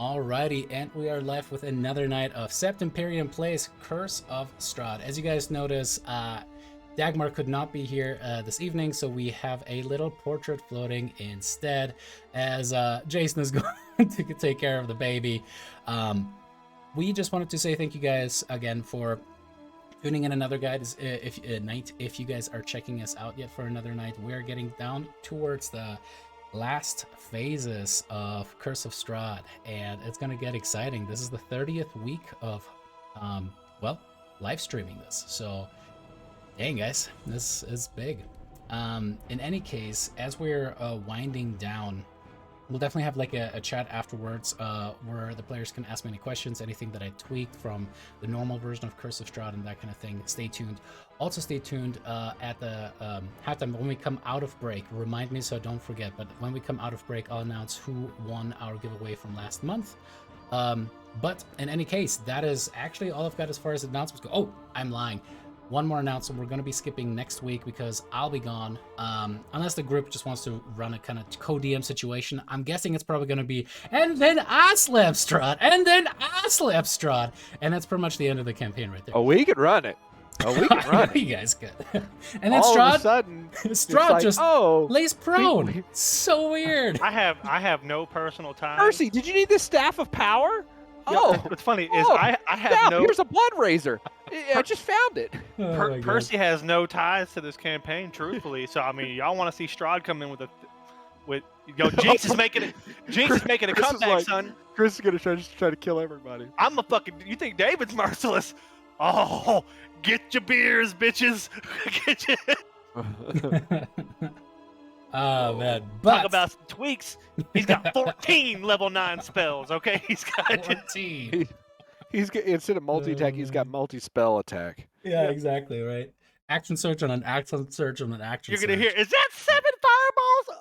Alrighty, and we are left with another night of Sept Imperium plays Curse of Strahd. As you guys notice, Dagmar could not be here this evening, so we have a little portrait floating instead, as Jason is going to take care of the baby. We just wanted to say thank you guys again for tuning in another night. If you guys are checking us out yet for another night, we're getting down towards the last phases of Curse of Strahd, and it's gonna get exciting. This is the 30th week of live streaming this, so dang guys, this is big. In any case, as we're winding down, we'll definitely have like a chat afterwards where the players can ask me any questions, anything that I tweaked from the normal version of Curse of Strahd and that kind of thing. Stay tuned. Also stay tuned at the halftime when we come out of break. Remind me so don't forget, but when we come out of break, I'll announce who won our giveaway from last month. But in any case, that is actually all I've got as far as announcements go. Oh, I'm lying. One more announcement. We're going to be skipping next week because I'll be gone. Unless the group just wants to run a kind of co-DM situation. I'm guessing it's probably going to be, and then I slap Strahd, and then I slap Strahd. And that's pretty much the end of the campaign right there. Oh, we could run it. Oh, we can run it. You guys could. And then all Strahd, of a sudden, Strahd like, just lays prone. So weird. I have no personal time. Percy, did you need the Staff of Power? Oh, what's funny is I have yeah, no. Here's a blood razor. I just found it. Oh Percy has no ties to this campaign, truthfully. So I mean, y'all want to see Strahd come in with Jinx is making it. Jinx is making a Chris is comeback, like- son. Chris is gonna try to kill everybody. I'm a fucking. You think David's merciless? Oh, get your beers, bitches. Get your. Oh man, but Talk about some tweaks. He's got 14 level 9 spells. Okay, he's got 14. He's instead of multi-attack, he's got multi-spell attack. Yeah, exactly, right. Action search on an action search on an action You're search. gonna hear. Is that 7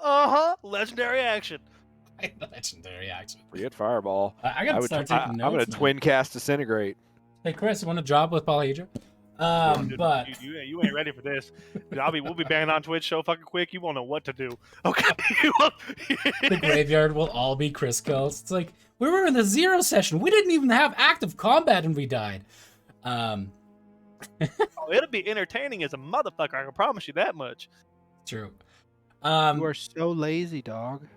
fireballs? Legendary action. Legendary action. Forget Fireball. I gotta start taking I'm notes. gonna man. twin cast Disintegrate. Hey Chris, you want to job with Polyhedra? Dude, But you ain't ready for this. Dude, we'll be banging on Twitch so fucking quick. You won't know what to do. Okay. the graveyard will all be Chris kills. It's like we were in the 0 session. We didn't even have active combat and we died. Oh, it'll be entertaining as a motherfucker. I can promise you that much. True. You are so lazy, dog.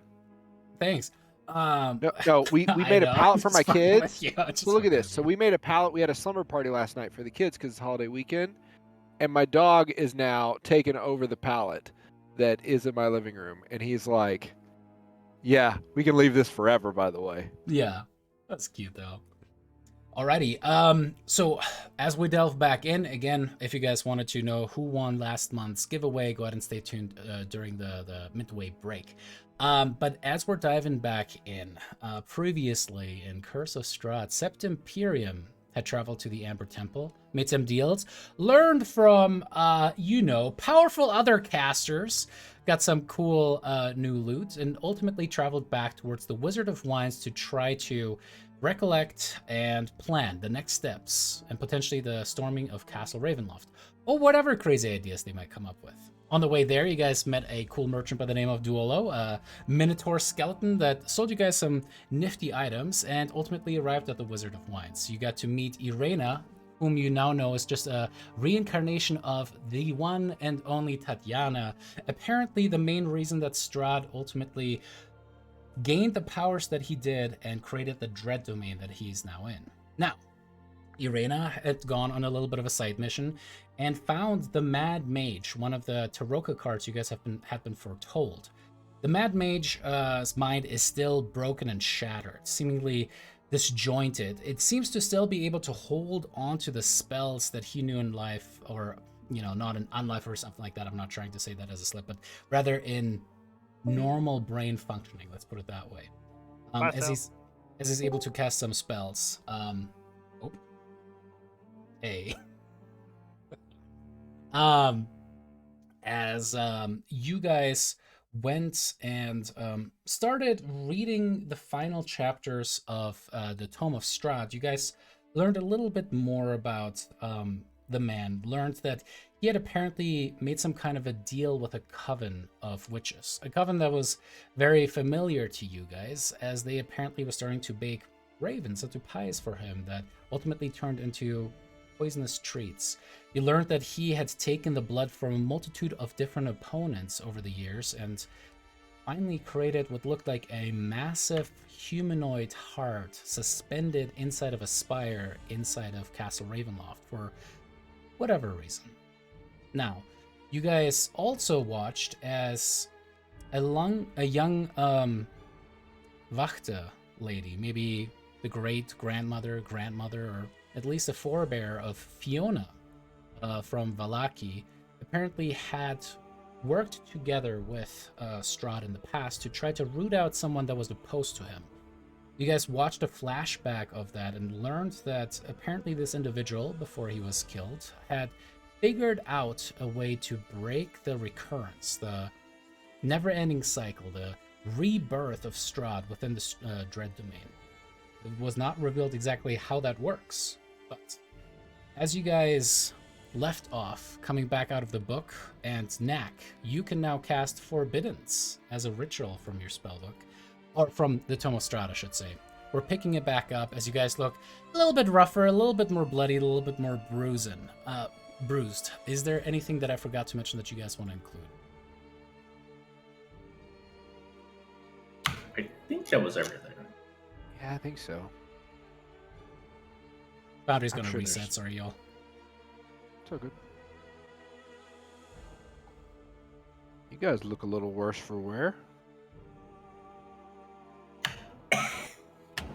Thanks. No, we I made a know, pallet for it's my fine kids. with you, it's So look fine at this. with So you. we made a pallet. We had a slumber party last night for the kids because it's holiday weekend, and my dog is now taking over the pallet that is in my living room, and he's like, "Yeah, we can leave this forever." By the way. Yeah, that's cute though. Alrighty, so as we delve back in, again, if you guys wanted to know who won last month's giveaway, go ahead and stay tuned during the midway break. But as we're diving back in, previously in Curse of Strahd, Sept Imperium had traveled to the Amber Temple, made some deals, learned from, powerful other casters, got some cool new loot, and ultimately traveled back towards the Wizard of Wines to try to recollect and plan the next steps and potentially the storming of Castle Ravenloft or whatever crazy ideas they might come up with. On the way there, you guys met a cool merchant by the name of Duolo, a Minotaur skeleton that sold you guys some nifty items and ultimately arrived at the Wizard of Wines. You got to meet Irena, whom you now know is just a reincarnation of the one and only Tatiana. Apparently the main reason that Strahd ultimately gained the powers that he did and created the Dread Domain that he's now in. Now, Irena had gone on a little bit of a side mission and found the Mad Mage, one of the Taroka cards you guys have been foretold. The Mad Mage's mind is still broken and shattered, seemingly disjointed. It seems to still be able to hold on to the spells that he knew in life, or not in unlife or something like that. I'm not trying to say that as a slip, but rather in normal brain functioning, let's put it that way. As he's able to cast some spells. As you guys went and started reading the final chapters of the Tome of Strahd, you guys learned a little bit more about the man, learned that he had apparently made some kind of a deal with a coven of witches, a coven that was very familiar to you guys, as they apparently were starting to ravens and to pies for him that ultimately turned into poisonous treats. You learned that he had taken the blood from a multitude of different opponents over the years and finally created what looked like a massive humanoid heart suspended inside of a spire inside of Castle Ravenloft for whatever reason. Now, you guys also watched as a young Wachte lady, maybe the grandmother, or at least a forebear of Fiona from Vallaki, apparently had worked together with Strahd in the past to try to root out someone that was opposed to him. You guys watched a flashback of that and learned that apparently this individual, before he was killed, had figured out a way to break the recurrence, the never-ending cycle, the rebirth of Strahd within the Dread Domain. It was not revealed exactly how that works, but as you guys left off, coming back out of the book, and Knack, you can now cast Forbiddance as a ritual from your spellbook, or from the Tome of Strahd, I should say. We're picking it back up as you guys look a little bit rougher, a little bit more bloody, a little bit more bruised. Is there anything that I forgot to mention that you guys want to include? I think that was everything. Yeah, I think so. Foundry's I'm gonna sure reset, there's- sorry y'all. It's all good. You guys look a little worse for wear.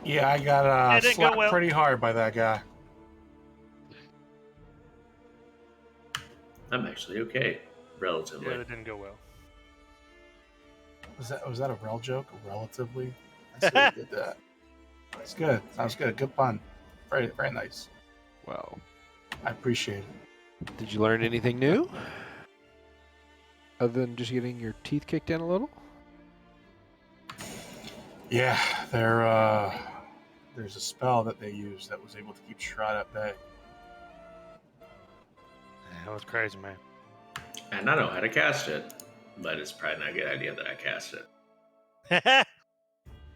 Yeah, I got It didn't go slapped well. pretty hard by that guy. I'm actually okay, relatively. Yeah, it didn't go well. Was that a rel joke? Relatively? I see you did that. It's good. Sounds good. Good pun. Very nice. Well, I appreciate it. did you learn anything new? Other than just getting your teeth kicked in a little? Yeah, there's a spell that they use that was able to keep Strahd at bay. That was crazy, man. And I know how to cast it, but it's probably not a good idea that I cast it.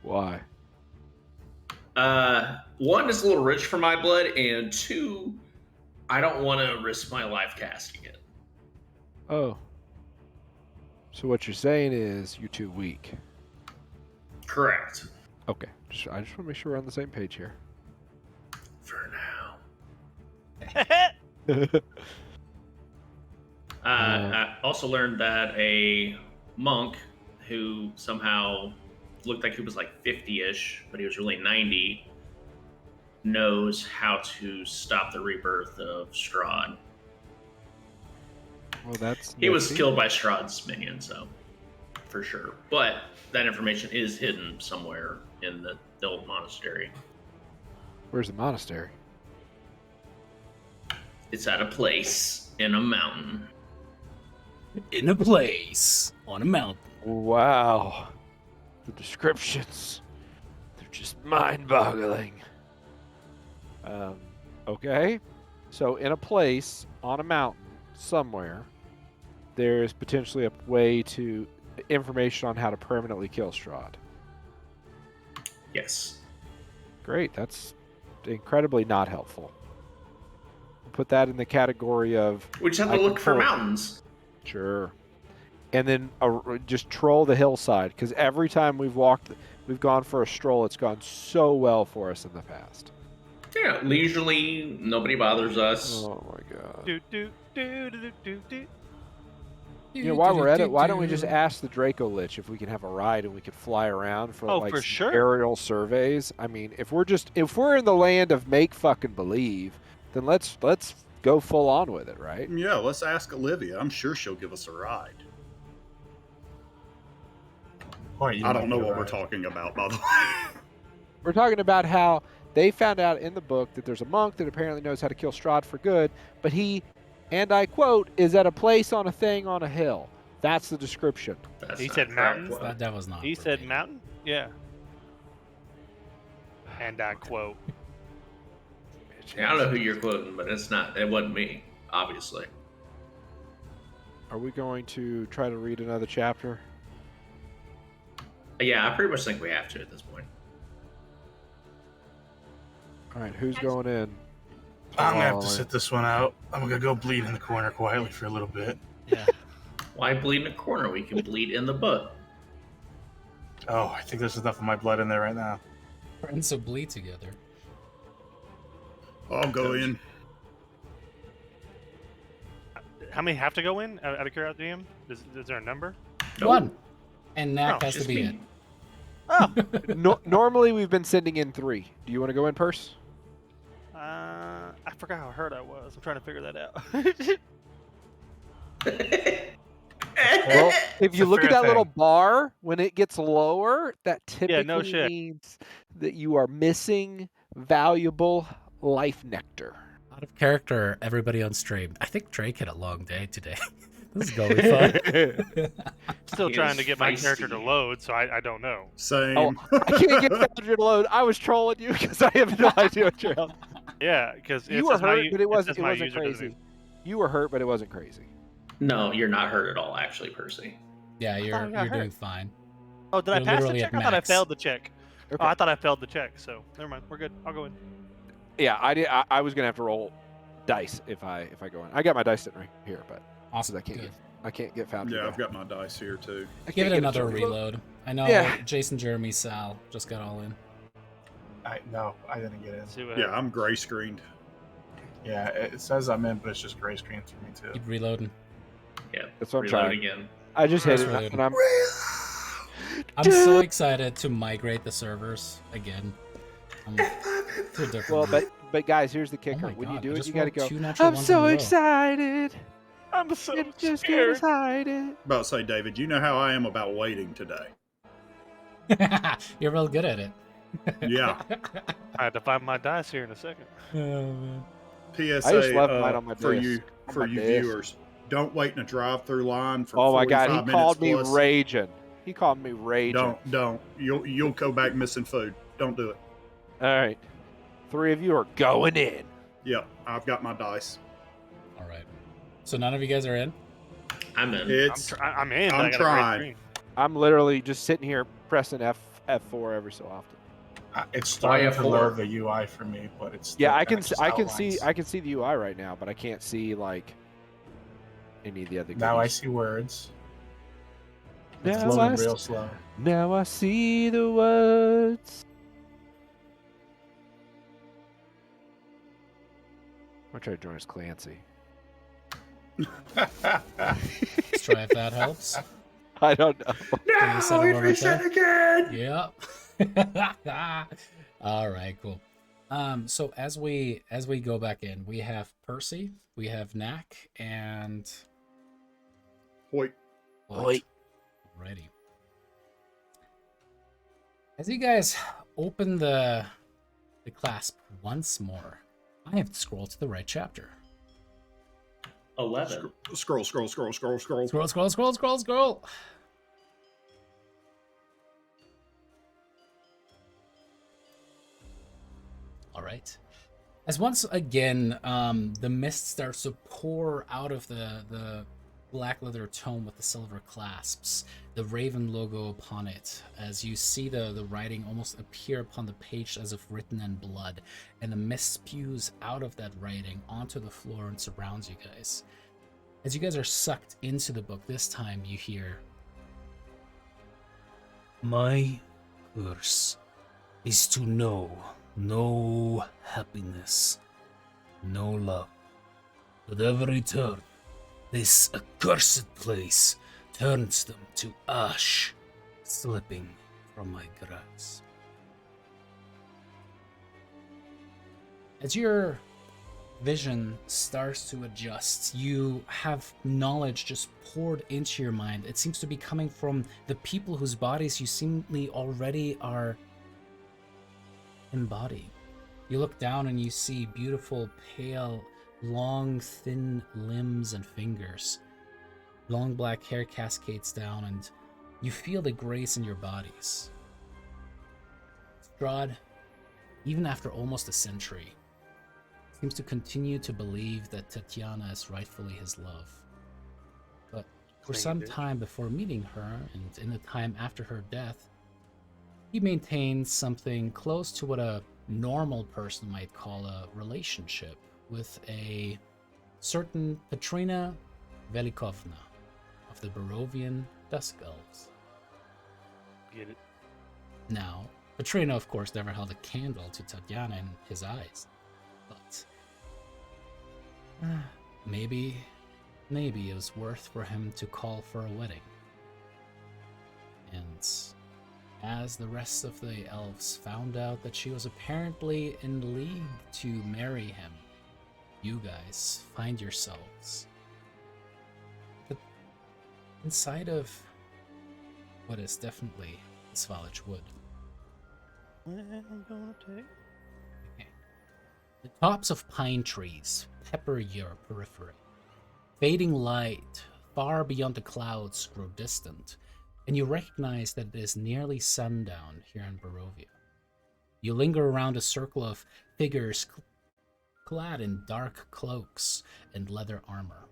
Why? One, it's a little rich for my blood, and two, I don't want to risk my life casting it. Oh. So what you're saying is you're too weak. Correct. Okay. I just want to make sure we're on the same page here. For now. I also learned that a monk who somehow looked like he was like 50-ish, but he was really 90, knows how to stop the rebirth of Strahd. Well, that's He was nifty. killed by Strahd's minion, so for sure. But that information is hidden somewhere in the old monastery. Where's the monastery? It's at a place in a mountain. In a place on a mountain. Wow. The descriptions. They're just mind-boggling. Okay. So in a place on a mountain somewhere, there's potentially a way to information on how to permanently kill Strahd. Yes. Great. That's incredibly not helpful. Put that in the category of We just have I to look for control- mountains. Sure. And then just troll the hillside, because every time we've gone for a stroll, it's gone so well for us in the past. Yeah, leisurely, nobody bothers us. Oh my god. do, do, do, do, do, do. You know, while we're at it, why don't we just ask the Draco Lich if we can have a ride and we could fly around for Oh, like for some sure. aerial surveys? I mean, if we're in the land of make fucking believe, then let's go full on with it, right? Yeah, let's ask Olivia. I'm sure she'll give us a ride. Point, you I might don't know be what we're right. talking about, by the way. We're talking about how they found out in the book that there's a monk that apparently knows how to kill Strahd for good, but he, and I quote, is at a place on a thing on a hill. That's the description. That's He not said correct, mountains? Will. That was not. He said verbatim. mountain? Yeah. And I quote. Yeah, I don't know who you're quoting, but it's not. It wasn't me, obviously. Are we going to try to read another chapter? Yeah, I pretty much think we have to at this point. All right, who's going in? I'm gonna have Oh, to sit this one out. I'm gonna go bleed in the corner quietly for a little bit. Yeah. Why bleed in a corner? We can bleed in the butt. Oh, I think there's enough of my blood in there right now. Friends will bleed together. I'll go in. How many have to go in? Out of curiosity, DM? Is there a number? Nope. One. And Knack Oh, has to just be me. it. Oh, Normally we've been sending in 3. Do you want to go in, Purse? I forgot how hurt I was. I'm trying to figure that out. Well, if you a look at fair that little thing. bar, when it gets lower, that typically no shit. means that you are missing valuable life nectar. Out of character, everybody on stream. I think Drake had a long day today. This is going fun. Still He trying is to get my character to feisty. load, so I don't know. Same. Oh, I can't get Foundry to load. I was trolling you because I have no idea what you're on. Yeah, because You were hurt, but it wasn't my crazy. user doesn't- You were hurt, but it wasn't crazy. No, you're not hurt at all, actually, Percy. Yeah, I you're got hurt. doing fine. Oh, did I You're pass the literally check? at I thought I max. failed the check. Okay. Oh, I thought I failed the check. So never mind. We're good. I'll go in. Yeah, I did. I was gonna have to roll dice if I go in. I got my dice sitting right here, but Awesome. I can't Good. I can't get Foundry. Yeah, back. I've got my dice here too. I Give can't it get another to reload. I know Yeah. Jason, Jeremy, Sal just got all in. No, I didn't get in. Let's see what Yeah, I'm gray screened. Yeah, it says I'm in, but it's just gray screen for me too. Keep reloading. Yeah, That's what I'm reload trying. again. I just hit That's it, really and I'm. I'm so excited to migrate the servers again. It's ridiculous. Well, but guys, here's the Oh kicker. my when God, you do I it, just you got to rolled go. 2 natural I'm ones so in a row." excited. I'm so I'm just scared. excited. About to say, David, you know how I am about waiting today. You're real good at it. Yeah. I had to find my dice here in a second. Oh, man. PSA I just left mine on my for desk. you On for my you desk. viewers. Don't wait in a drive-through line for Oh my 45 God, he minutes called me plus. raging. He called me raging. Don't. You'll go back missing food. Don't do it. All right, 3 of you are going in. Yep, I've got my dice. All right. So none of you guys are in? I'm in. I'm in. But I'm I got trying. A great screen. I'm literally just sitting here pressing F4 every so often. It's starting to F4? load the UI for me, but it's Yeah, still I kinda can just I can outlines. see I can see the UI right now, but I can't see like any of the other. Now I goodies. see words. It's Now I loading s- real slow. Now I see the words. I'm trying to join as Clancy. Let's try if that helps. I don't know. Can you set it over there? again. Yep. All right, cool. So as we go back in, we have Percy, we have Knack, and Wait. Wait. Alrighty. As you guys open the clasp once more, I have to scroll to the right chapter. 11. Scroll. Scroll, scroll. All right. As once again, the mist starts to pour out of the black leather tome with the silver clasps, the raven logo upon it, as you see the writing almost appear upon the page as if written in blood, and the mist spews out of that writing onto the floor and surrounds you guys. As you guys are sucked into the book, this time you hear, "My curse is to know no happiness, no love. At every turn, this accursed place turns them to ash, slipping from my grasp." As your vision starts to adjust, you have knowledge just poured into your mind. It seems to be coming from the people whose bodies you seemingly already are embodied. You look down and you see beautiful, pale, long, thin limbs and fingers. Long black hair cascades down, and you feel the grace in your bodies. Strahd, even after almost a century, seems to continue to believe that Tatiana is rightfully his love. But for some time before meeting her, and in the time after her death, he maintains something close to what a normal person might call a relationship with a certain Petrina Velikovna of the Barovian Dusk Elves. Get it? Now, Petrina, of course, never held a candle to Tatiana in his eyes, but maybe it was worth for him to call for a wedding. And as the rest of the elves found out that she was apparently in league to marry him, you guys find yourselves inside of what is definitely Svalage Wood. I'm gonna take. The tops of pine trees pepper your periphery. Fading light far beyond the clouds grow distant, and you recognize that it is nearly sundown here in Barovia. You linger around a circle of figures clad in dark cloaks and leather armor.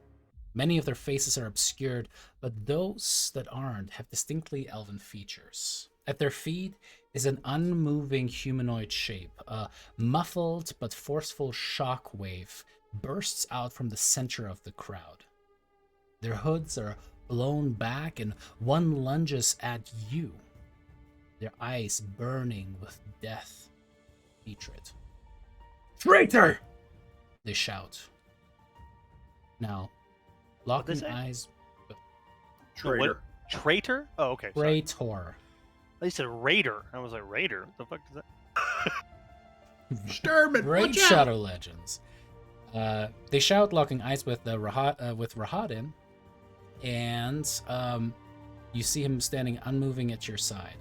Many of their faces are obscured, but those that aren't have distinctly elven features. At their feet is an unmoving humanoid shape. A muffled but forceful shockwave bursts out from the center of the crowd. Their hoods are blown back and one lunges at you, their eyes burning with death hatred. "Traitor!" they shout. Now, locking say? eyes. Traitor. Traitor? Oh, okay. Sorry. Traitor. They said raider. I was like, raider? What the fuck is that? Sturman, Great watch out! Shadow Legends. They shout, locking eyes with Rahadin, and you see him standing unmoving at your side.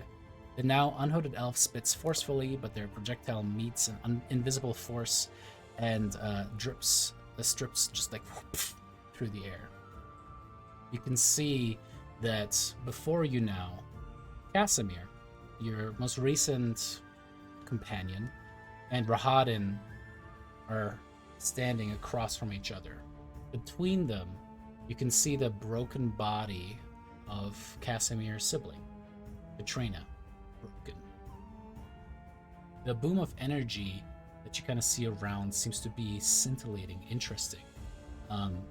The now unhooded elf spits forcefully, but their projectile meets an invisible force and strips just like through the air. You can see that before you now, Casimir, your most recent companion, and Rahadin are standing across from each other. Between them, you can see the broken body of Casimir's sibling, Katrina, broken. The boom of energy that you kind of see around seems to be scintillating, interesting.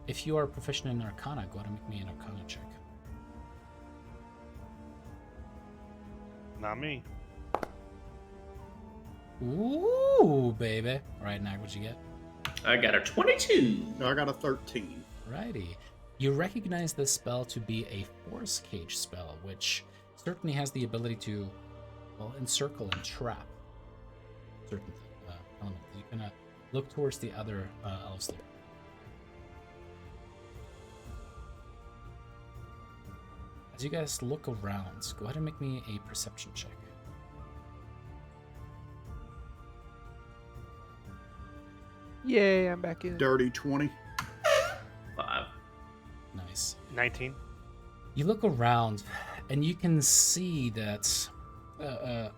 If you are proficient in Arcana, go ahead and make me an Arcana check. Not me. Ooh, baby. All right, Nag, what'd you get? I got a 22. I got a 13. Righty. You recognize this spell to be a Force Cage spell, which certainly has the ability to, well, encircle and trap certain elements. You kind of look towards the other elves there. As you guys look around, go ahead and make me a perception check. Yay, I'm back in. Dirty 20. 5. Nice. 19. You look around, and you can see that,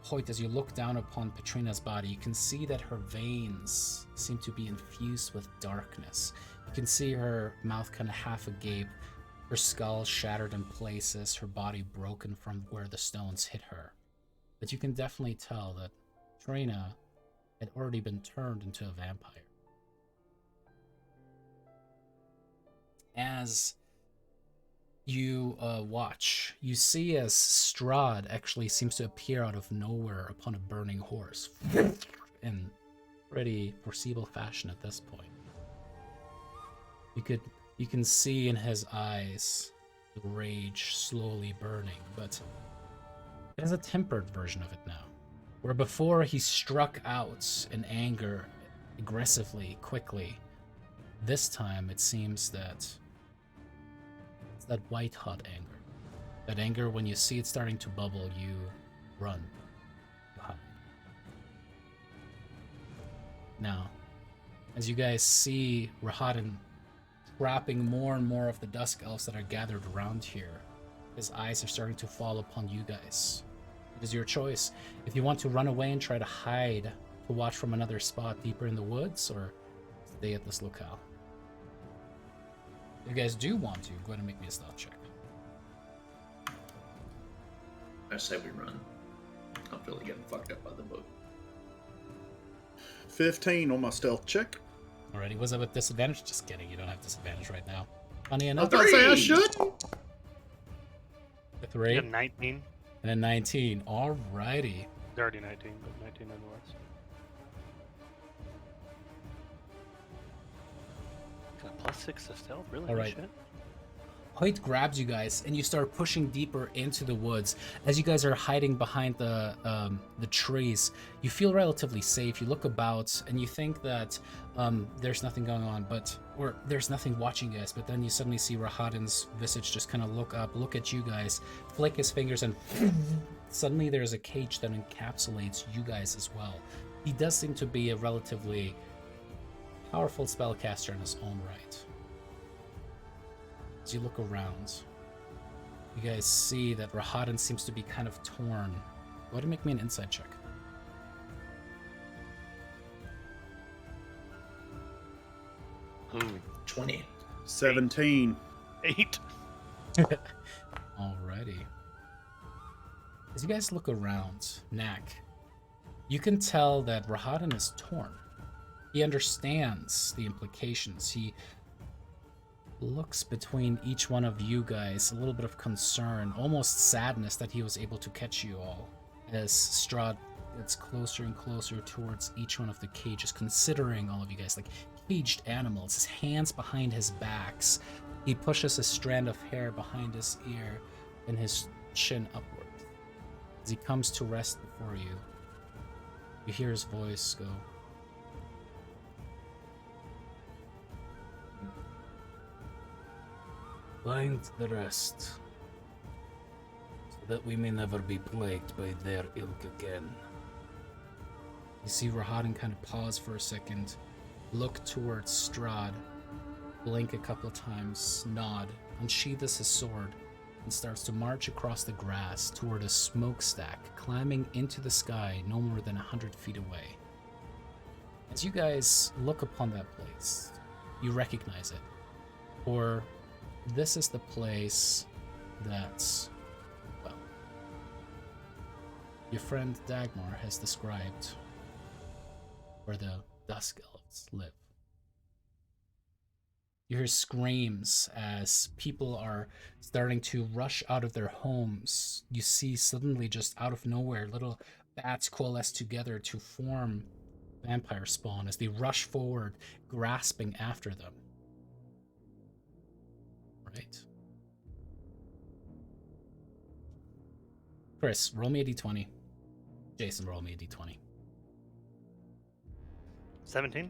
Hoyt, as you look down upon Petrina's body, you can see that her veins seem to be infused with darkness. You can see her mouth kind of half agape, her skull shattered in places, her body broken from where the stones hit her. But you can definitely tell that Petrina had already been turned into a vampire. As you watch, you see as Strahd actually seems to appear out of nowhere upon a burning horse in pretty foreseeable fashion at this point. You can see in his eyes the rage slowly burning, but it has a tempered version of it now. Where before he struck out in anger aggressively, quickly, this time it seems that it's that white hot anger. That anger, when you see it starting to bubble, you run. You hide. Now, as you guys see Rahadin trapping more and more of the Dusk Elves that are gathered around here, his eyes are starting to fall upon you guys. It is your choice. If you want to run away and try to hide, to watch from another spot deeper in the woods, or stay at this locale. If you guys do want to, go ahead and make me a stealth check. I say we run. I'm really getting fucked up by the book. 15 on my stealth check. Alrighty, was that with disadvantage? Just kidding, you don't have disadvantage right now. Funny I enough, was about to say I should. a 3 You got 19. and a 19. Alrighty. Dirty 19, but 19 nonetheless. Got +6 to stealth, really? All right. Shit. Hoyt grabs you guys, and you start pushing deeper into the woods. As you guys are hiding behind the trees, you feel relatively safe. You look about, and you think that there's nothing going on, or there's nothing watching you guys. But then you suddenly see Rahadin's visage just kind of look up, look at you guys, flick his fingers, and suddenly there's a cage that encapsulates you guys as well. He does seem to be a relatively powerful spellcaster in his own right. As you look around, you guys see that Rahadin seems to be kind of torn. Go ahead and make me an insight check. Ooh, 20. 17. 8. Alrighty. As you guys look around, Knack, you can tell that Rahadin is torn. He understands the implications. He looks between each one of you guys, a little bit of concern, almost sadness that he was able to catch you all, as Strahd gets closer and closer towards each one of the cages, considering all of you guys like caged animals, his hands behind his backs. He pushes a strand of hair behind his ear and his chin upward. As he comes to rest before you, you hear his voice go, "Find the rest, so that we may never be plagued by their ilk again." You see Rahadin kind of pause for a second, look towards Strahd, blink a couple of times, nod, unsheathes his sword, and starts to march across the grass toward a smokestack, climbing into the sky no more than 100 feet away. As you guys look upon that place, you recognize it, for this is the place that, well, your friend Dagmar has described where the Dusk Elves live. You hear screams as people are starting to rush out of their homes. You see suddenly, just out of nowhere, little bats coalesce together to form vampire spawn as they rush forward, grasping after them. Right. Chris, roll me a d20. Jason, roll me a d20. 17.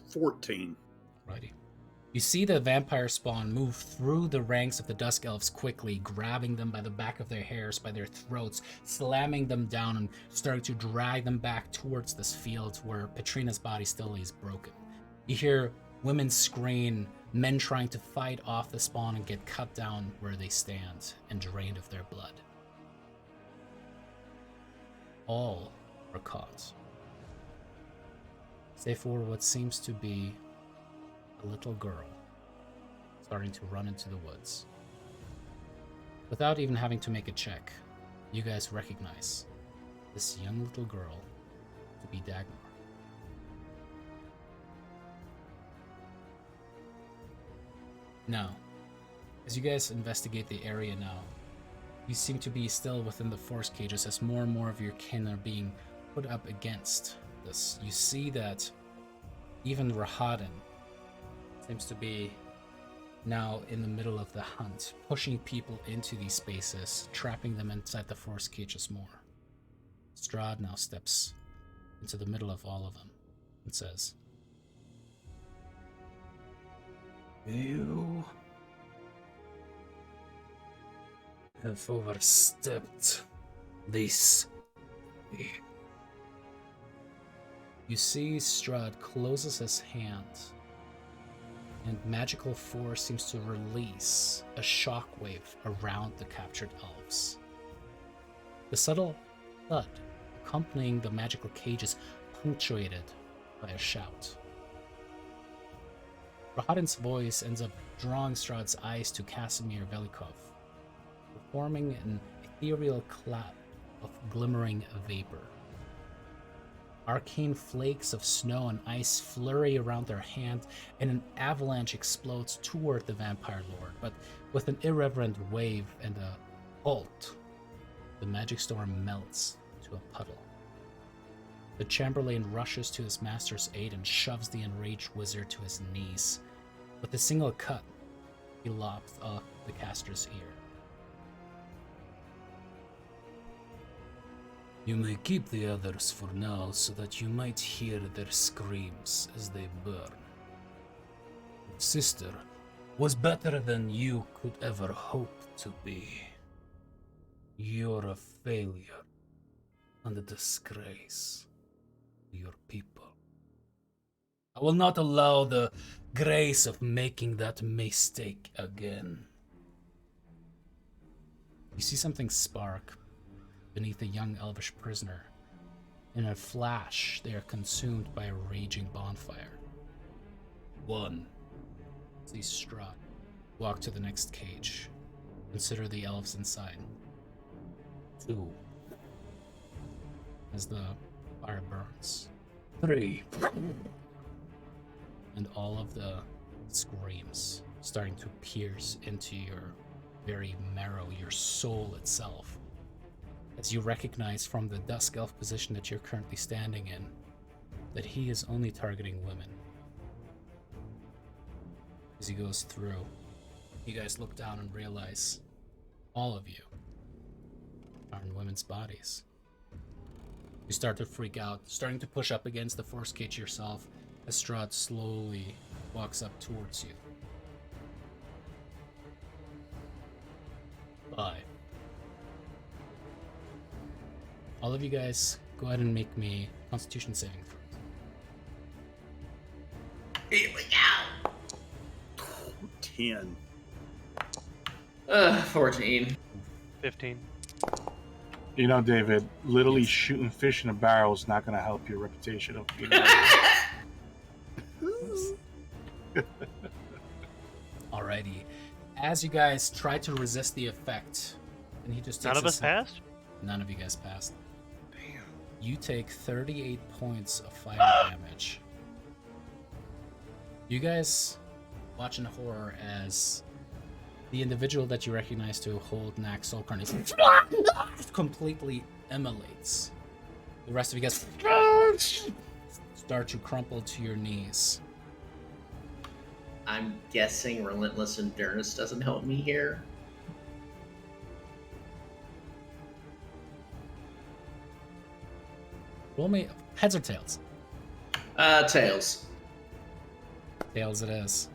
14. Righty. You see the vampire spawn move through the ranks of the Dusk Elves quickly, grabbing them by the back of their hairs, by their throats, slamming them down and starting to drag them back towards this field where Petrina's body still lays broken. You hear women scream, men trying to fight off the spawn and get cut down where they stand and drained of their blood. All are caught, save for what seems to be a little girl starting to run into the woods. Without even having to make a check, you guys recognize this young little girl to be Dagmar. Now, as you guys investigate the area now, you seem to be still within the force cages as more and more of your kin are being put up against this. You see that even Rahadin seems to be now in the middle of the hunt, pushing people into these spaces, trapping them inside the force cages more. Strahd now steps into the middle of all of them and says, "You have overstepped this." You see Strahd closes his hand, and magical force seems to release a shockwave around the captured elves. The subtle thud accompanying the magical cages punctuated by a shout. Rahadin's voice ends up drawing Strahd's eyes to Casimir Velikov, performing an ethereal of glimmering vapor. Arcane flakes of snow and ice flurry around their hand, and an avalanche explodes toward the vampire lord, but with an irreverent wave and a bolt, the magic storm melts to a puddle. The Chamberlain rushes to his master's aid and shoves the enraged wizard to his knees. With a single cut, he lops off the caster's ear. You may keep the others for now so that you might hear their screams as they burn. Sister was better than you could ever hope to be. You're a failure and a disgrace to your people. I will not allow the grace of making that mistake again. You see something spark beneath a young elvish prisoner. In a flash, they are consumed by a raging bonfire. 1. See Strahd walk to the next cage. Consider the elves inside. 2. As the fire burns. 3. And all of the screams starting to pierce into your very marrow, your soul itself. As you recognize from the Dusk Elf position that you're currently standing in, that he is only targeting women. As he goes through, you guys look down and realize all of you are in women's bodies. You start to freak out, starting to push up against the force cage yourself as Strahd slowly walks up towards you. 5. All of you guys, go ahead and make me Constitution saving throws. Here we go. 10. 14. 15. You know, David, literally shooting fish in a barrel is not going to help your reputation of being. Alrighty. As you guys try to resist the effect, and he just takes None of a us second- passed? None of you guys passed. Damn. You take 38 points of fire damage. You guys watch in horror as the individual that you recognize to hold Nax Soulcrown is completely immolates. The rest of you guys start to crumple to your knees. I'm guessing Relentless Endurance doesn't help me here. Roll me heads or tails? Tails. Tails it is.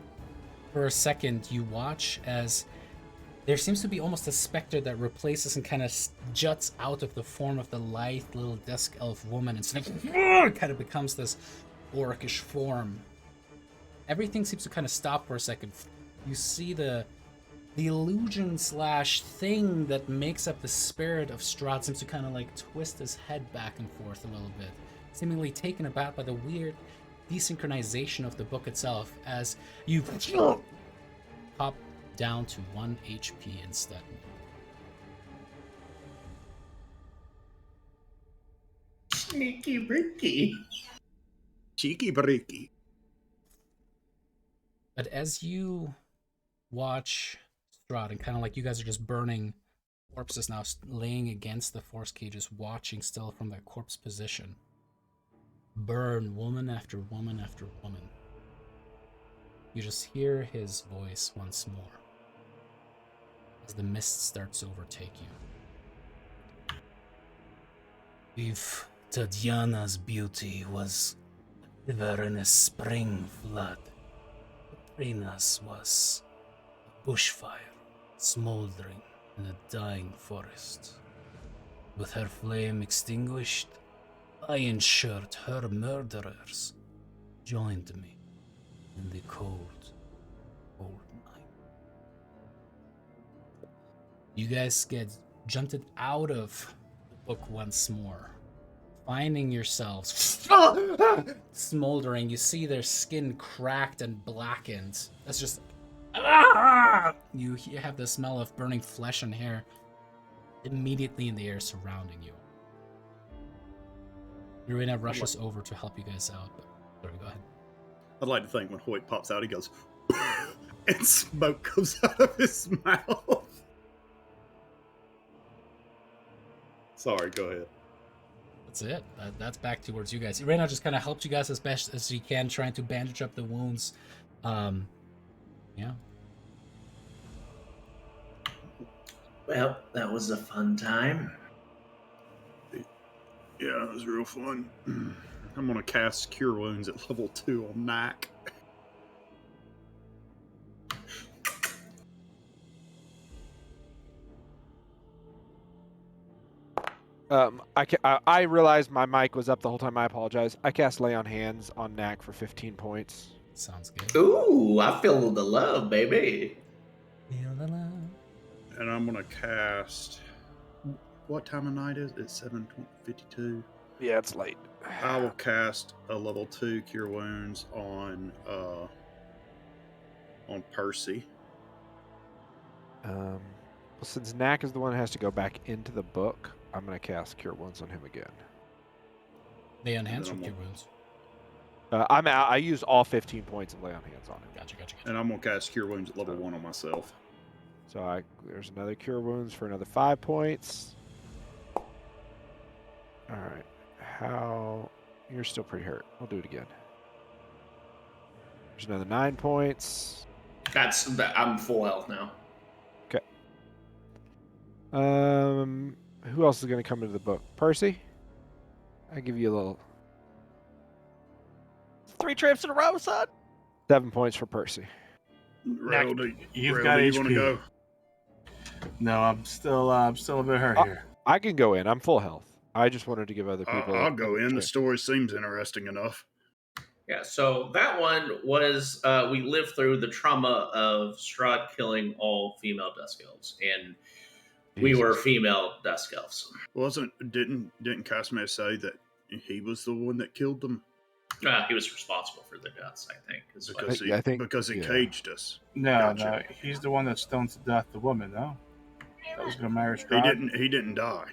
For a second, you watch as there seems to be almost a specter that replaces and kind of juts out of the form of the lithe little dusk elf woman, and kind of becomes this orcish form. Everything seems to kind of stop for a second. You see the illusion slash thing that makes up the spirit of Strahd seems to kind of like twist his head back and forth a little bit, seemingly taken aback by the weird desynchronization of the book itself as you pop down to 1 HP instead. Sneaky Ricky. Cheeky breaky. But as you watch Strahd and kind of like you guys are just burning corpses now, laying against the force cages, watching still from that corpse position, burn woman after woman after woman. You just hear his voice once more as the mist starts to overtake you. If Tatiana's beauty was a river in a spring flood, Katrina's was a bushfire smoldering in a dying forest. With her flame extinguished, I ensured her murderers joined me in the cold, cold night. You guys get jumted out of the book once more, finding yourselves smoldering. You see their skin cracked and blackened. That's just you have the smell of burning flesh and hair. immediately in the air surrounding you. Irina rushes over to help you guys out. But sorry, go ahead. I'd like to think when Hoyt pops out, he goes, and smoke comes out of his mouth. Sorry, go ahead. That's it. That's back towards you guys. Irina just kind of helps you guys as best as she can, trying to bandage up the wounds. Yeah. Well, that was a fun time. Yeah, it was real fun. I'm going to cast Cure Wounds at level 2 on Knack. I realized my mic was up the whole time. I apologize. I cast Lay on Hands on Knack for 15 points. Sounds good. Ooh, I feel the love, baby. Feel the love. And I'm going to cast... What time of night is it? It's 7:52. Yeah, it's late. I will cast a level 2 Cure Wounds on Percy. Well, since Knack is the one that has to go back into the book, I'm going to cast Cure Wounds on him again. Lay on hands or cure wounds? I'm out. I used all 15 points of Lay on Hands on him. Gotcha. And I'm going to cast Cure Wounds at level 1 on myself. So there's another Cure Wounds for another 5 points. All right. You're still pretty hurt. I'll do it again. There's another 9 points. I'm full health now. Okay. Who else is going to come into the book? Percy? I give you a little 3 trips in a row, son. 7 points for Percy. Rail, You've Rail, got do you HP. want to go? No, I'm still a bit hurt here. I can go in. I'm full health. I just wanted to give other people. I'll go in. The story seems interesting enough. Yeah, so that one was we lived through the trauma of Strahd killing all female Dusk Elves, and we were female Dusk Elves. Didn't Casimir say that he was the one that killed them? He was responsible for the deaths, I think. Because he caged us. No, Gotcha. he's the one that stoned to death the woman, no? That was going to marry Strahd. He didn't die.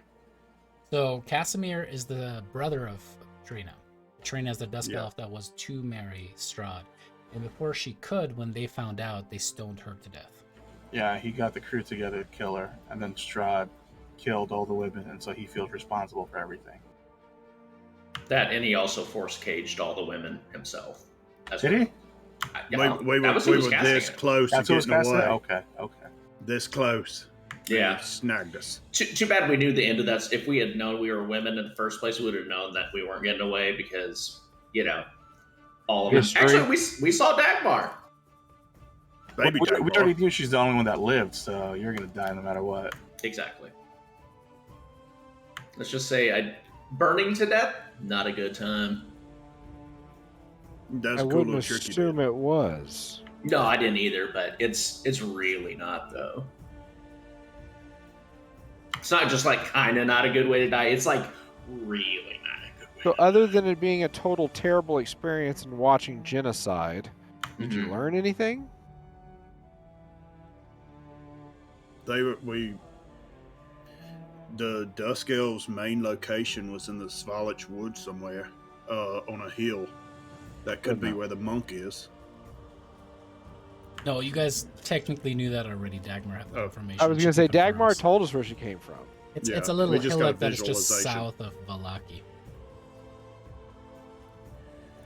So Casimir is the brother of Trina. Trina is the Dusk Yeah. Elf that was to marry Strahd. And before she could, when they found out, they stoned her to death. Yeah, he got the crew together to kill her, and then Strahd killed all the women, and so he feels responsible for everything. That, and he also force caged all the women himself. Did he? Yeah, we were casting this it. close That's to what was getting casting? away. Okay. This close. Yeah. He snagged us. Too bad we knew the end of that. If we had known we were women in the first place, we would have known that we weren't getting away because, all of us. Actually, we saw Dagmar. Baby we Dagmar. already knew she's the only one that lived, so you're going to die no matter what. Exactly. Let's just say burning to death, not a good time. That's I a cool wouldn't little trick you assume did. it was. No, I didn't either, but it's really not, though. It's not just like kind of not a good way to die. It's like really not a good way. So other than it being a total terrible experience and watching genocide, did you learn anything? The Dusk Elves' main location was in the Svalich Woods somewhere, on a hill. That could be where the monk is. No, you guys technically knew that already. Dagmar had that information. I was She going to say, confirms. Dagmar told us where she came from. It's Yeah, a little we just got a hillock that is just visualization. south of Valaki.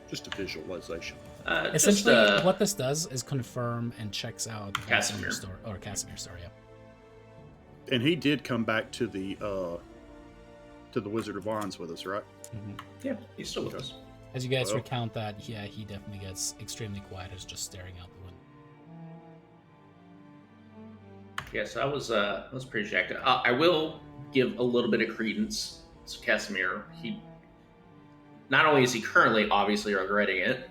Just a visualization. Essentially, what this does is confirm and checks out Casimir. Casimir's story. Yeah. And he did come back to the Wizard of Wands with us, right? Yeah, he's still with us. As you guys Well. recount that, yeah, he definitely gets extremely quiet, is just staring out the window. Yes, I was pretty jacked up. I will give a little bit of credence to Casimir. He not only is he currently obviously regretting it,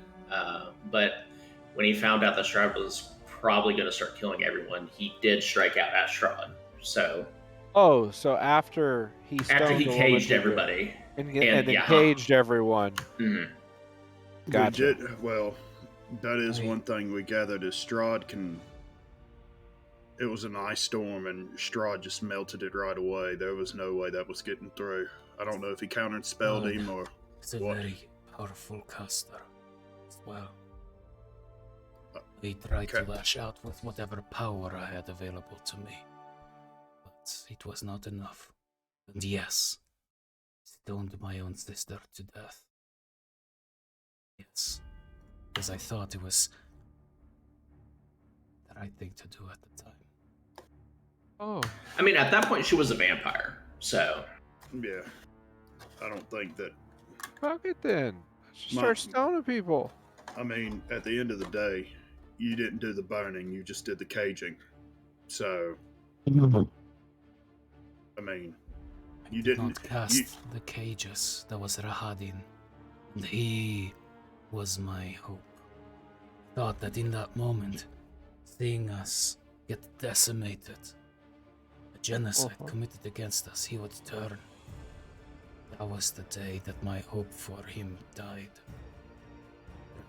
but when he found out that Strahd was probably going to start killing everyone, he did strike out at Strahd. So So after he stoned the woman caged to death everybody, and and then yeah. caged everyone. Mhm. Gotcha. That is one thing we gathered is Strahd can it was an ice storm, and Strahd just melted it right away. There was no way that was getting through. I don't know if he counter-spelled Oh, him or It's a what. very powerful caster as well. He tried to Okay. lash out with whatever power I had available to me, but it was not enough. And yes, stoned my own sister to death. Yes, because I thought it was the right thing to do at the time. Oh, I mean, at that point, she was a vampire, so Yeah. I don't think that. fuck it then. Let's just My- start stoning people. I mean, at the end of the day, you didn't do the burning, you just did the caging. So, I mean, you Did didn't. not cast the cages. That was Rahadin, and he was my hope. Thought that in that moment, seeing us get decimated, a genocide committed against us, he would turn. That was the day that my hope for him died.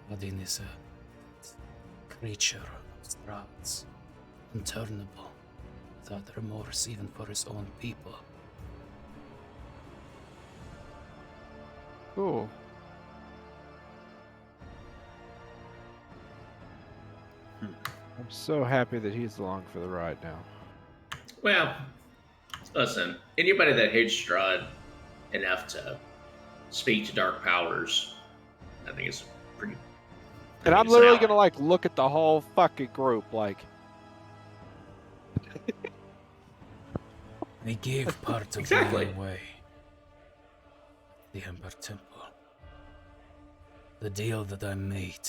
Rahadin is a creature of Strahd's, unturnable, without remorse even for his own people. Cool. I'm so happy that he's along for the ride now. well, listen. Anybody that hates Strahd enough to speak to dark powers, I think it's pretty. And I I'm mean, it's literally out. gonna like look at the whole fucking group like, I gave part of Exactly. me away. The Ember Temple. The deal that I made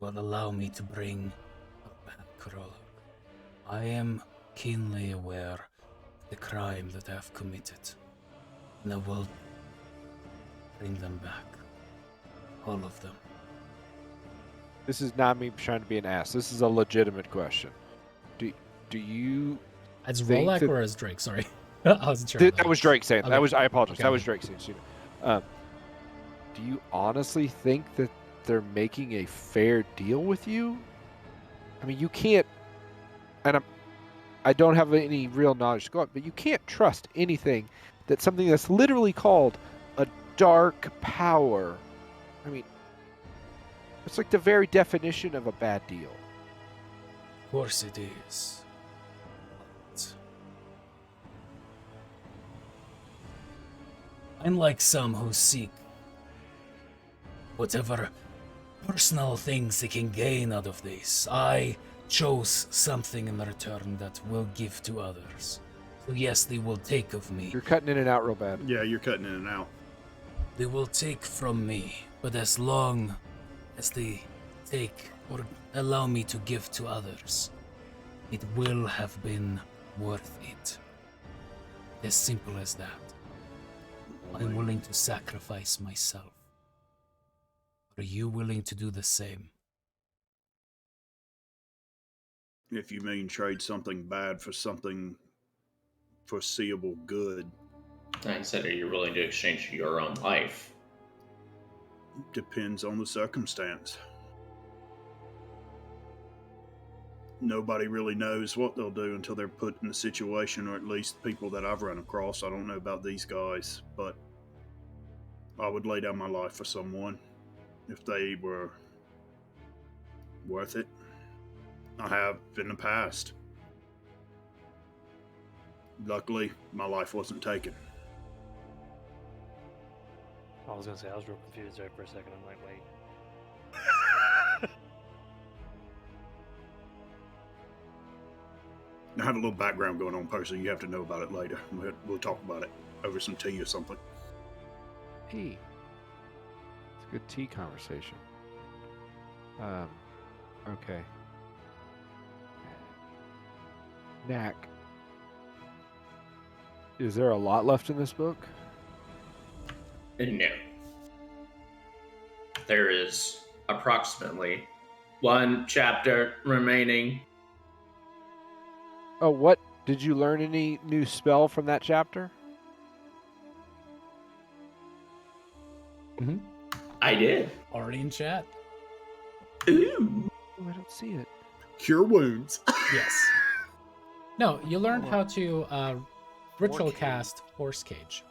will allow me to bring back Rollock. I am keenly aware of the crime that I have committed, and I will bring them back. All of them. this is not me trying to be an ass. This is a legitimate question. Do you? As Think Rollock that- or as Drake? Sorry. I wasn't sure. That was Drake saying. Okay. That was. I apologize. Okay. That was Drake saying. Do you honestly think that they're making a fair deal with you? I mean, you can't. And I don't have any real knowledge to go up, but you can't trust anything that something that's literally called a dark power. I mean, it's like the very definition of a bad deal. Of course it is. But unlike some who seek whatever personal things they can gain out of this, I chose something in return that will give to others. So yes, they will take of me. You're cutting in and out real bad. Yeah, you're cutting in and out. They will take from me, but as long as they take or allow me to give to others, it will have been worth it. As simple as that. I'm willing to sacrifice myself. Are you willing to do the same? If you mean trade something bad for something foreseeable good, I said, are you willing to exchange your own life? depends on the circumstance. Nobody really knows what they'll do until they're put in the situation, or at least people that I've run across. I don't know about these guys, but I would lay down my life for someone if they were worth it. I have in the past. Luckily, my life wasn't taken. I was gonna say I was real confused there for a second. I'm like, wait. I have a little background going on personally. You have to know about it later. We'll talk about it over some tea or something. Tea. It's a good tea conversation. Okay. Knack. Is there a lot left in this book? No. There is approximately one chapter remaining. Oh, what? Did you learn any new spell from that chapter? I did. Already in chat? Ooh. Oh, I don't see it. Cure wounds. Yes. No, you learned Oh. how to ritual cage. cast Horse Cage.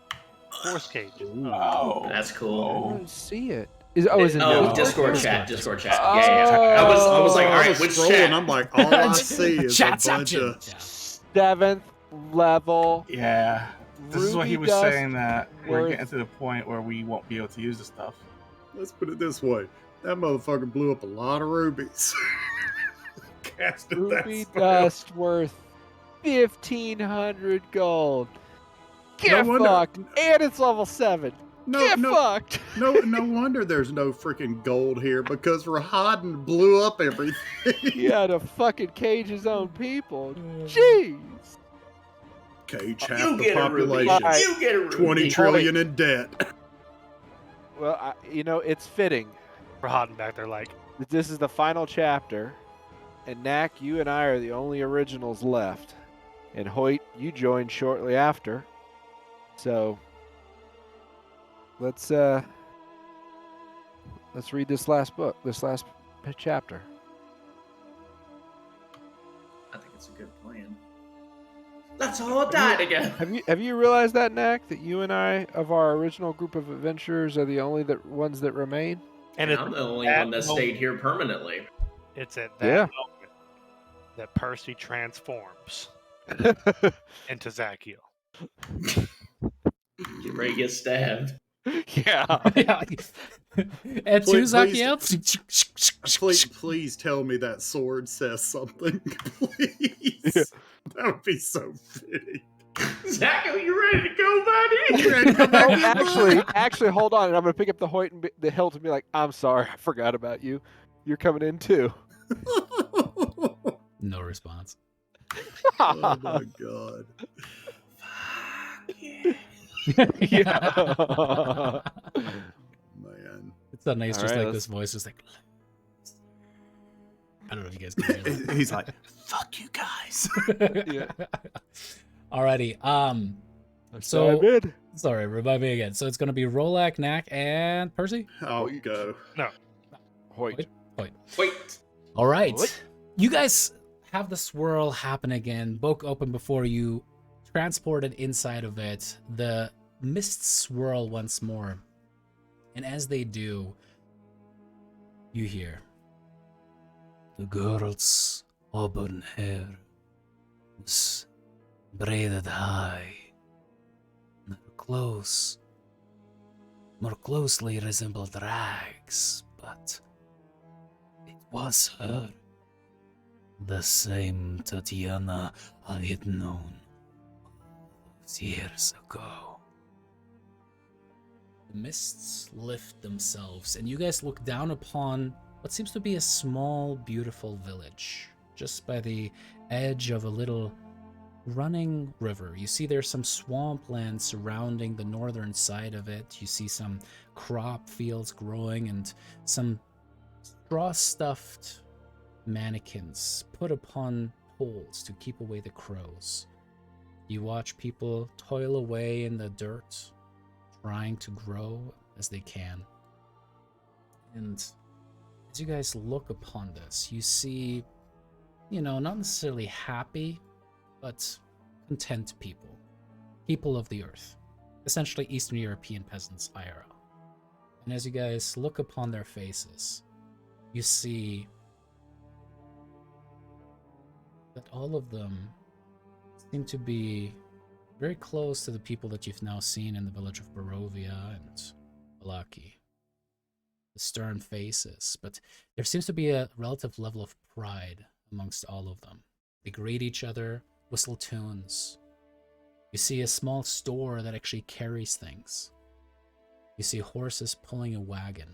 Horse cage. Oh, That's I cool. don't see it. Is in Oh, Discord? Discord Discord chat. chat. Discord chat. Yeah, yeah. I was like, all I right, was which scrolling. chat? I'm like, all I see is a bunch Chatception. of. Yeah. 7th level. yeah. This is what he Ruby was dust saying, that we're worth- getting to the point where we won't be able to use the stuff. Let's put it this way: that motherfucker blew up a lot of rubies. Casted Ruby that spell. dust worth 1,500 gold. Get wonder- fucked. And it's level 7. Get fucked. No wonder there's no freaking gold here, because Rahadin blew up everything. He had to fucking cage his own people. Jeez. Cage half You the get a ruby. population. Alright. You get a ruby. 20 trillion in debt. Well, it's fitting. We're hotting back there like, that This is the final chapter, and Knack, you and I are the only originals left. And Hoyt, you joined shortly after. So let's read this last chapter. I think it's a good plan. Let's all die together. Have you realized that, Knack, that you and I, of our original group of adventurers, are the only ones that remain? and I'm the only one that stayed here permanently. It's at that Yeah. moment that Percy transforms into Zachiel. Get ready to get stabbed. Yeah. And two Please- Zachiel. Please tell me that sword says something, please. That would be so fitting. Zachiel, you ready to go, buddy? You ready to come back in, bud? Actually, hold on, and I'm gonna pick up the Hoyt and the hilt and be like, "I'm sorry, I forgot about you. You're coming in too." No response. Oh my god. Yeah. Man. It's so nice, All just right, like this voice, just like. I don't know if you guys can hear that. He's like, fuck you guys. Yeah. Alrighty. So I'm in. sorry, remind me again. So it's gonna be Rolak, Knack, and Percy. I'll go. Hoyt. Wait. All right. What? You guys have the swirl happen again. Book open before you. Transported inside of it. The mists swirl once more. And as they do, you hear the girl's auburn hair was braided high. And her clothes more closely resembled rags, but it was her. The same Tatiana I had known years ago. The mists lift themselves, and you guys look down upon what seems to be a small, beautiful village, just by the edge of a little running river. You see there's some swampland surrounding the northern side of it. You see some crop fields growing and some straw-stuffed mannequins put upon poles to keep away the crows. You watch people toil away in the dirt, trying to grow as they can. And as you guys look upon this, you see, not necessarily happy, but content people. People of the earth. Essentially Eastern European peasants IRL. And as you guys look upon their faces, you see that all of them seem to be very close to the people that you've now seen in the village of Barovia and Balaki. The stern faces, but there seems to be a relative level of pride amongst all of them. They greet each other, whistle tunes. You see a small store that actually carries things. You see horses pulling a wagon.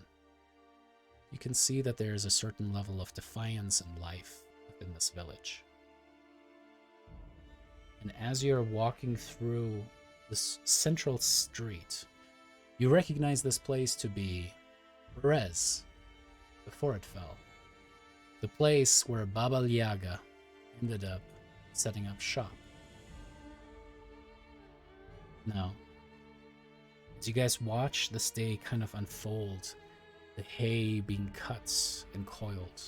You can see that there is a certain level of defiance in life within this village. And as you're walking through this central street, you recognize this place to be Perez, before it fell. The place where Baba Yaga ended up setting up shop. Now, as you guys watch this day kind of unfold, the hay being cut and coiled,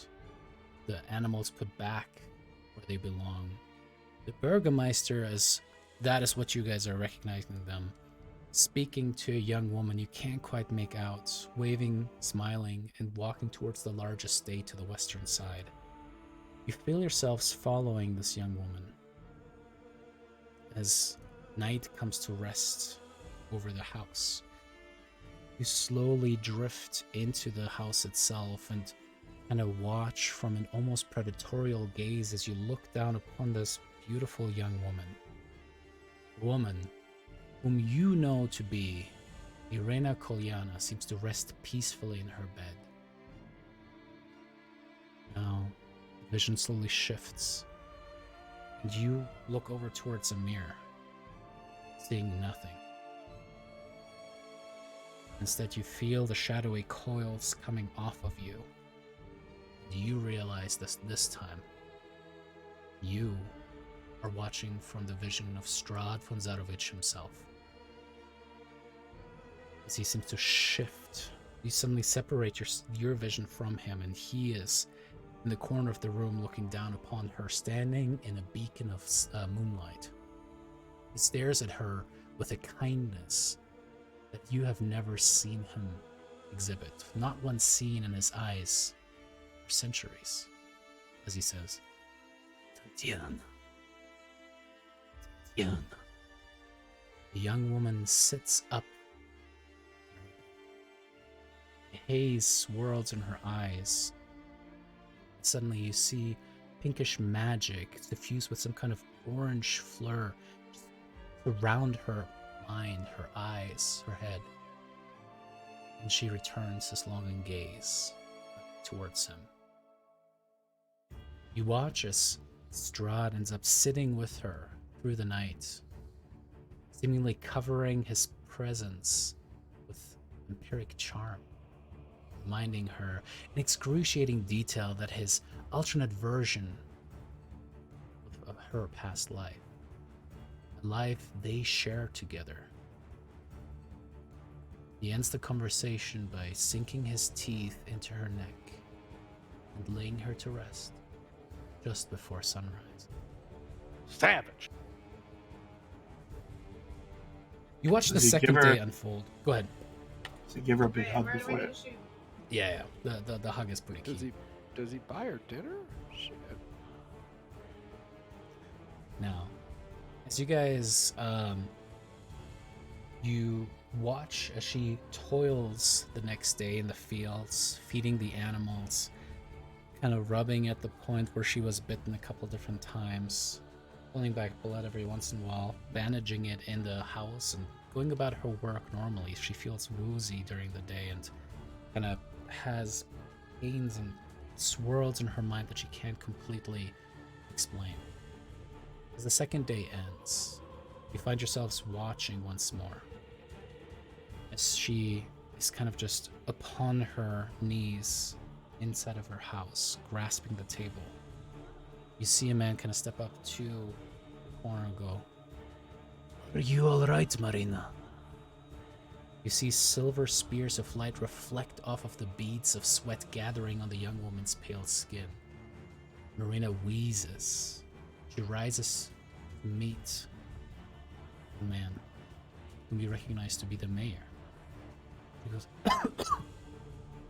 the animals put back where they belong, The Burgermeister that is what you guys are recognizing them. Speaking to a young woman you can't quite make out, waving, smiling, and walking towards the large estate to the western side. You feel yourselves following this young woman. As night comes to rest over the house, you slowly drift into the house itself and kind of watch from an almost predatory gaze as you look down upon this beautiful young woman. A woman whom you know to be Irena Kolyana seems to rest peacefully in her bed. Now, the vision slowly shifts, and you look over towards a mirror, seeing nothing. Instead, you feel the shadowy coils coming off of you. And you realize this time, you are watching from the vision of Strahd von Zarovich himself. As he seems to shift, you suddenly separate your vision from him, and he is in the corner of the room looking down upon her, standing in a beacon of moonlight. He stares at her with a kindness that you have never seen him exhibit, not once seen in his eyes for centuries, as he says, Tatiana. Tatiana. The young woman sits up. A haze swirls in her eyes. Suddenly you see pinkish magic suffused with some kind of orange fleur around her mind, her eyes, her head. And she returns his longing gaze towards him. You watch as Strahd ends up sitting with her through the night, seemingly covering his presence with empiric charm, reminding her in excruciating detail that his alternate version of her past life, a life they share together. He ends the conversation by sinking his teeth into her neck and laying her to rest just before sunrise. Savage. You watch the Does he second give her- day unfold. Go ahead. So give her a big hug before it. Yeah. The hug is pretty key. Does he buy her dinner? Shit. Now, as you guys, you watch as she toils the next day in the fields, feeding the animals, kind of rubbing at the point where she was bitten a couple different times, pulling back blood every once in a while, bandaging it in the house, and going about her work normally. She feels woozy during the day and kind of has pains and swirls in her mind that she can't completely explain. As the second day ends, you find yourselves watching once more as she is kind of just upon her knees inside of her house, grasping the table. You see a man kind of step up to the corner and go, "Are you all right, Marina?" You see silver spears of light reflect off of the beads of sweat gathering on the young woman's pale skin. Marina wheezes. She rises to meet the man whom you recognize to be the mayor. He goes,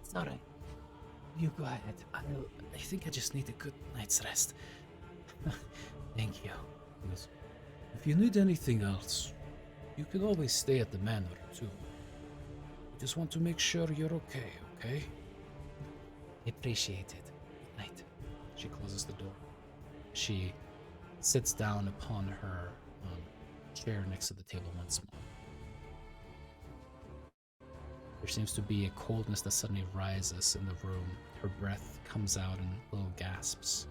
"It's all right. You go ahead. I think I just need a good night's rest." "Thank you." He goes, "If you need anything else, you can always stay at the manor too. I just want to make sure you're okay, okay?" "I appreciate it. Good night." She closes the door. She sits down upon her chair next to the table once more. There seems to be a coldness that suddenly rises in the room. Her breath comes out in little gasps.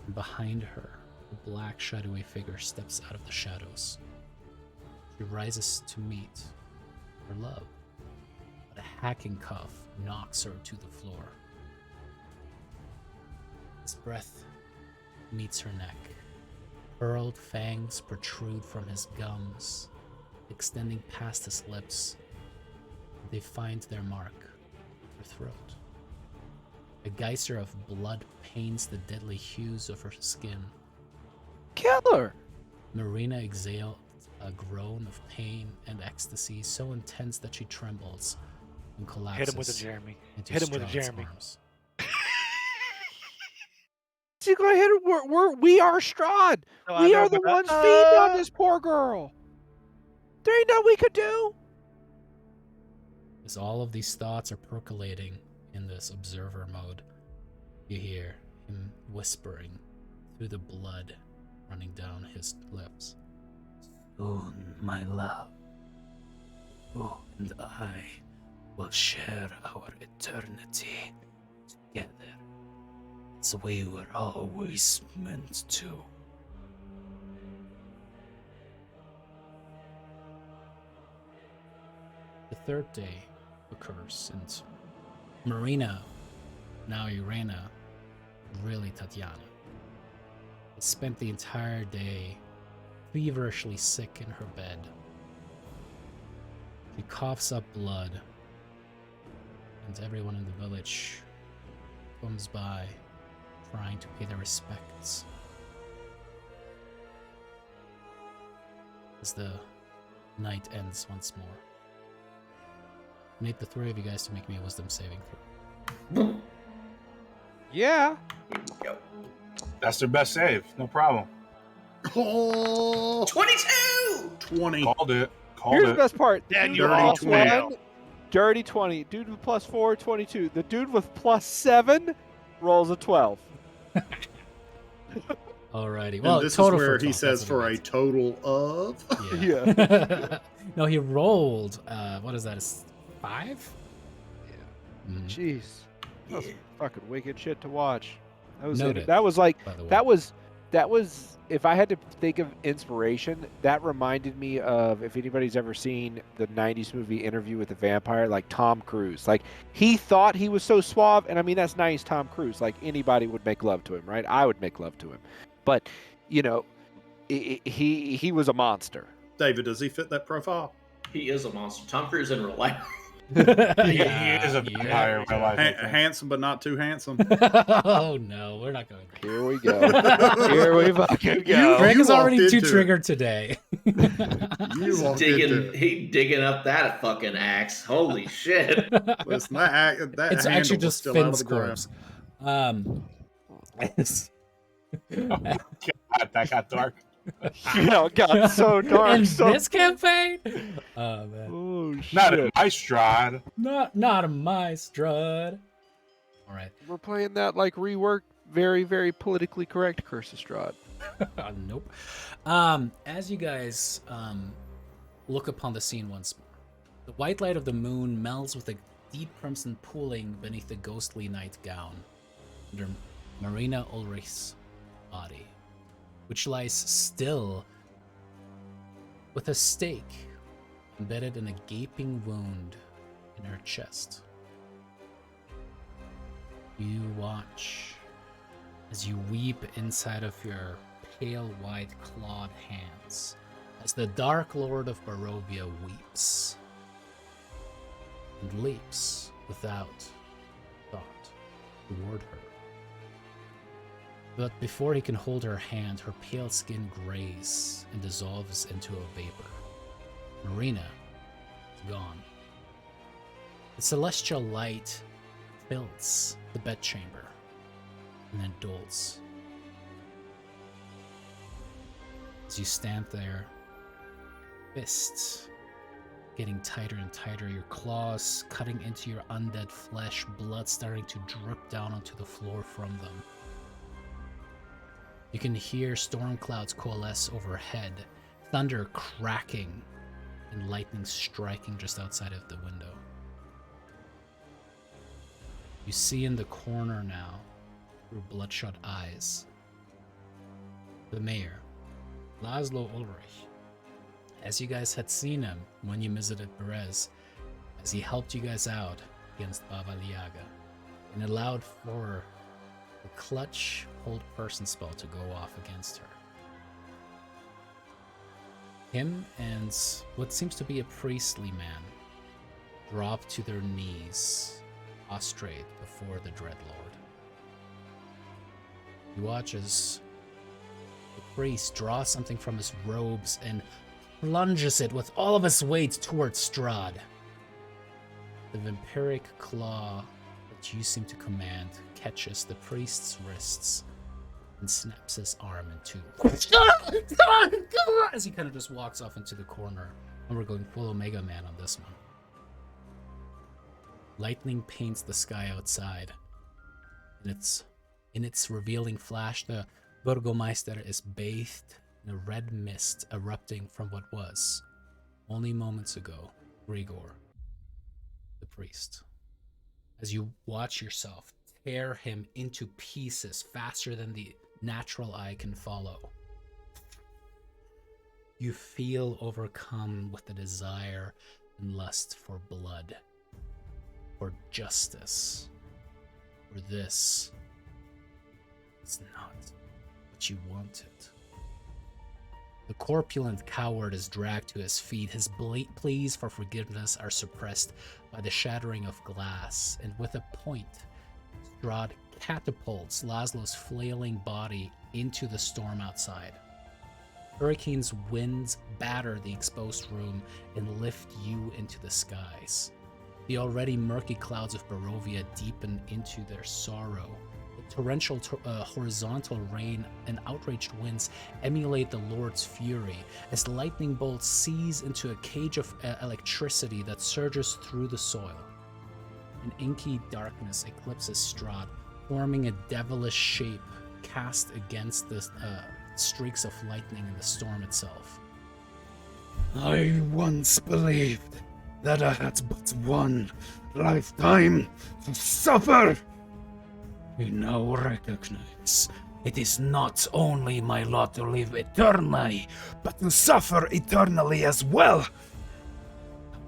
And behind her, a black shadowy figure steps out of the shadows. She rises to meet her love, but a hacking cough knocks her to the floor. His breath meets her neck. Curled fangs protrude from his gums, extending past his lips. They find their mark, her throat. A geyser of blood paints the deadly hues of her skin. Killer. Marina exhaled a groan of pain and ecstasy so intense that she trembles and collapses Hit him with a Jeremy. into Hit him with a Strahd's Jeremy. arms. She's gonna hit her. We are Strahd. So I We know, are the but ones feeding on this poor girl. There ain't nothing we could do. As all of these thoughts are percolating in this observer mode, you hear him whispering through the blood running down his lips. Soon, my love, you and I will share our eternity together as we were always meant to. The third day occurs, and Marina, now Irena, really Tatiana, has spent the entire day feverishly sick in her bed. She coughs up blood, and everyone in the village comes by trying to pay their respects. As the night ends once more. I need the three of you guys to make me a wisdom saving throw. Yeah. Yep. That's their best save. No problem. Oh, 22! 20. Called it. Here's the best part. The Dan, dude you with dirty plus 20. one, dirty 20. Dude with plus 4, 22. The dude with plus 7 rolls a 12. Alrighty. And Well, this is total where for he 12, says that's what for it a total of. means. Yeah. No, he rolled. What is that? Is 5? Yeah. Mhm. Jeez. That was fucking wicked shit to watch. That was Noted, that was like by the way. that was if I had to think of inspiration, that reminded me of if anybody's ever seen the 90s movie Interview with the Vampire, like Tom Cruise. Like he thought he was so suave, and I mean that's nice Tom Cruise. Like anybody would make love to him, right? I would make love to him. But, you know, he was a monster. David, does he fit that profile? He is a monster. Tom Cruise in real life. He is a vampire in real life. I think. Handsome, but not too handsome. Oh no, we're not going. Here we go. Here we fucking go. Greg is walked already too into it. triggered today. You walked into it. He digging up that fucking axe. Holy shit. Listen, that It's handle actually was just still out of Finn's the ground. corpse. God, that got dark. You know, it got so dark. In so this campaign? Oh man. oh shit. Not in my Strahd. Not a my Strahd. Alright. We're playing that like reworked, very, very politically correct Curse of Strahd. Nope. As you guys look upon the scene once more, the white light of the moon melds with a deep crimson pooling beneath the ghostly nightgown under Marina Ulrich's body, which lies still with a stake embedded in a gaping wound in her chest. You watch as you weep inside of your pale white clawed hands, as the Dark Lord of Barovia weeps and leaps without thought toward her. But before he can hold her hand, her pale skin grays and dissolves into a vapor. Marina is gone. The celestial light fills the bedchamber and then dulls. As you stand there, fists getting tighter and tighter, your claws cutting into your undead flesh, blood starting to drip down onto the floor from them. You can hear storm clouds coalesce overhead, thunder cracking, and lightning striking just outside of the window. You see in the corner now, through bloodshot eyes, the mayor, Laszlo Ulrich, as you guys had seen him when you visited Perez, as he helped you guys out against Baba Liaga, and allowed for the clutch hold person spell to go off against her. Him and what seems to be a priestly man drop to their knees, prostrate before the Dreadlord. You watch as the priest draws something from his robes and plunges it with all of his weight towards Strahd. The vampiric claw that you seem to command catches the priest's wrists and snaps his arm in two. As he kind of just walks off into the corner. And we're going full Omega Man on this one. Lightning paints the sky outside. In its revealing flash, the Burgomeister is bathed in a red mist erupting from what was, only moments ago, Grigor, the priest. As you watch yourself tear him into pieces faster than the natural eye can follow, you feel overcome with the desire and lust for blood, for justice, for this is not what you wanted. The corpulent coward is dragged to his feet. His pleas for forgiveness are suppressed by the shattering of glass, and with a point, Strahd catapults Laszlo's flailing body into the storm outside. Hurricane's winds batter the exposed room and lift you into the skies. The already murky clouds of Barovia deepen into their sorrow. The torrential horizontal rain and outraged winds emulate the Lord's fury as lightning bolts seize into a cage of electricity that surges through the soil. An inky darkness eclipses Strahd, forming a devilish shape cast against the streaks of lightning in the storm itself. I once believed that I had but one lifetime to suffer. I now recognize it is not only my lot to live eternally, but to suffer eternally as well.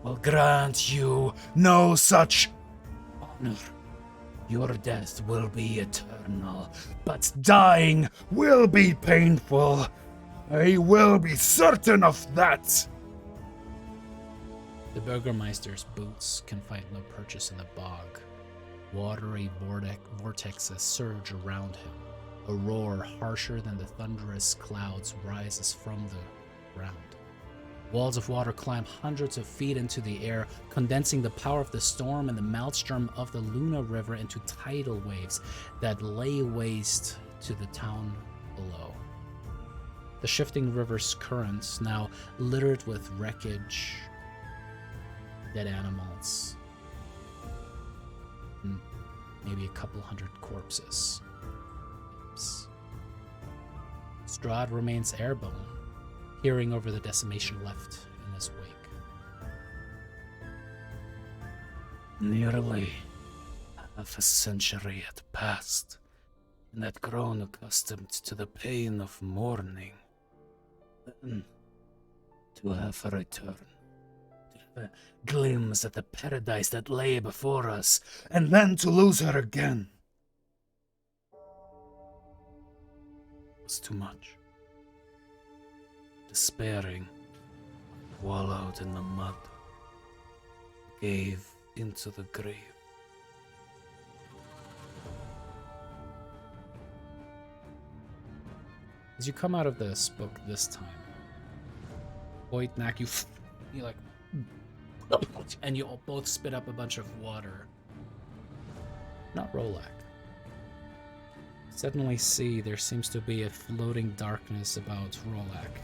I will grant you no such honor. Your death will be eternal, but dying will be painful. I will be certain of that. The Burgermeister's boots can find no purchase in the bog. Watery vortexes surge around him. A roar harsher than the thunderous clouds rises from the ground. Walls of water climb hundreds of feet into the air, condensing the power of the storm and the maelstrom of the Luna River into tidal waves that lay waste to the town below. The shifting river's currents, now littered with wreckage, dead animals, and maybe a couple hundred corpses. Strahd remains airborne, peering over the decimation left in his wake. Nearly half a century had passed, and had grown accustomed to the pain of mourning. Then, to have her return, to have a glimpse at the paradise that lay before us, and then to lose her again, was too much. Despairing, wallowed in the mud, gave into the grave. As you come out of this book this time, Voigtnak, you like, and you both spit up a bunch of water. Not Rolak. Suddenly see there seems to be a floating darkness about Rolak.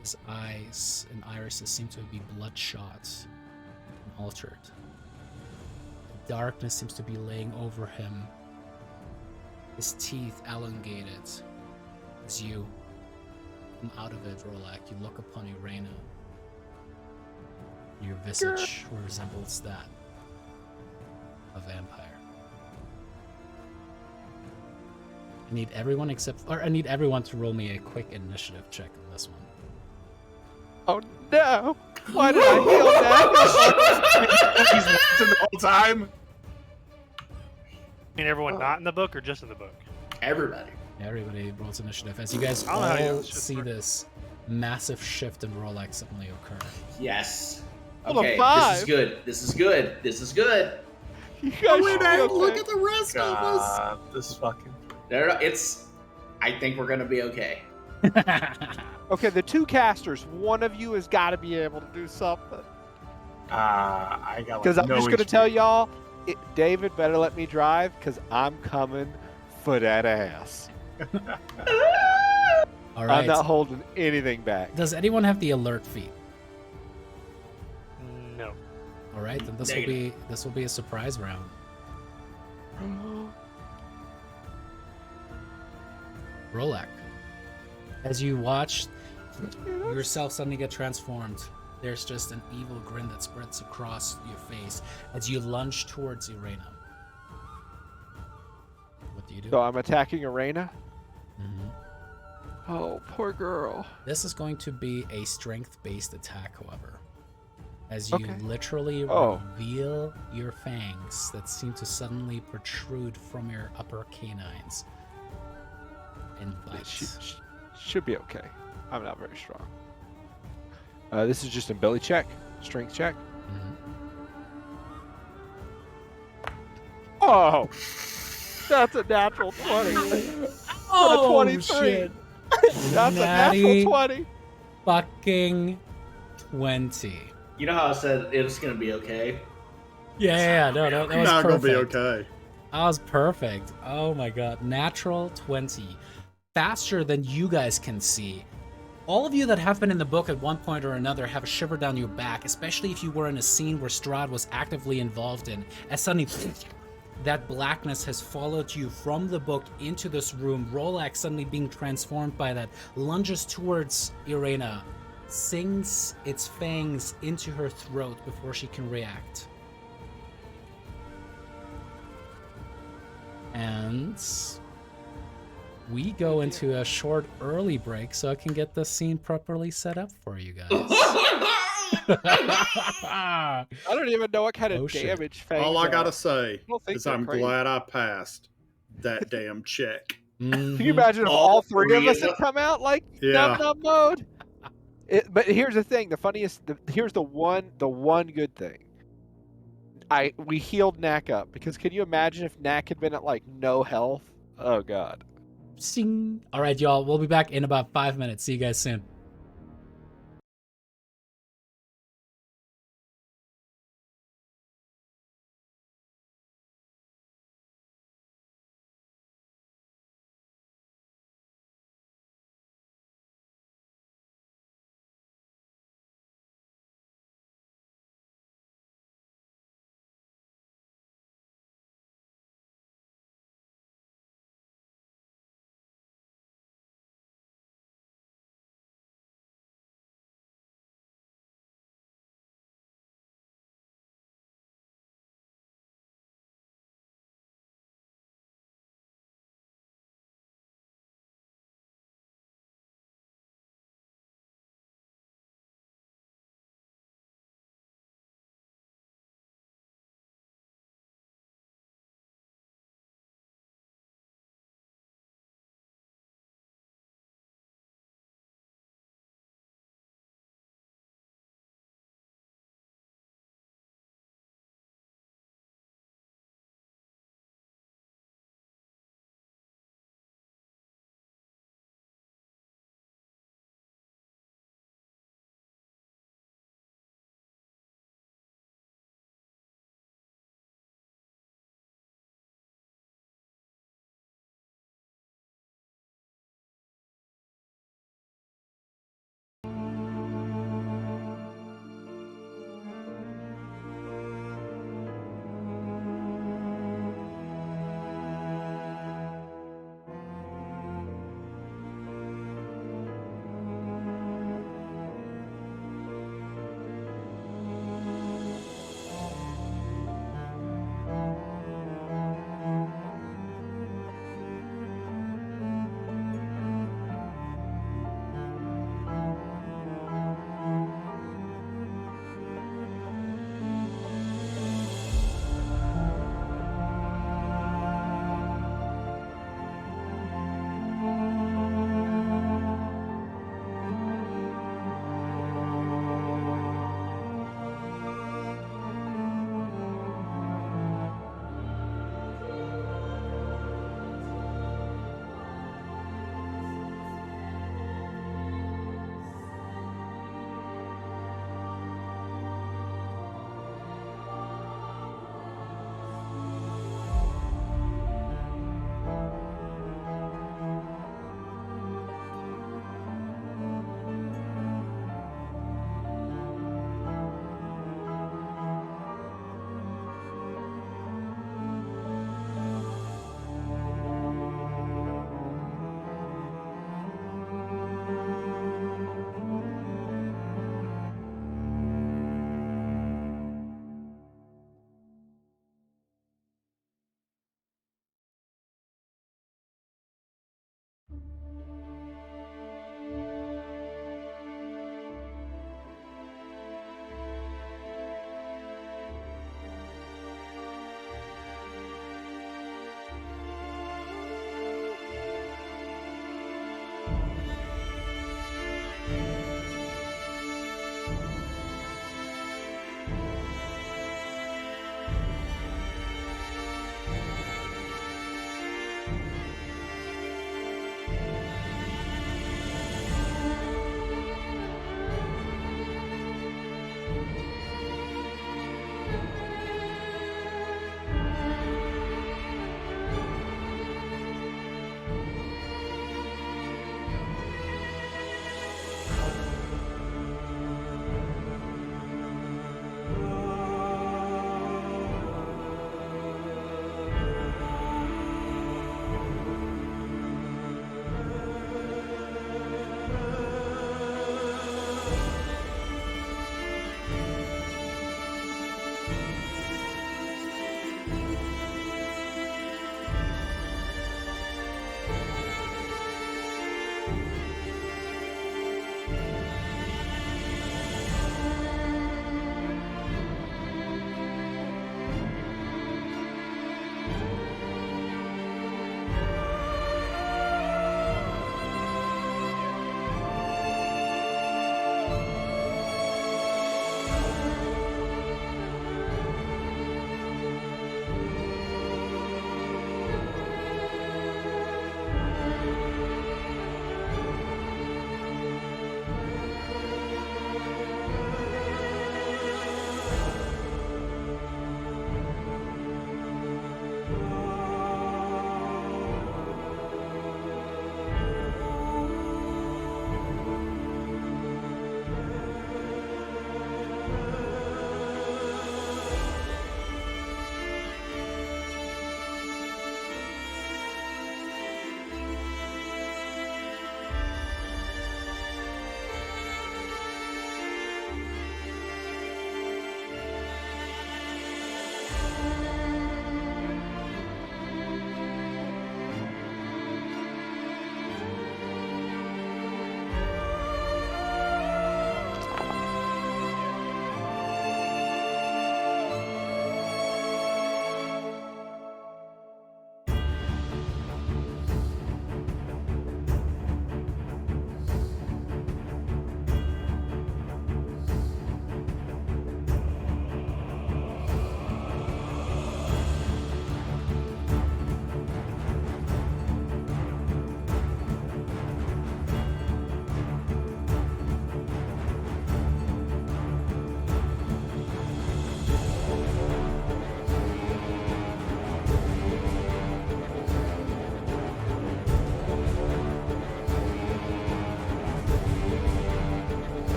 His eyes and irises seem to be bloodshot and altered. The darkness seems to be laying over him. His teeth elongated. As you come out of it, Rolak, you look upon Irena. Your visage resembles that of a vampire. I need everyone to roll me a quick initiative check on this one. Oh no! Why did I heal that? He's watching the whole time. I mean, everyone not in the book or just in the book? Everybody. Everybody rolls initiative as you guys I don't know how all you just see work. this massive shift in Rolak suddenly occur. Yes. Hold on, Okay, five. this is good. This is good. This is good. You guys Oh, should be man, okay. look at the rest of us. This fucking. It's. I think we're gonna be okay. Okay, the two casters, one of you has got to be able to do something. I got Because like I'm no just going to HP. tell y'all, David better let me drive because I'm coming for that ass. All I'm right. not holding anything back. Does anyone have the alert feat? No. All right, then this will be a surprise round. Rolak. As you watch yourself suddenly get transformed, there's just an evil grin that spreads across your face as you lunge towards Irena. What do you do? So I'm attacking Arena. Mhm. Oh, poor girl. This is going to be a strength-based attack, however. As you Okay. literally Oh. reveal your fangs that seem to suddenly protrude from your upper canines and bite. Should be okay. I'm not very strong. This is just a belly check, strength check. Mhm. Oh, that's a natural 20. Oh, 23. shit. That's a Natty natural 20. fucking 20. You know how I said it was gonna be okay? Yeah, no, that was Not gonna perfect. be okay. That was perfect. Oh my god. Natural 20. Faster than you guys can see. All of you that have been in the book at one point or another have a shiver down your back, especially if you were in a scene where Strahd was actively involved in, as suddenly that blackness has followed you from the book into this room. Rolak suddenly being transformed by that, lunges towards Irena, sinks its fangs into her throat before she can react. And we go into a short early break so I can get the scene properly set up for you guys. I don't even know what kind of Oh, shit. damage fangs All I are. gotta say don't think is they're I'm crazy. glad I passed that damn check. Can you imagine if all three of us had come out like Yeah. num mode? But here's the thing: here's the one good thing. We healed Knack up because can you imagine if Knack had been at like no health? Oh god. Sing. All right, y'all. We'll be back in about 5 minutes. See you guys soon.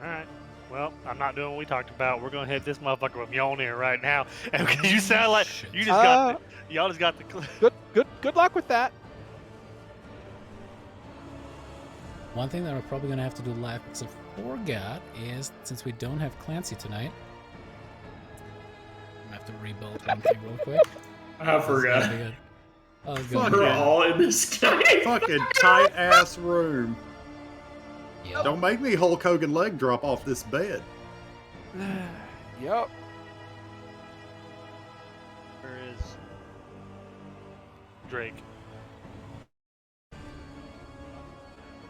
Alright. Well, I'm not doing what we talked about. We're gonna hit this motherfucker with Mjolnir right now. And you sound like you just got y'all just got the Good luck with that. One thing that we're probably going to have to do lots of forgot is, since we don't have Clancy tonight, I'm going to have to rebuild one thing real quick. I forgot. We're all in this tight. Fucking tight ass room. Yep. Don't make me Hulk Hogan leg drop off this bed. Yep. Where is Drake?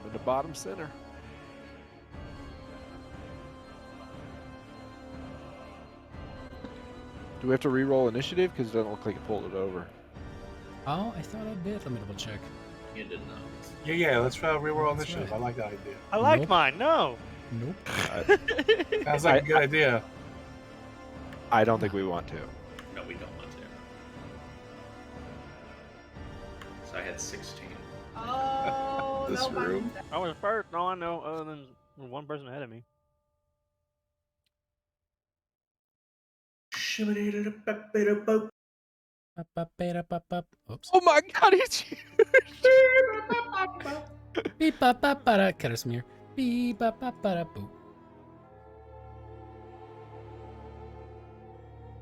In the bottom center. Do we have to re-roll initiative? Because it doesn't look like it pulled it over. Oh, I thought I did. Let me double check. You did not. Yeah, let's try reroll That's initiative. right. I like that idea. I like Nope. mine. No. Nope. Sounds like a good idea. I don't think we want to. No, we don't want to. So I had 16. Oh, This room. I was first. No, I know. Other than one person ahead of me. Oops. Oh my god, it's huge! Beep ba ba ba da. Casimir. Beep ba ba ba da boo.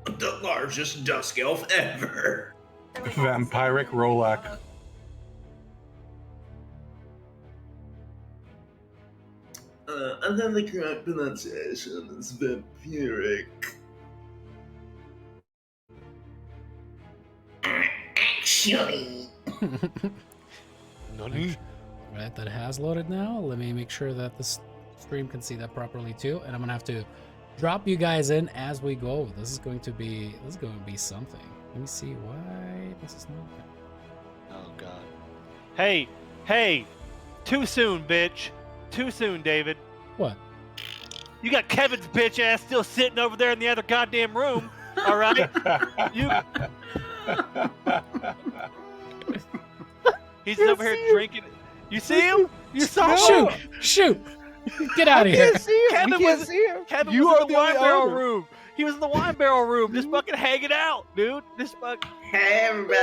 The largest dusk elf ever. Vampiric Rolak. And then the correct pronunciation is vampiric. Actually. Right, that has loaded now. Let me make sure that the stream can see that properly too, and I'm gonna have to drop you guys in as we go. This is going to be something. Let me see why this is not. Oh god. Hey, too soon, bitch. Too soon, David. What? You got Kevin's bitch ass still sitting over there in the other goddamn room. All right. He's over here drinking. You see him? You saw him? Shoot! Get out of here! Kevin We can't was, see him. Kevin You was are in the the only wine barrel owner. room. He was in the wine barrel room, just fucking hanging out, dude. Just fucking. Hey everybody,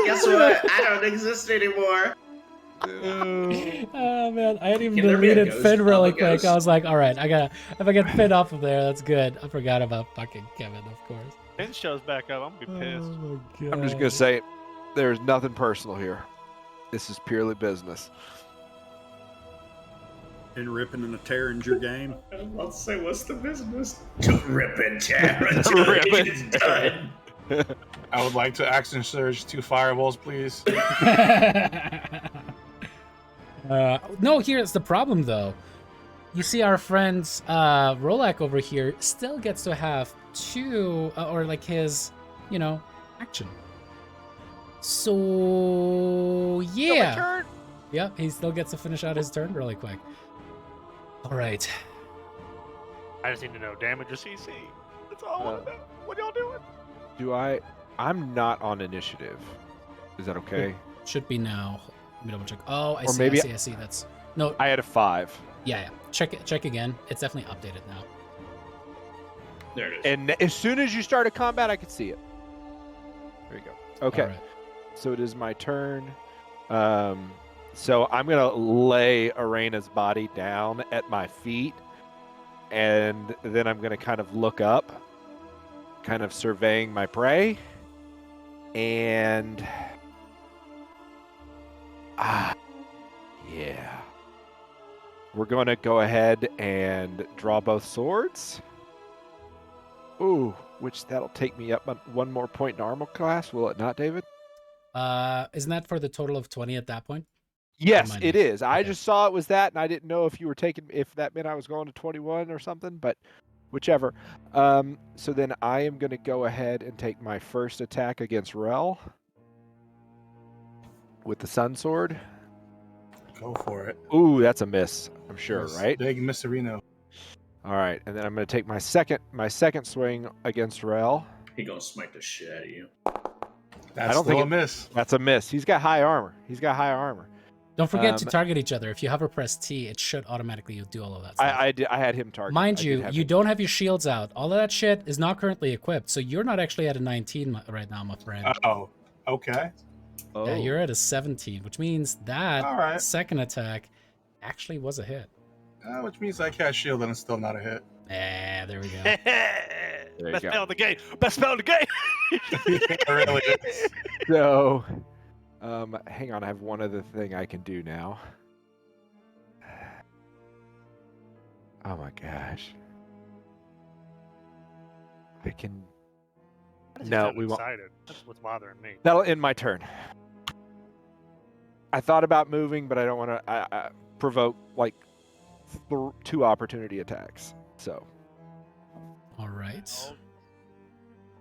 guess what? I don't exist anymore. Oh man, I had even Can there be a deleted ghost Finn of really a quick. ghost? I was like, all right, if I get Finn off of there, that's good. I forgot about fucking Kevin, of course. Finn shows back up. I'm gonna be pissed. Oh my god. I'm just gonna say, there's nothing personal here. This is purely business. And ripping and a tearing your game. I was about to say, what's the business? To rip and tear To until rip it. it's done. I would like to action surge 2 fireballs, please. No, here's the problem though. You see, our friend Rolak over here still gets to have 2, or like his, action. So yeah, yeah, he still gets to finish out his turn really quick. All right. I just need to know damage or CC. That's all I want to know. What y'all doing? I'm not on initiative. Is that okay? Should be now. Let me double check. Oh, I Or see. maybe- I see. That's no. I had a 5. Yeah. Check again. It's definitely updated now. There it is. And as soon as you started combat, I could see it. There you go. Okay. All right. So it is my turn. So I'm going to lay Arena's body down at my feet. And then I'm going to kind of look up, kind of surveying my prey. And... yeah. We're going to go ahead and draw both swords. Ooh, which that'll take me up 1 more point in armor class, will it not, David? Isn't that for the total of 20 at that point? Yes, Remind it me. is. I Okay. just saw it was that, and I didn't know if you were taking, if that meant I was going to 21 or something, but whichever. So then I am going to go ahead and take my first attack against Rel with the Sun Sword. Go for it. Ooh, that's a miss, I'm sure, Yes, right? Big Misserino. All right, and then I'm going to take my second swing against Rel. He gonna smite the shit out of you. That's don't still think a miss. That's a miss. He's got high armor. Don't forget to target each other. If you hover press T, it should automatically do all of that stuff. I had him targeted. Mind I you, did have you him. don't have your shields out. All of that shit is not currently equipped, so you're not actually at a 19 right now, my friend. Oh, okay. Oh. Yeah, you're at a 17, which means that All right. second attack actually was a hit. Which means I cast shield and it's still not a hit. There we go. you Best go. spell of the game. Best spell of the game. It really is. So, hang on. I have one other thing I can do now. Oh my gosh. I can. No, we won't. Excited. That's what's bothering me. That'll end my turn. I thought about moving, but I don't want to I provoke like 2 opportunity attacks. So. All right.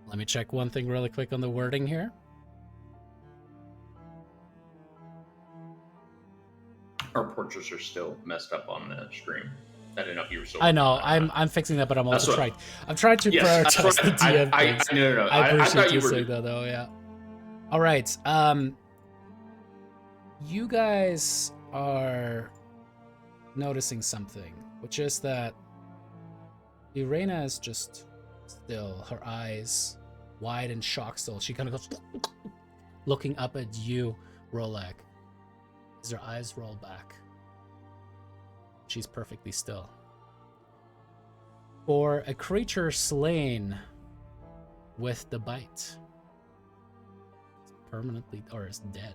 Let me check one thing really quick on the wording here. Our portraits are still messed up on the screen. I didn't know if you were still. I know. I'm fixing that, but I'm also trying. I'm trying to Yes, prioritize the DM things. No. I appreciate thought you you were. saying that, though. Yeah. All right. You guys are noticing something, which is that Irena is just still, her eyes wide and shocked still. She kind of goes looking up at you, Rolak, as her eyes roll back. She's perfectly still. For a creature slain with the bite, it's permanently, or is dead.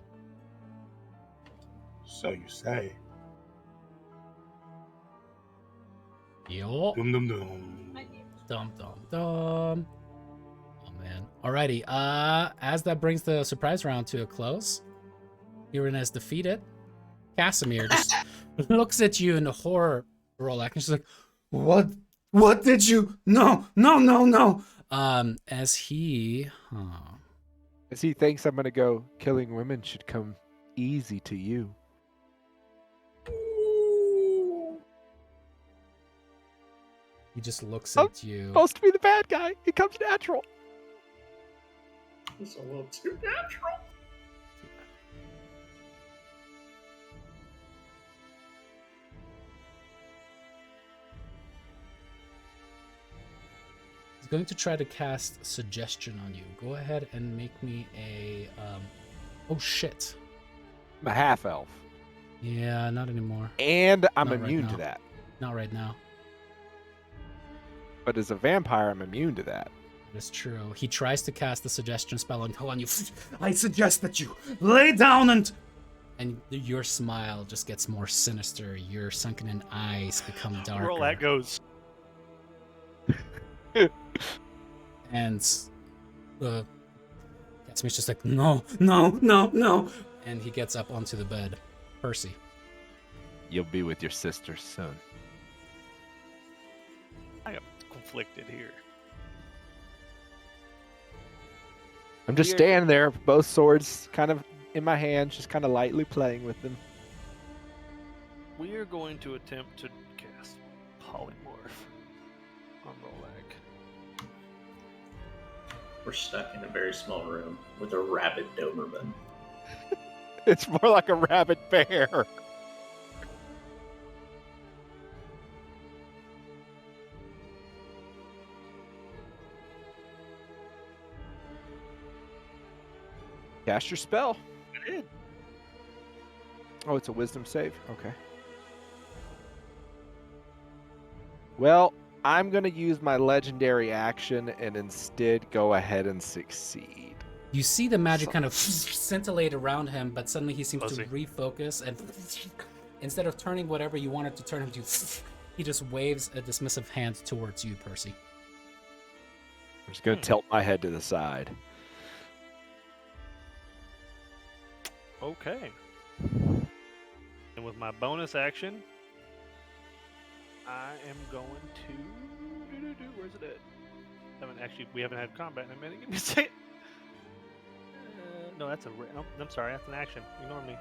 So you say. Yo. Dum dum dum. Dum dum dum. Oh man. Alrighty. As that brings the surprise round to a close, Irina is defeated. Casimir just looks at you in horror, Rolak, and she's like, What did you? No. as he thinks I'm gonna go, killing women should come easy to you. he just looks at you. Supposed to be the bad guy. It comes natural. It's a little too natural. He's going to try to cast suggestion on you. Go ahead and make me a oh shit. I'm a half elf. Yeah, not anymore. And I'm Not right immune now. to that. Not right now. But as a vampire, I'm immune to that. That's true. He tries to cast the suggestion spell on you. I suggest that you lay down and Your smile just gets more sinister. Your sunken-in eyes become darker. Roll that goes. And Casimir's just like, no. and he gets up onto the bed. Percy. You'll be with your sister soon. I am conflicted here. I'm just standing there, both swords kind of in my hands, just kind of lightly playing with them. We are going to attempt to cast Polymorph on Rolak. We're stuck in a very small room with a rabid Doberman. It's more like a rabid bear. Cast your spell. I did. Oh, it's a wisdom save? Okay. Well, I'm going to use my legendary action and instead go ahead and succeed. You see the magic kind of scintillate around him, but suddenly he seems Fuzzy. to refocus, and instead of turning whatever you wanted to turn him to, he just waves a dismissive hand towards you, Percy. I'm just going to tilt my head to the side. Okay. And with my bonus action, I am going to. Where's it at? We haven't had combat in a minute. Give me a second. No, that's a. No, I'm sorry, that's an action. Ignore me.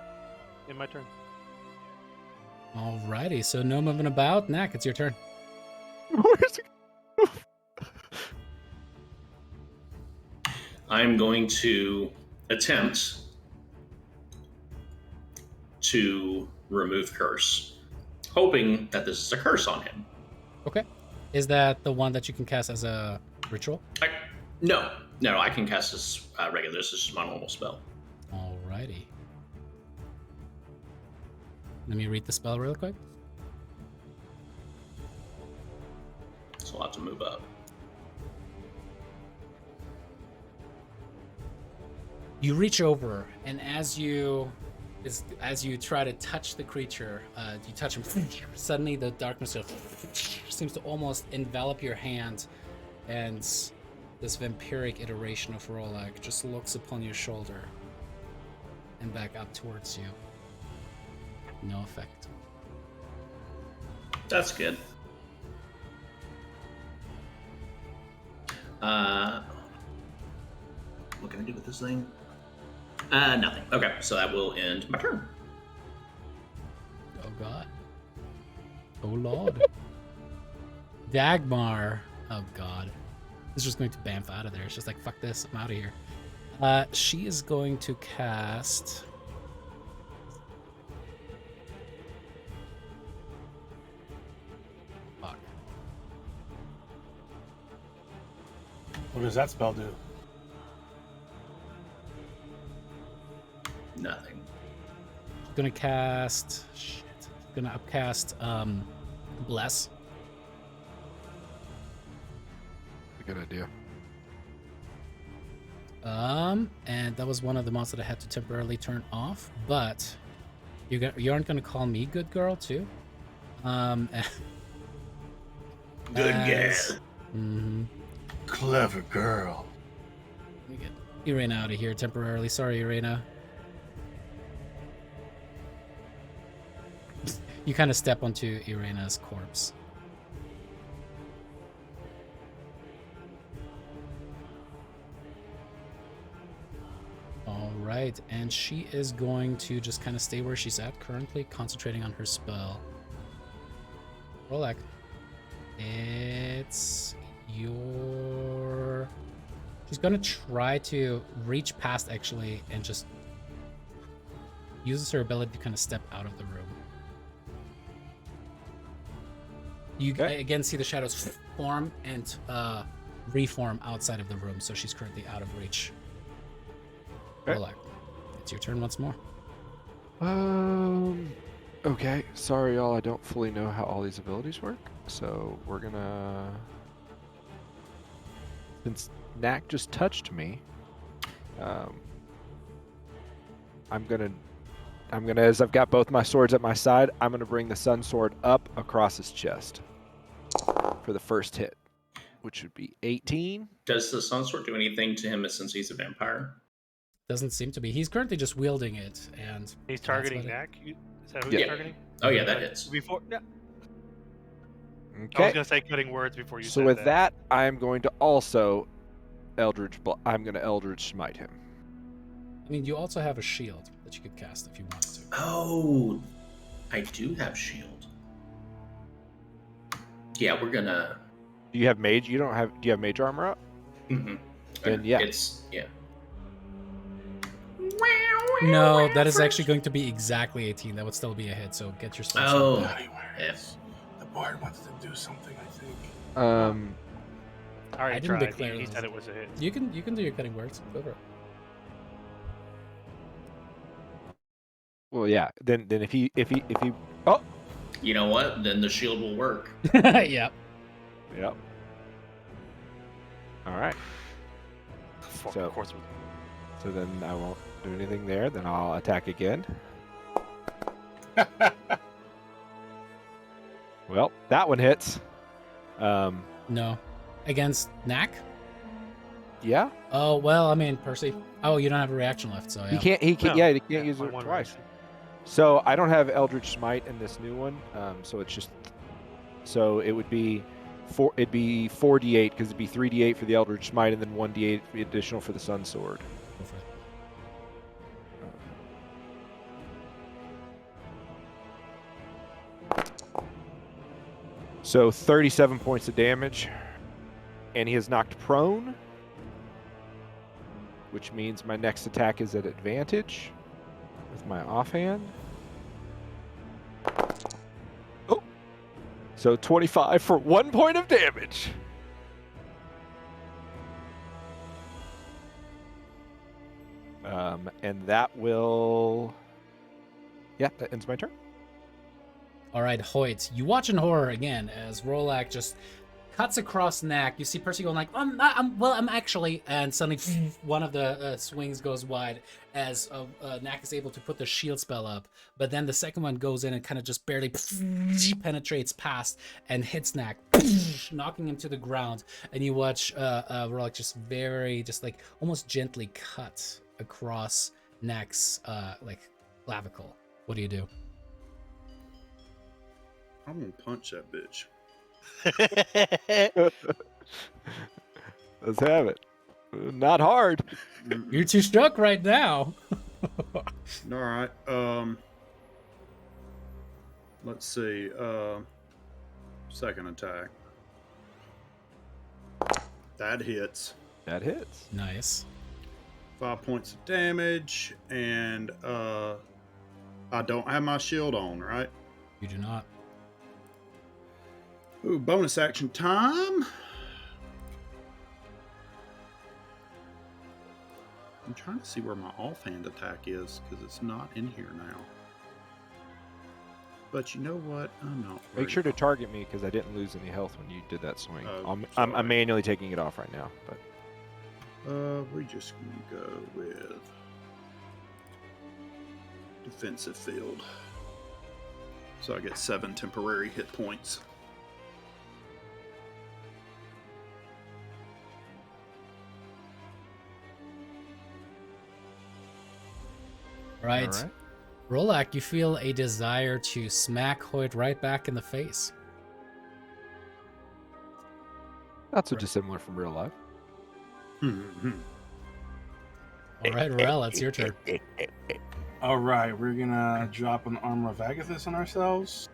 In my turn. Alrighty, so no moving about. Knack, it's your turn. Where's it? I'm going to attempt to remove curse, hoping that this is a curse on him. Okay. Is that the one that you can cast as a ritual? No, I can cast this regular. This is just my normal spell. Alrighty. Let me read the spell real quick. So I'll have to move up. You reach over, and as you try to touch the creature, you touch him. Suddenly, the darkness seems to almost envelop your hand, and this vampiric iteration of Rolak just looks upon your shoulder and back up towards you. No effect. That's good. What can I do with this thing? Nothing. Okay, so that will end my turn. Oh God. Oh Lord. Dagmar. Oh God. Is just going to bamf out of there. It's just like, fuck this, I'm out of here. She is going to cast. Fuck. What does that spell do? Nothing. She's gonna cast. Shit. She's gonna upcast Bless. A good idea. And that was one of the monsters that I had to temporarily turn off, but you aren't gonna call me good girl too. Good girl. Mm-hmm. Clever girl. Let me get Irena out of here temporarily. Sorry, Irena. You kind of step onto Irena's corpse. All right, and she is going to just kind of stay where she's at currently, concentrating on her spell. Rolak, it's your... She's going to try to reach past, actually, and just uses her ability to kind of step out of the room. You again see the shadows form and reform outside of the room, so she's currently out of reach. Rolak, it's your turn once more. Okay. Sorry, y'all. I don't fully know how all these abilities work, so we're gonna. Since Knack just touched me, I'm gonna, as I've got both my swords at my side, I'm gonna bring the sun sword up across his chest for the first hit, which would be 18. Does the sun sword do anything to him since he's a vampire? Doesn't seem to be. He's currently just wielding it, and He's targeting Knack? Is that who Yeah. he's targeting? Oh yeah, that hits. Before, yeah. I was Okay. gonna say cutting words before you So said with that, I'm going to also I'm going to Eldritch Smite him. I mean, you also have a shield that you could cast if you wanted to. Oh, I do have shield. Yeah, we're gonna. Do you have mage? Do you have mage armor up? Mm-hmm. Then yeah. It's yeah. No, that is actually going to be exactly 18. That would still be a hit, so get your stuff. Oh, Anyways, the bard wanted to do something, I think. I already I didn't tried. declare He those. said it was a hit. You can do your cutting words. Go for it. Well, yeah. Then if he oh You know what? Then the shield will work. Yep. yep. All right. Fuck, So- of course. So then I won't do anything there. Then I'll attack again. Well, that one hits. No. Against Knack? Yeah. Oh, well, I mean, Percy. Oh, you don't have a reaction left, so yeah. He can't. He can't. No. Yeah, he can't Yeah, use my it one twice. reaction. So I don't have Eldritch Smite in this new one. So it's just. So it would be It'd be 4d8 because it'd be 3d8 for the Eldritch Smite and then 1d8 additional for the Sun Sword. Go for it. So 37 points of damage, and he is knocked prone, which means my next attack is at advantage with my offhand. So 25 for 1 point of damage. And that will... Yeah, that ends my turn. All right, Hoyt, you watch in horror again as Rolak just cuts across Knack. You see Percy going like, I'm actually, and suddenly one of the swings goes wide as Knack is able to put the shield spell up, but then the second one goes in and kind of just barely penetrates past and hits Knack, knocking him to the ground. And you watch Rolak just just like almost gently cut across Knack's like clavicle. What do you do? I'm gonna punch that bitch. Let's have it. Not hard. You're too struck right now. All right. Let's see. Second attack. That hits. That hits. Nice. 5 points of damage, and I don't have my shield on, right? You do not. Ooh, bonus action time. I'm trying to see where my offhand attack is because it's not in here now. But you know what? I'm not. Make sure to target me because I didn't lose any health when you did that swing. Oh, I'm manually taking it off right now, but we're just gonna go with defensive field. So I get 7 temporary hit points. Right. All right. Rolak, you feel a desire to smack Hoyt right back in the face. Not so dissimilar from real life. All right, Rel, it's your turn. All right, we're gonna drop an Armor of Agathis on ourselves.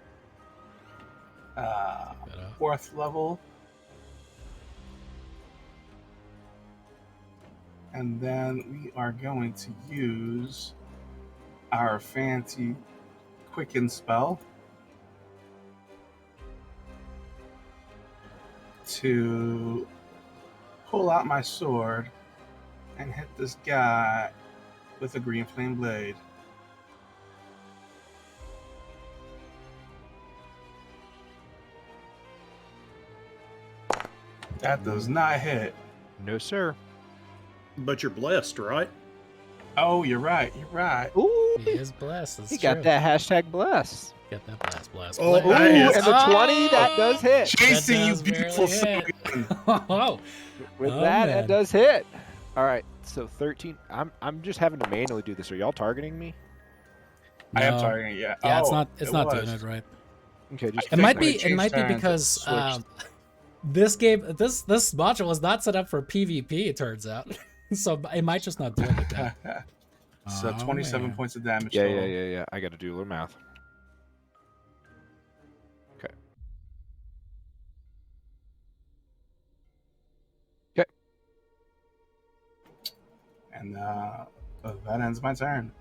4th level. And then we are going to use our fancy Quicken spell to pull out my sword and hit this guy with a green flame blade. That does not hit. No, sir. But you're blessed, right? Oh, you're right. You're right. Ooh, He is blessed. That's he true. got that hashtag bless. Get that blast. Oh, Ooh, that is- and the 20, that does hit. Chasing you, does barely beautiful hit. soul. Oh, With Oh, that, man. it does hit. All right, so 13. I'm just having to manually do this. Are y'all targeting me? I am no. targeting. Yeah. Yeah, Oh, it's not doing was. it right. Okay, just It might when be it it might be changed turns, it because switched. this module was not set up for PvP. It turns out, so it might just not do it like that. So Oh, 27 man. points of damage. Yeah. total. I got to do a little math. Okay. Okay. And that ends my turn.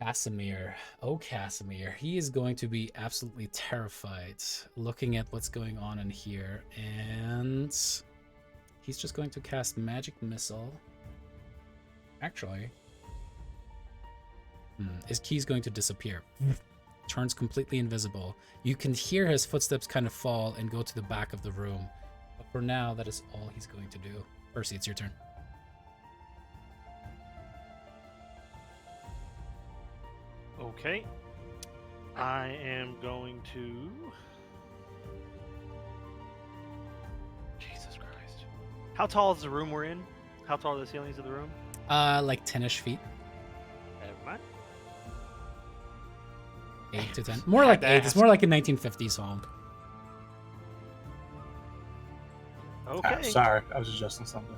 Casimir. Oh, Casimir. He is going to be absolutely terrified looking at what's going on in here. And he's just going to cast Magic Missile. Actually, his key's going to disappear. Turns completely invisible. You can hear his footsteps kind of fall and go to the back of the room. But for now, that is all he's going to do. Percy, it's your turn. Okay. I am going to. Jesus Christ. How tall is the room we're in? How tall are the ceilings of the room? Like 10-ish feet. Never mind. 8 to 10. More like 8. It's more like a 1950s home. Okay. Sorry, I was adjusting something.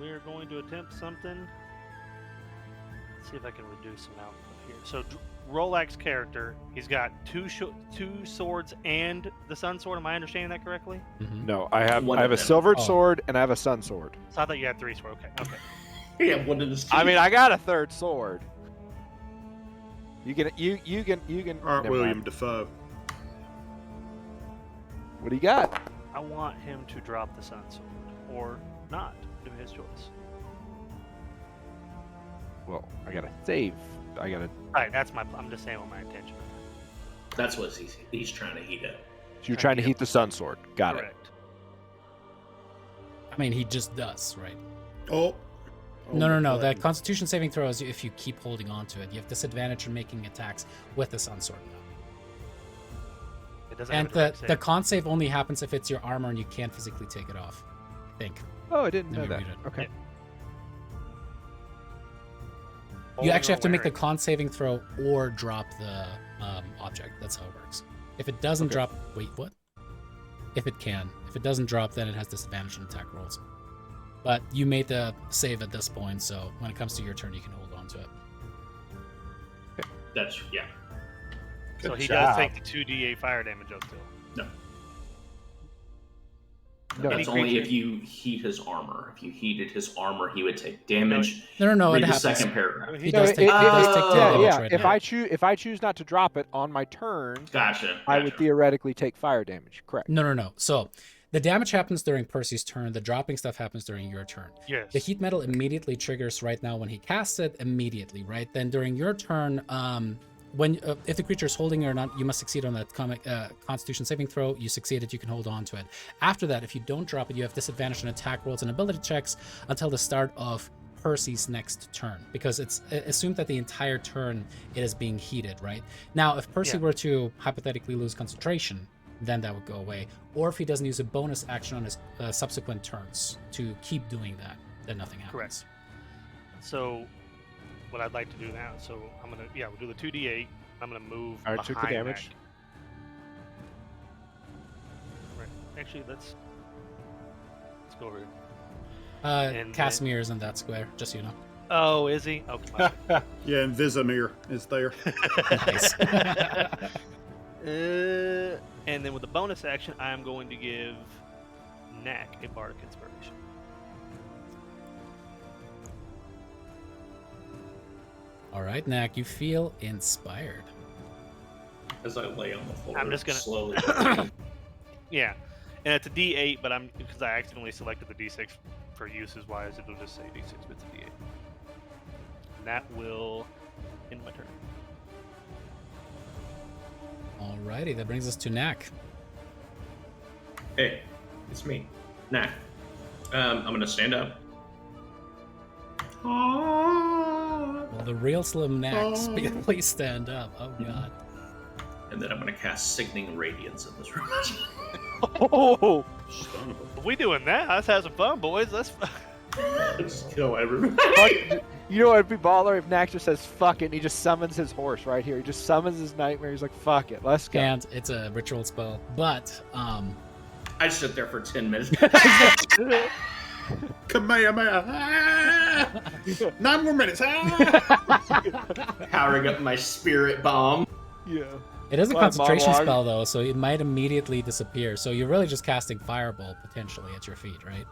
We're going to attempt something. Let's see if I can reduce them out of here. So Rolak's character, he's got two swords and the sun sword. Am I understanding that correctly? No, I have One a of them. silvered Oh. sword and I have a sun sword. So I thought you had 3 swords. Okay. Yeah, one of the. I mean, I got a third sword. You can. Art never William mind. Defoe. What do you got? I want him to drop the Sun Sword or not. Do his choice. Well, I gotta save. I gotta. Right, that's my. I'm just saying what my intention. That's what he's trying to heat up. So you're trying to heat the Sun Sword. Got it. Correct. I mean, he just does, right? Oh. No. That Constitution saving throw is if you keep holding on to it. You have disadvantage in making attacks with the Sun Sword now. It doesn't And have a direct the save. con save only happens if it's your armor and you can't physically take it off. I think. Oh, I didn't Let know me that. read it. Okay. You Holding actually or have to make the wearing. con saving throw or drop the object. That's how it works. If it doesn't Okay. drop, wait, what? If it can. If it doesn't drop, then it has disadvantage on attack rolls. But you made the save at this point, so when it comes to your turn, you can hold on to it. That's yeah. So Good he job. does take the 2d8 fire damage though still. No. No, That's Any only creature- if you heat his armor. If you heated his armor, he would take damage. No, Read it the happens. second paragraph. He No, does take, he does take 10 yeah, damage yeah. right If now. I choose not to drop it on my turn, Gotcha. I would theoretically take fire damage. Correct. No. So the damage happens during Percy's turn. The dropping stuff happens during your turn. Yes. The heat metal immediately triggers right now when he casts it immediately, right? Then during your turn, when if the creature is holding it or not, you must succeed on that Constitution saving throw. You succeeded, you can hold on to it. After that, if you don't drop it, you have disadvantage on attack rolls and ability checks until the start of Percy's next turn, because it's assumed that the entire turn it is being heated, right? Now, if Percy Yeah. were to hypothetically lose concentration, then that would go away. Or if he doesn't use a bonus action on his subsequent turns to keep doing that, then nothing happens. Correct. So, what I'd like to do now, so I'm gonna, we'll do the 2d8. I'm gonna move. I took the behind damage. Mac. Right. Actually, let's go over here. And Casimir is in that square, just so you know. Oh, is he? Okay. my bad. Yeah, and Visimir is there. Nice. And then with the bonus action, I'm going to give Knack a bardic inspiration. All right, Knack, you feel inspired. As I lay on the floor, I'm just gonna- slowly. Yeah, and it's a D8, but I'm because I accidentally selected the D6 for uses wise. It'll just say D6, but it's a D8. And that will end my turn. Alrighty, that brings us to Knack. Hey, it's me, Nah. I'm gonna stand up. Well, the real Slim Knack, please stand up. Oh god. And then I'm gonna cast Sickening Radiance in this room. Oh, Son of a- If we doing that, let's have some fun, boys. Let's. Just kill everybody. fuck. You know what would be baller if Nax just says fuck it and he just summons his horse right here. He just summons his nightmare. He's like, fuck it, let's go. Can't. It's a ritual spell, but I sit there for 10 minutes. Kamehameha! Ah! 9 more minutes! Ah! Powering up my spirit bomb. Yeah. it is a My concentration monologue. spell though, so it might immediately disappear. So you're really just casting Fireball potentially at your feet, right?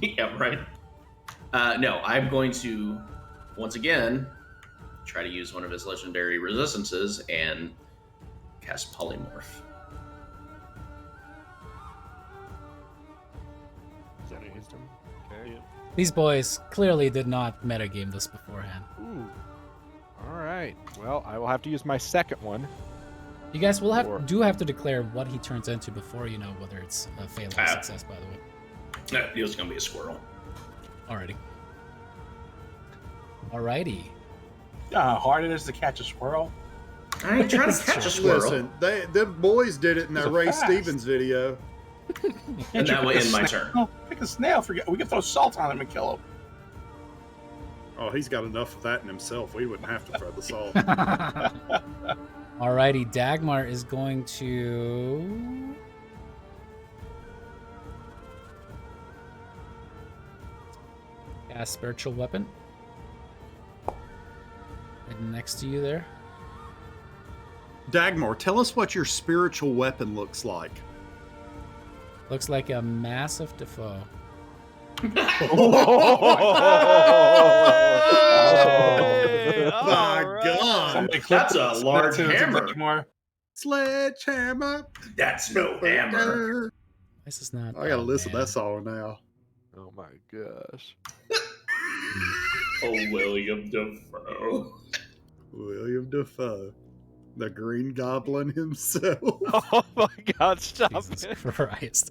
Yeah, right. No, I'm going to, once again, try to use one of his legendary resistances and cast Polymorph. Is that a wisdom? Okay. These boys clearly did not metagame this beforehand. Ooh. All right. Well, I will have to use my second one. You guys will Or- do have to declare what he turns into before you know whether it's a fail or Ah. success, by the way. No, he was going to be a squirrel. Alrighty. Alrighty. You know how hard it is to catch a squirrel? I ain't trying to catch a squirrel. Listen, them boys did it in Those that are Ray fast. Stevens video. And that will end my turn. Oh, pick a snail. We can throw salt on him and kill him. Oh, he's got enough of that in himself. We wouldn't have to throw the salt. Alrighty, Dagmar is going to cast Spiritual Weapon. Right next to you there. Dagmar, tell us what your spiritual weapon looks like. Looks like a massive Defoe. My God. Somebody clip That's a it, large send it to hammer. Dagmar. Sledgehammer. That's no hammer. This is not. I gotta oh, listen to man. that song now. Oh my gosh. Oh, William Dafoe. William Dafoe, the Green Goblin himself. Oh my god, stop Jesus it. Christ.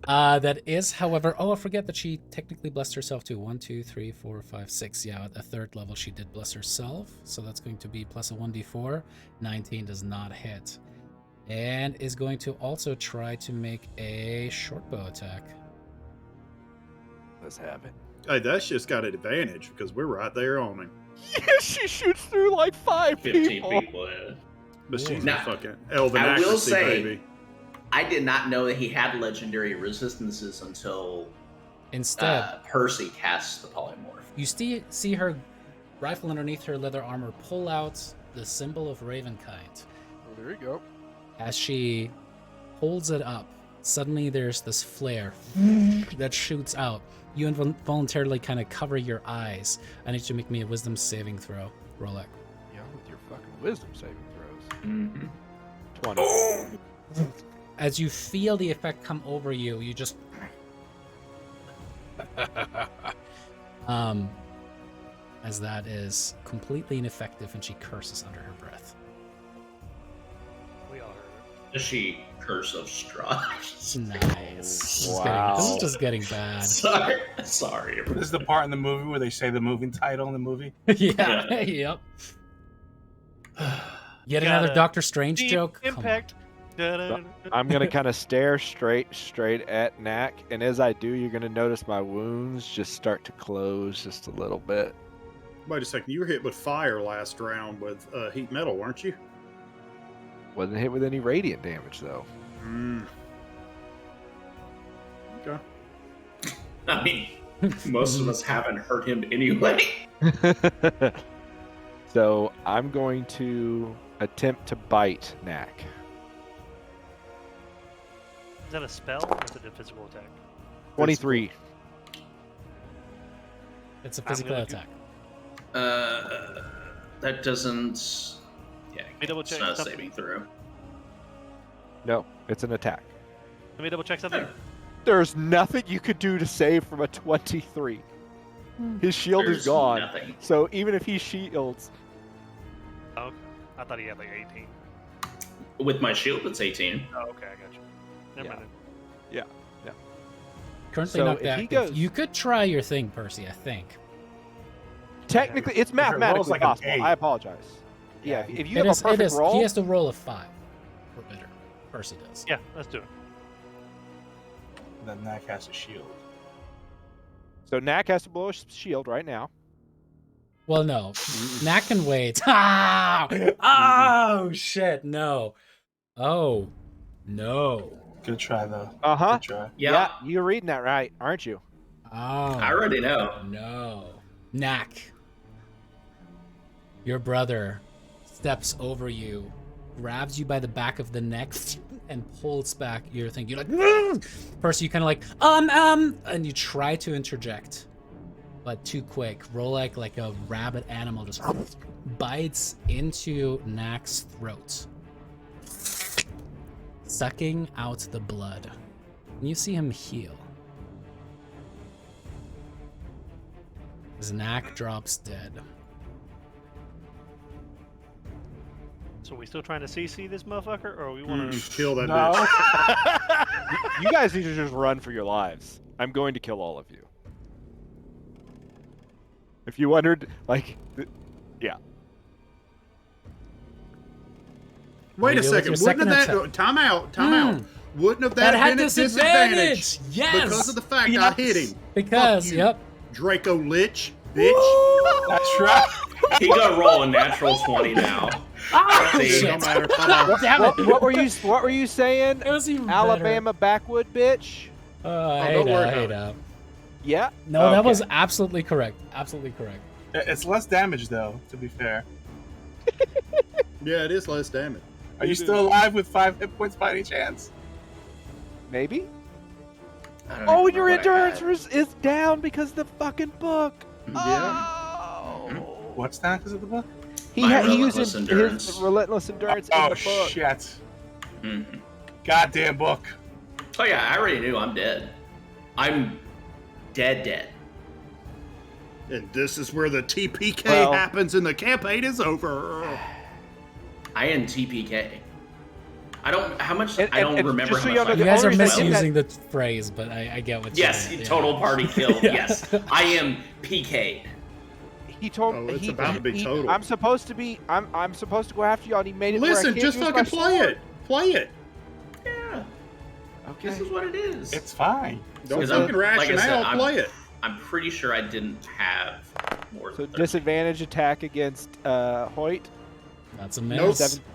That is, however, I forget that she technically blessed herself too. 1, 2, 3, 4, 5, 6. Yeah, at the 3rd level, she did bless herself. So that's going to be plus a 1d4. 19 does not hit. And is going to also try to make a short bow attack. Let's have it. Hey, that's just got an advantage because we're right there on him. Yeah, she shoots through like 5 15 people, yeah. But she's Now, a fucking elven I will accuracy, say- baby. I did not know that he had legendary resistances until Instead, Percy casts the polymorph. you see her rifle underneath her leather armor pull out the symbol of Ravenkind. Oh, there you go. As she holds it up, suddenly there's this flare that shoots out. You involuntarily kind of cover your eyes. I need you to make me a wisdom saving throw, Rolek. Yeah, with your fucking wisdom saving throws. Mm-hmm. 20. As you feel the effect come over you, you just as that is completely ineffective and she curses under her breath. We all heard Does she curse of Strahd? Nice. Wow. This is just getting bad. Sorry. This is the part in the movie where they say the movie title in the movie. Yeah, yep. Yet another Got a Doctor Strange Deep joke? Come on. impact. I'm gonna kind of stare straight at Knack, and as I do, you're gonna notice my wounds just start to close just a little bit. Wait a second, you were hit with fire last round with heat metal, weren't you? Wasn't hit with any radiant damage though. Mm. Okay. I mean, most of us haven't hurt him anyway. So I'm going to attempt to bite Knack. Is that a spell or is it a physical attack? 23. It's a physical gonna attack. That doesn't. Yeah, me double it's check not a something. saving throw. No, it's an attack. Let me double check something. There's nothing you could do to save from a 23. His shield There's is gone. nothing. So even if he shields, Oh, okay. I thought he had like 18. With my shield, it's 18. Oh, okay, I got you. Never Yeah. mind. Currently So not if he active. goes- You could try your thing, Percy, I think. technically it's If it rolls mathematically like an possible. 8. I apologize. Yeah, if you It have is, a perfect it is, roll, he has to roll a 5 or better. Percy does. Yeah, let's do it. Then Knack has a shield. so Knack has to blow a shield right now. Well, no. Knack can wait. Oh, shit, no. Oh, no. Good try, though. Uh-huh. Good try. Yeah, You're reading that right, aren't you? Oh. I already know. No. Knack. Your brother steps over you, grabs you by the back of the neck, and pulls back your thing. You're like, "Ugh!" Percy, you kind of like, and you try to interject, but too quick. Roll like a rabid animal just bites into Knack's throat, sucking out the blood. And you see him heal. His Knack drops dead. So we still trying to CC this motherfucker, or we want to? Kill that No. bitch. You guys need to just run for your lives. I'm going to kill all of you. If you wondered, like, yeah. Wait You a do it with second. your Wouldn't second have that attack. time out? Wouldn't have that, That had been a disadvantage! disadvantage? Yes! Because of the fact I hit him. Because, Fuck you. yep. Draco Lich, bitch. That's right. He gonna roll a natural 20 now. Ah, See, shit. no matter. Bye-bye. Damn it. What were you saying? It was even Alabama backwood bitch? Better. don't worry Hey, about Yeah. No, that Okay. was absolutely correct. Absolutely correct. It's less damage, though, to be fair. Yeah, it is less damage. Are you still alive with 5 hit points by any chance? Maybe. I don't Oh, even your remember what I endurance is down because of the fucking book. Yeah. Oh. What's that because of the book? He My used relentless his endurance. relentless endurance in Oh, the book. shit. Mhm. Goddamn book. Oh yeah, I already knew I'm dead. I'm dead. And this is where the TPK Well- happens and the campaign is over. I am TPK. I don't. How much? And- I don't and remember just how so much. y'all know, I the You guys only are reason I did misusing the phrase, but I get what Yes, you mean. total party kill. Yeah. Yes, I am PK. He told Oh, it's he, about to be he- total. I'm supposed to be. I'm supposed to go after y'all. And he made it. where I Listen, can't just use fucking my play sword. it. Play it. Yeah, Okay. this is what it is. It's fine. Don't Because I'm- fucking like I ration said, out. Play it. I'm pretty sure I didn't have more So than 30. disadvantage attack against Hoyt. That's a Nope. miss. Seven.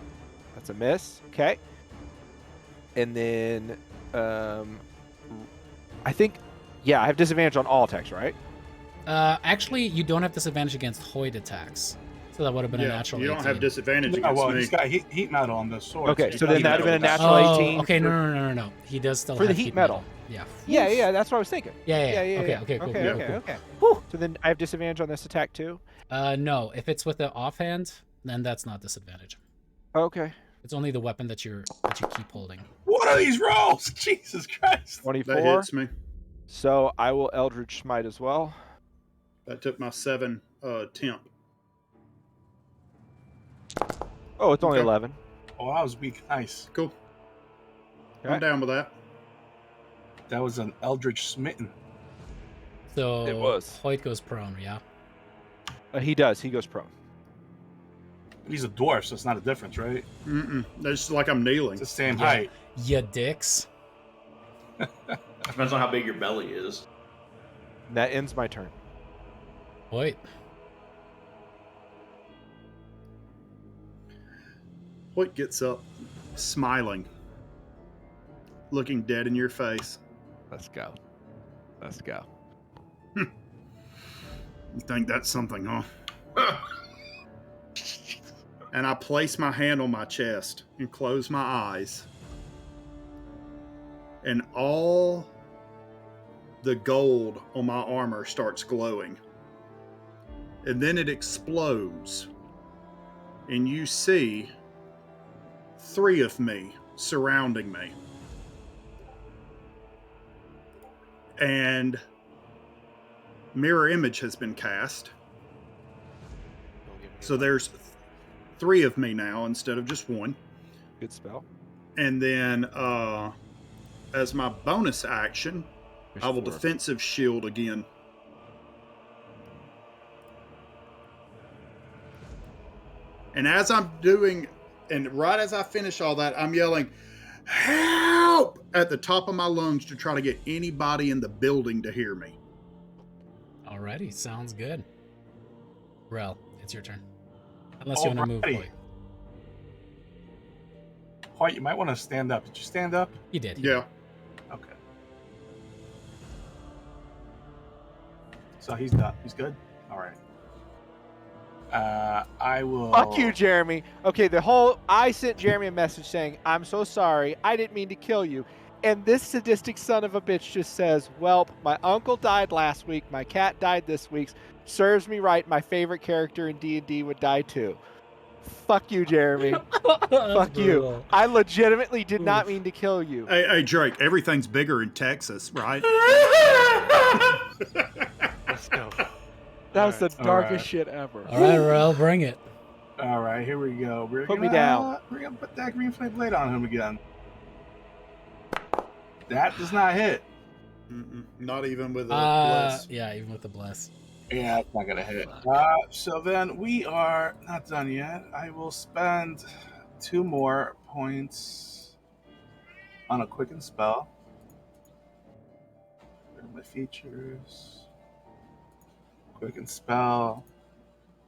That's a miss. Okay. And then I think, yeah, I have disadvantage on all attacks, right? Actually, you don't have disadvantage against Hoyt attacks. So that would have been a Yeah, natural you don't 18. have disadvantage No, against well, me. he's got heat metal on the sword. Okay, he so then doesn't that'd have been a have- natural Oh, 18. okay, for- no. He does still For the have heat metal. Yeah. Yeah, that's what I was thinking. Yeah. Yeah. Okay, cool. Okay. So then I have disadvantage on this attack too. No, if it's with the offhand, then that's not disadvantage. Okay. It's only the weapon that you keep holding. What are these rolls? Jesus Christ. 24. That hits me. So I will Eldritch Smite as well. That took my 7 temp. Oh, it's only Okay. 11. Oh, that was weak. Nice. Cool. Okay. I'm down with that. That was an Eldritch Smitten. So It was. Hoyt goes prone, yeah. He does. He goes prone. He's a dwarf, so it's not a difference, right? Mm-mm. That's just like I'm kneeling. It's the same Yeah. height. Ya dicks. Depends on how big your belly is. And that ends my turn. Hoyt. Hoyt gets up, smiling, looking dead in your face. Let's go. Let's go. You think that's something, huh? And I place my hand on my chest and close my eyes. And all the gold on my armor starts glowing. And then it explodes. And you see 3 of me surrounding me. And mirror image has been cast. So there's 3 of me now instead of just 1. Good spell. And then as my bonus action, I will There's 4. defensive shield again. And as I'm doing, and right as I finish all that, I'm yelling, "Help!" at the top of my lungs to try to get anybody in the building to hear me. Alrighty, sounds good. Rel, it's your turn. Unless you want to move Alrighty. Hoyt. Hoyt, you might want to stand up. Did you stand up? You did. Yeah. Okay. So he's done. He's good? All right. I will... Fuck you, Jeremy. Okay, I sent Jeremy a message saying, I'm so sorry. I didn't mean to kill you. And this sadistic son of a bitch just says, well, my uncle died last week. My cat died this week. Serves me right. My favorite character in D&D would die too. Fuck you, Jeremy. Fuck you. I legitimately did not mean to kill you. Hey, Drake, everything's bigger in Texas, right? Let's go. That was the All darkest right. shit ever. All right, Rel, bring it. All right, here we go. Put me down. We're going to put that green flame blade on him again. That does not hit. Mm-mm. Not even with a bless. Yeah, even with the bless. Yeah, it's not going to hit. So then we are not done yet. I will spend 2 more points on a quicken spell. Where are my features? Quicken spell.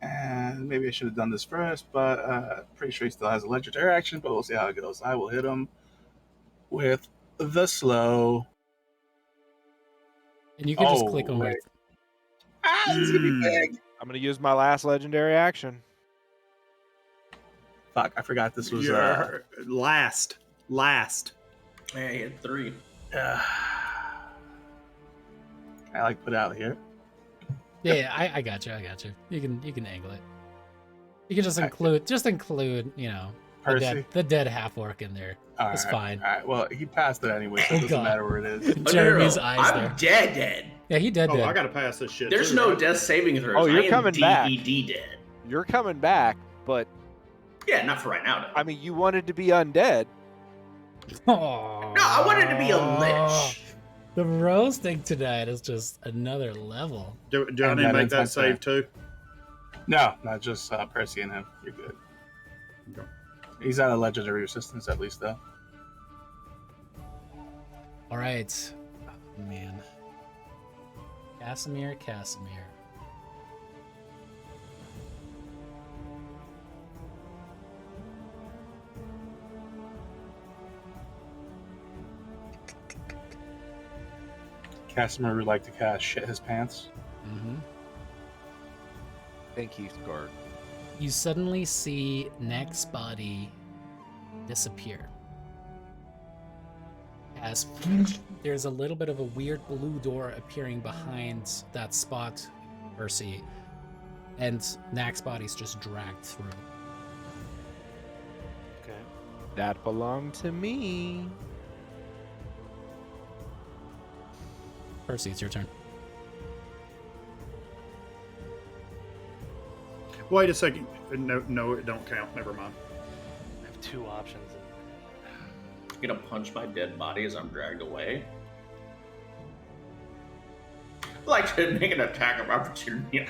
And maybe I should have done this first, but pretty sure he still has a legendary action, but we'll see how it goes. I will hit him with the slow. And you can just Oh, click on wait. it. Ah, this is going to be big. I'm going to use my last legendary action. Fuck, I forgot this was... Yeah, last. Yeah, he had 3. I like put out here. Yeah, I got you. You can angle it. You can just include, Percy. The dead half orc in there. All It's right, fine. All right. Well, he passed it anyway, so Oh, it doesn't God. matter where it is. Jeremy's no. eyes I'm there. dead. Yeah, he dead. Oh, dead. I gotta pass this shit. There's too, no right? death saving throws. Oh, you're I am coming back. DED dead. You're coming back, but Yeah, not for right now. Though. I mean, you wanted to be undead. Oh, No, I wanted to be a lich. The roasting tonight is just another level. Do I And need to that make ends my that save too? No, not just Percy and him. You're good. Okay. He's out of legendary resistance at least, though. All right, oh, man. Casimir. Casimir would like to cast shit his pants. Mm-hmm. Thank you, Scarred. You suddenly see Neck's body disappear. As there's a little bit of a weird blue door appearing behind that spot, Percy, and Knack's body's just dragged through. Okay. That belonged to me. Percy, it's your turn. Wait a second. No, it don't count. Never mind. I have two options. I'm gonna punch my dead body as I'm dragged away. I'd like to make an attack of opportunity.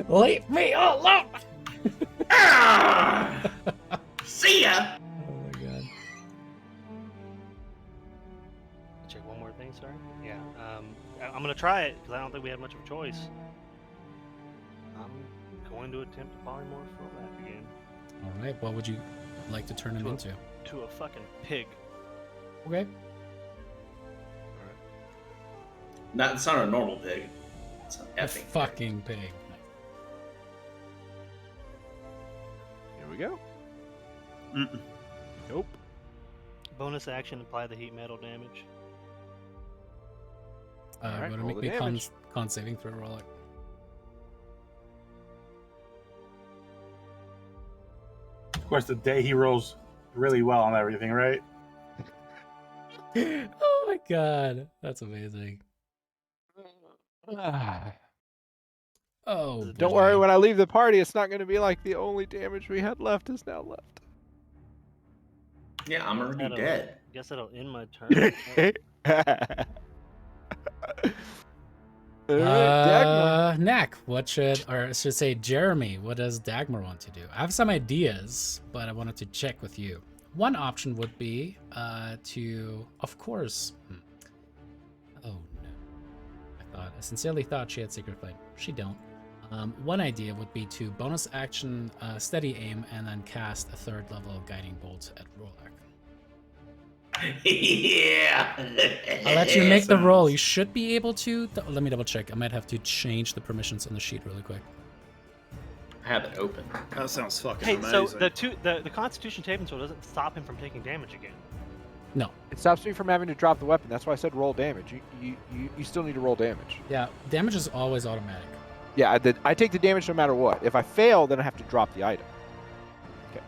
Leave me alone! Ah! See ya. Oh my god. Check one more thing, sorry. Yeah. I'm gonna try it because I don't think we have much of a choice. I'm going to attempt to polymorph Rolak again. All right, what would you like to turn him into? To a fucking pig. Okay. It's not a normal pig. It's an A effing pig. fucking pig. Here we go. Mm-mm. Nope. Bonus action, apply the heat metal damage. Alright, Going to roll make the me damage. con saving throw, Rollock. Of course, the day he rolls really well on everything, right? Oh my god, that's amazing. Oh, Don't worry, when I leave the party, it's not going to be like the only damage we had left is now left. Yeah, I'm already That'll- dead. Guess that'll end my turn. Dagmar. Knack, what should, or I should say Jeremy, what does Dagmar want to do? I have some ideas, but I wanted to check with you. One option would be to, of course. Oh no! I sincerely thought she had secret flame. She don't. One idea would be to bonus action, steady aim, and then cast a third level guiding bolt at Rolak. Yeah. I'll let you make the roll. You should be able to. Let me double check. I might have to change the permissions on the sheet really quick. I have it open. That sounds fucking Hey, amazing. so the Constitution saving throw doesn't stop him from taking damage again. No. It stops me from having to drop the weapon. That's why I said roll damage. You still need to roll damage. Yeah, damage is always automatic. Yeah, I take the damage no matter what. If I fail, then I have to drop the item. Okay.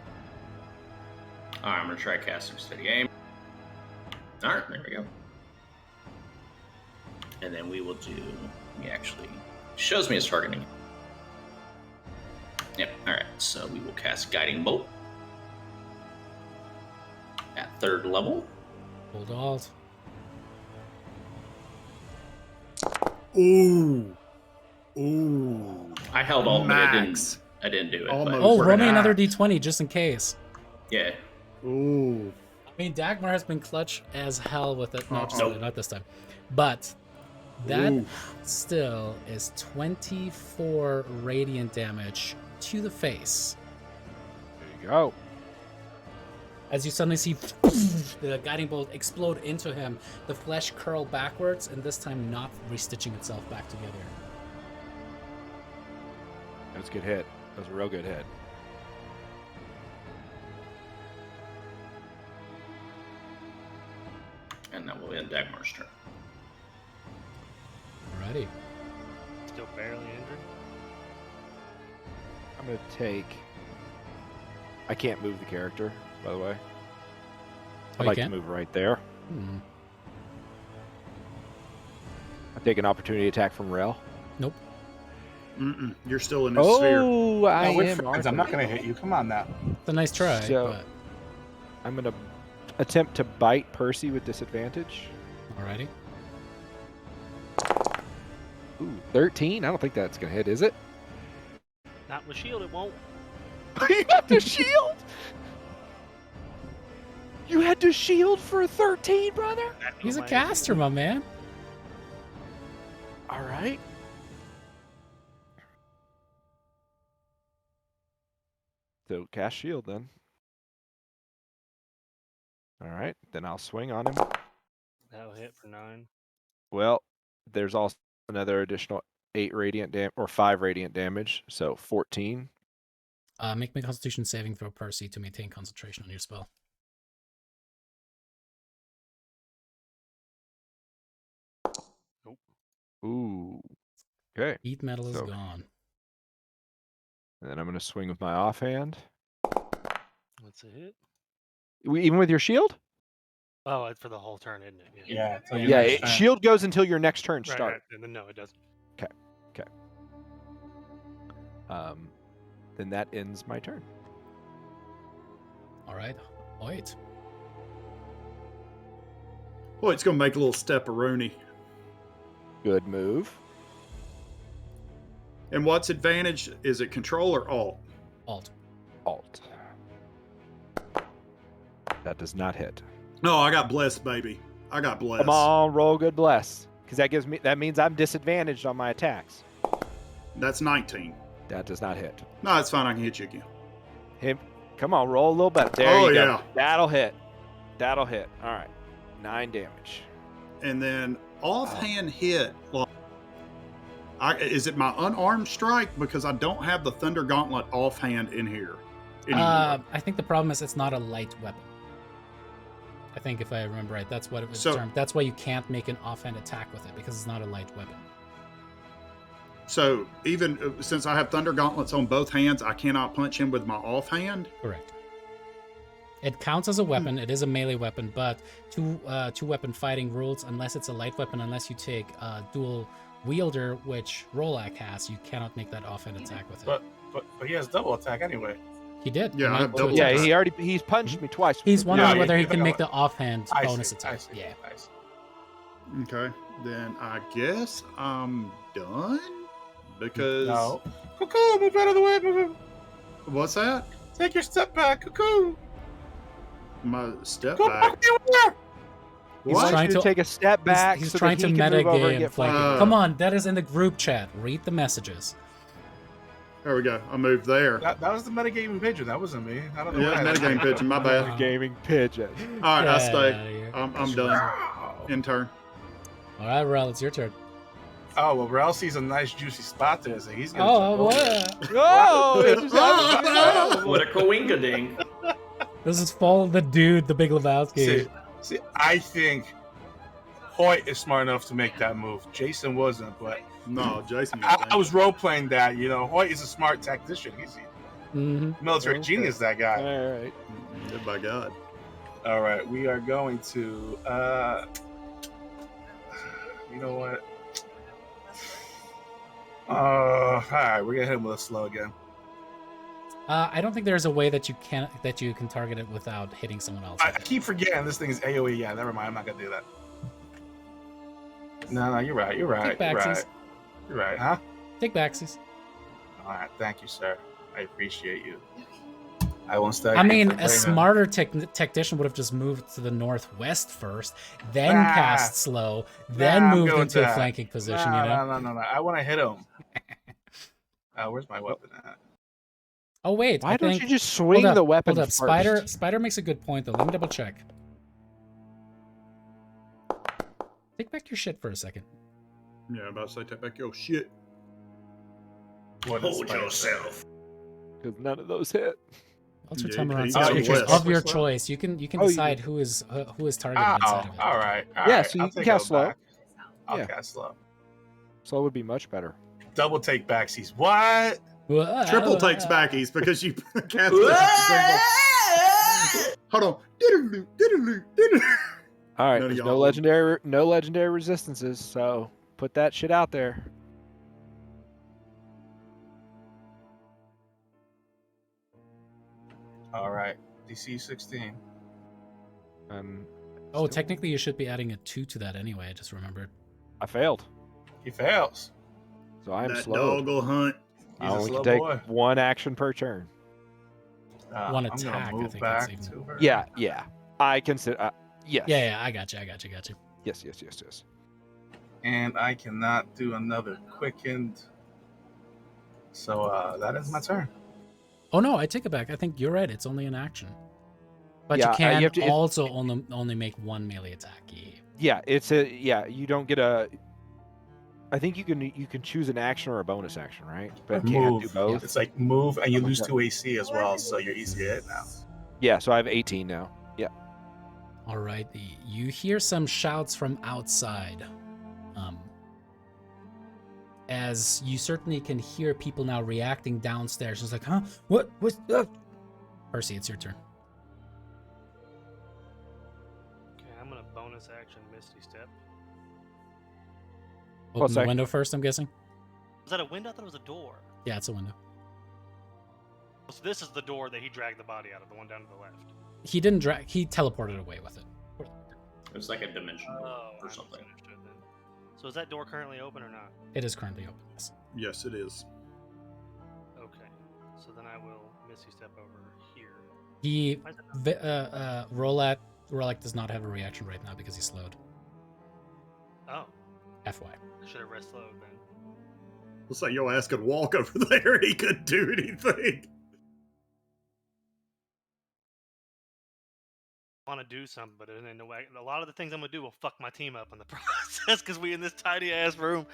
Alright, I'm gonna try casting steady aim. Alright, there we go. And then we will do. He actually shows me his targeting. Yep, alright, so we will cast Guiding Bolt at third level. Hold alt. Ooh. Ooh. I held alt, but Max. I didn't do it. Almost. Oh, For roll me an another act. d20 just in case. Yeah. Ooh. I mean, Dagmar has been clutch as hell with it. No, Uh-oh. sorry, not this time. But that Ooh. still is 24 radiant damage to the face. There you go. As you suddenly see the guiding bolt explode into him, the flesh curl backwards, and this time not restitching itself back together. That was a good hit. That was a real good hit. And that will end Dagmar's turn. Alrighty. Still barely injured. I'm going to take I can't move the character, by the way. Oh, I'd you like can't? to move right there. Hmm. I take an opportunity attack from Rel. Nope. You're still in this sphere. Oh, I No, we're am. friends. I'm not going to hit you. Come on now. It's a nice try, So- but I'm going to attempt to bite Percy with disadvantage. alrighty. Ooh, 13? I don't think that's going to hit, is it? Not with shield, it won't. You got the shield? You had to shield for a 13, brother? He's a caster, my man. All right. So cast shield then. All right, then I'll swing on him. That'll hit for 9. Well, there's also another additional 8 radiant damage or 5 radiant damage, so 14. Make me a Constitution saving throw, Percy, to maintain concentration on your spell. Ooh. Okay. Heat metal is So- gone. And then I'm going to swing with my offhand. That's a hit. Even with your shield? Oh, it's for the whole turn, isn't it? Yeah. until your Yeah, next turn. shield goes until your next turn Right, starts. right. And then no, it doesn't. Then that ends my turn. All right. Wait. Oh, it's going to make a little step-a-rooney. Good move. And what's advantage? Is it control or alt? Alt. Alt. That does not hit. No, I got bless, baby. I got bless. Come on, roll good bless. Because that means I'm disadvantaged on my attacks. That's 19. That does not hit. No, it's fine. I can hit you again. Come on, roll a little better. There Oh, you go. yeah. That'll hit. That'll hit. All right. 9 damage. And then offhand hit. Well, is it my unarmed strike? Because I don't have the Thunder Gauntlet offhand in here anymore. I think the problem is it's not a light weapon. I think if I remember right, that's what it was termed. That's why you can't make an offhand attack with it, because it's not a light weapon. So even since I have Thunder Gauntlets on both hands, I cannot punch him with my offhand? Correct. It counts as a weapon. It is a melee weapon, but two weapon fighting rules, unless it's a light weapon, unless you take dual wielder, which Rolak has, you cannot make that offhand attack with it. But he has double attack anyway. He did. Yeah, I have double Yeah, attack. he's punched me twice. He's wondering Yeah, whether he yeah, can yeah. make the offhand I bonus see, attack. I see, Yeah. I see. Okay. Then I guess I'm done? Because... No. Cuckoo, move out of the way. Move. What's that? Take your step back. Cuckoo. My step Go back. back where you were. He's What? trying You to take a step back. He's so trying that to he can move over and metagame get flanking. flanked. Come on, that is in the group chat. Read the messages. There we go. I moved there. That was the metagaming pigeon. That wasn't me. I don't know. Yeah, what metagame pigeon. My bad. Gaming pigeon. All right, I Get stay. outta here. I'm done. In turn. All right, Rel, it's your turn. Oh well, Rel sees a nice juicy spot there, so he's gonna. Oh, jump over what? it. Oh, it just happened. What a coinka-ding. This is Fall the Dude, the Big Lebowski. See, I think Hoyt is smart enough to make that move. Jason wasn't, but No, Jason. I was role playing that. You know, Hoyt is a smart tactician. He's a Mm-hmm. military Okay. genius. That guy. All right. Good by God. All right, we are going to. You know what? All right, we're gonna hit him with a slow again. I don't think there's a way that you can target it without hitting someone else. I keep forgetting this thing is AOE. Yeah, never mind. I'm not gonna do that. No, you're right. You're right. Take You're backsies. right. You're right, huh? Take backsies. All right, thank you, sir. I appreciate you. I won't start. I mean, for a playing smarter tactician would have just moved to the northwest first, then Ah. cast slow, then I'm moved good with into a that. flanking position. No, you know. no. I want to hit him. Where's my weapon at? Oh wait, Why I don't think, you just swing hold the up, weapon hold up. first? Spider makes a good point though. Let me double check. Take back your shit for a second. Yeah, I'm about to say, take back your shit. What is Hold Spider yourself. Because none of those hit. Alter Yeah, time around he's on the creatures west. of your Slow? choice. You can Oh, you decide can- who is targeted Oh, inside of it. all right. Yeah, right. so you I'll can take cast it slow. back. I'll Yeah. cast slow. Slow would be much better. Double take backsies. What? Triple takes backies because you cast it. Hold on. All right, None of there's y'all- no legendary resistances, so put that shit out there. All right, DC 16. Oh, technically you should be adding a 2 to that anyway. I just remembered. I failed, He fails. so I am That slow. dog will hunt. I He's a only slow can take boy. one action per turn. One I'm attack, I gonna move think back that's even- to her. Yeah. I consider. Yes. Yeah, I got you. Yes. And I cannot do another quickened. So that is my turn. Oh no, I take it back. I think you're right. It's only an action. But Yeah, you can you have to- also only make one melee attack. Yeah, you don't get a. I think you can choose an action or a bonus action, right? But you can't do Move. both. It's like move, and you Okay. lose 2 AC as well, so you're easy to hit now. Yeah, so I have 18 now. Yeah. Alrighty. You hear some shouts from outside. As you certainly can hear people now reacting downstairs. It's like, huh? What? What's up? Percy, it's your turn. Okay, I'm gonna bonus action Misty Step. Well, Open the sec- window first, I'm guessing. Was that a window? I thought it was a door. Yeah, it's a window. So this is the door that he dragged the body out of, the one down to the left. He didn't drag. He teleported away with it. It's like a dimension door Oh, or I something. misunderstood then. So is that door currently open or not? It is currently open. Yes. Yes, it is. Okay. So then I will Misty Step over here. He Why is it not- Rolak does not have a reaction right now because he's slowed. Oh, FY. I should have rest slowed then. Looks like your ass could walk over there. He couldn't do anything. I want to do something, but in the way, a lot of the things I'm gonna do will fuck my team up in the process because we in this tiny ass room.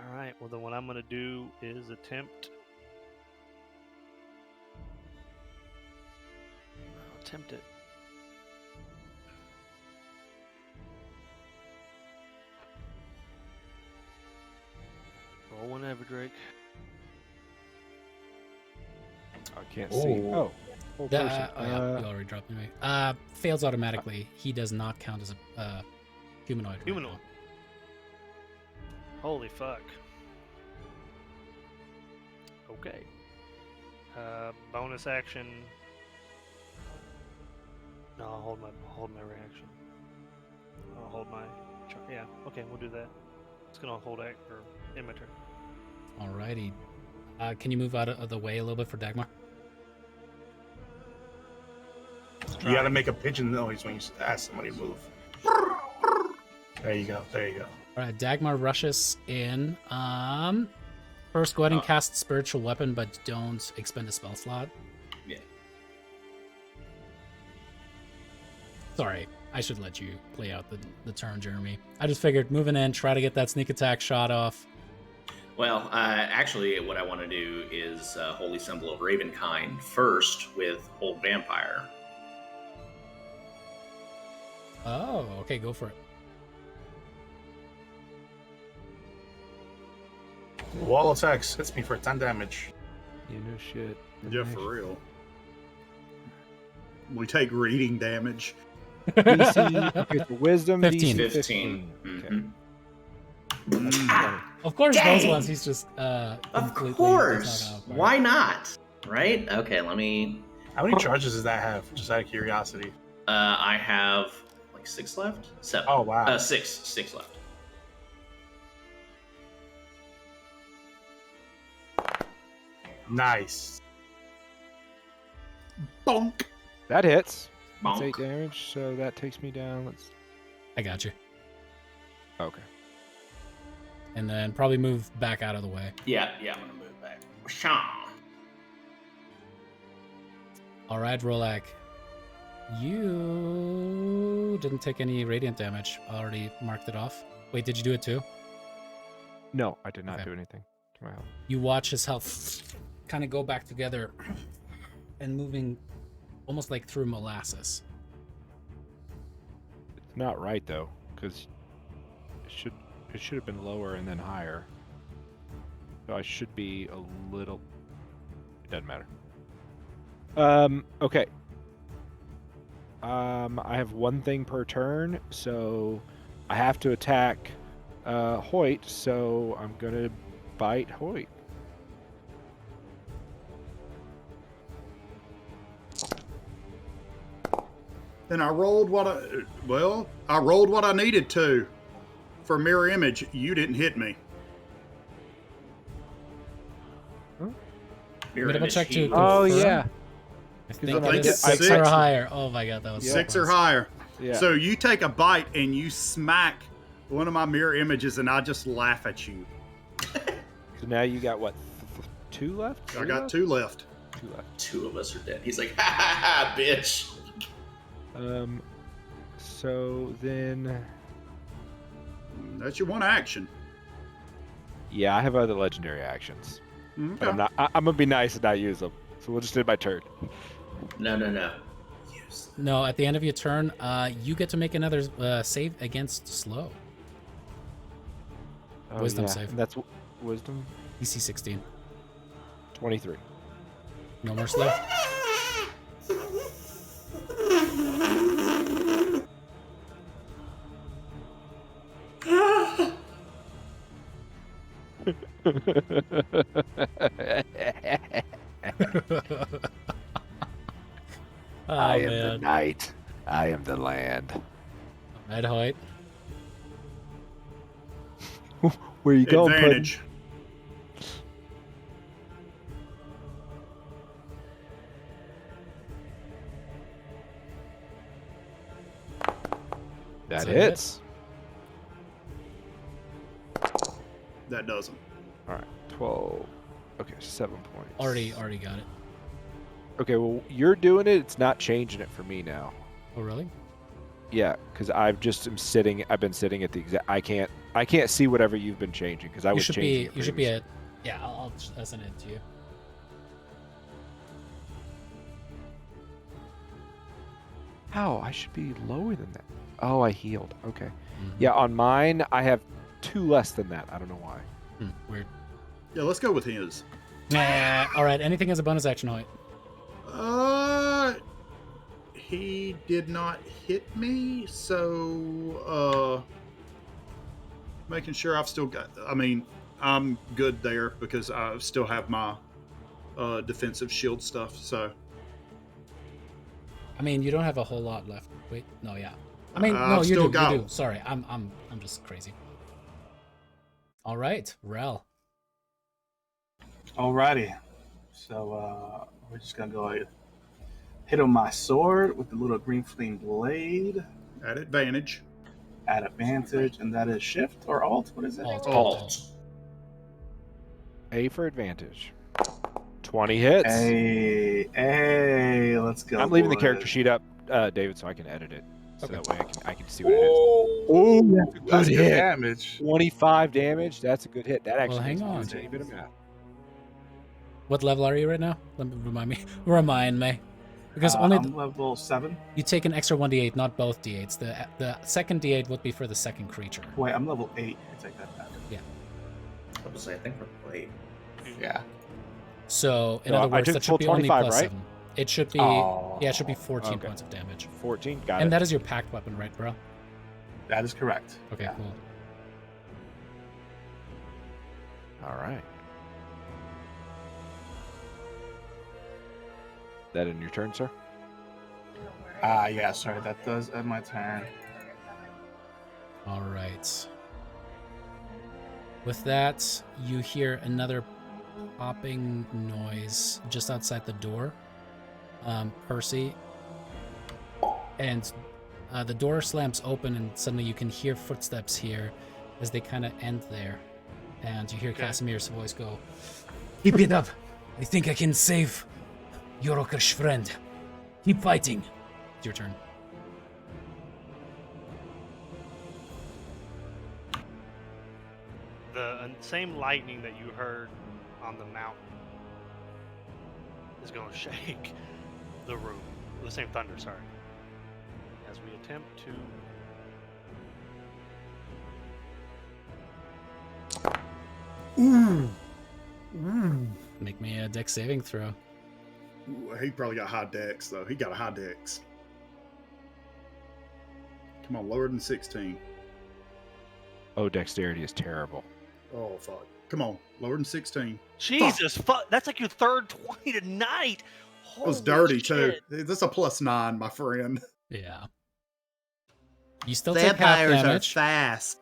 All right. Well, then what I'm gonna do is attempt. I'll attempt it. Roll whenever, Drake. I can't see. Oh. Oh, Yeah, person. yeah, you already dropped me. Fails automatically. He does not count as a humanoid. right Humanoid. now. Holy fuck. Okay. Bonus action. No, I'll hold my reaction. I'll hold my. Yeah. Okay, we'll do that. It's gonna hold act or end my turn. Alrighty. Can you move out of the way a little bit for Dagmar? You gotta make a pigeon noise when you ask somebody to move. There you go. Alright, Dagmar rushes in. First, go ahead and cast Spiritual Weapon, but don't expend a spell slot. Yeah. Sorry, I should let you play out the turn, Jeremy. I just figured moving in, try to get that sneak attack shot off. Well, actually, what I want to do is Holy Symbol of Ravenkind first with Old Vampire. Oh, okay, go for it. Wall attacks hits me for 10 damage. You know shit. Yeah, for real. We take reading damage. DC. Okay, so wisdom. 15. DC 15. 15. Mhm. Okay. Ah, Of course, those Dang! ones he's just of completely does course. not outfire. Why not? Right? Okay, let me. How many charges does that have? Just out of curiosity. I have like 6 left. 7. Oh, wow. 6 left. Nice. Bonk. That hits. That's Bonk. 8 damage, so that takes me down. Let's. I got you. Okay. And then probably move back out of the way. Yeah, I'm gonna move back. Shaw. All right, Rolak. You didn't take any radiant damage. Already marked it off. Wait, did you do it too? No, I did not Okay. do anything to my health. You watch his health kind of go back together and moving almost like through molasses. not right though, because it should have been lower and then higher. So I should be a little. It doesn't matter. Okay. I have one thing per turn, so I have to attack Hoyt. So I'm gonna bite Hoyt. Then I rolled what I rolled what I needed to. For mirror image, you didn't hit me. Mirror Double image check to heat. Oh confirm. yeah. I I think think it is it's 6 or six. higher. Oh my god, that was so 6 or close. higher. Yeah. So you take a bite and you smack one of my mirror images, and I just laugh at you. So now you got what? 2 left? I Three got left? 2 left. 2 left. 2 of us are dead. He's like, ha ha ha, bitch. So then, That's your one action. yeah, I have other legendary actions, but Okay. I'm not. I'm gonna be nice and not use them. So we'll just do my turn. No. Use No, at the end of your turn, you get to make another save against slow. Oh, Wisdom yeah, save. and that's wisdom. DC 16. 23. No more slow. Oh, I am the man. night. I am the land. Red Hoyt. Where you going, Puddin'? Advantage. That So hits. That doesn't. All right, 12. Okay, 7 points. Already got it. Okay, well, you're doing it. It's not changing it for me now. Oh, really? Yeah, because I've just am sitting. I've been sitting at the exact. I can't see whatever you've been changing because I You was should changing. be. it You should be previously. at. Yeah, I'll send it to you. How? I should be lower than that. Oh, I healed. Okay. Mhm. Yeah, on mine, I have 2 less than that. I don't know why. Weird. Yeah, let's go with his. All right. Anything as a bonus action, Hoyt. He did not hit me, so making sure I've still got. I mean, I'm good there because I still have my defensive shield stuff. So I mean, you don't have a whole lot left. Wait, no, yeah. I mean, I've no, you still do. got- You do. Sorry, I'm just crazy. All right, Rel. Alrighty. So we're just gonna go ahead. Hit on my sword with the little green flame blade at advantage. at advantage, and that is shift or alt. What is it? Alt. A for advantage. 20 hits. Hey, let's go. I'm leaving the boys. character sheet up, David, so I can edit it. So Okay. that way I can see what it is. Ooh, That's a that's good good hit. damage. 25 damage. That's a good hit. That actually hang makes me do on. a tiny bit of math. What level are you right now? Let me remind me. Remind me. Because I'm level 7. you take an extra 1d8, not both d8s. The second d8 would be for the second creature. Wait, I'm level 8. You take that back. I was like, I think we're late. Yeah. So in No, other I words, took that full should be only 25, plus right? 7. It should be Oh, yeah, it should be 14 okay. points of damage. 14. Got And it. that is your packed weapon, right, bro? That is correct. Okay, Yeah. cool. All right. That in your turn, sir? Yeah, sorry, that does end my turn. All right. With that, you hear another popping noise just outside the door, Percy. And the door slams open, and suddenly you can hear footsteps here as they kind of end there. And you hear Casimir's voice go, "Keep it up. I think I can save Yoroka's friend. Keep fighting." It's your turn. The same lightning that you heard on the mountain is going to shake the room. The same thunder, sorry. As we attempt to Ooh. Make me a dex saving throw. Ooh, he probably got high dex, though. He got a high dex. Come on, lower than 16. Oh, dexterity is terrible. Oh, fuck. Come on, lower than 16. Jesus, fuck. That's like your third 20 tonight. It was Holy dirty, shit. too. This is a +9, my friend. Yeah. You still take half Vampires are damage. fast.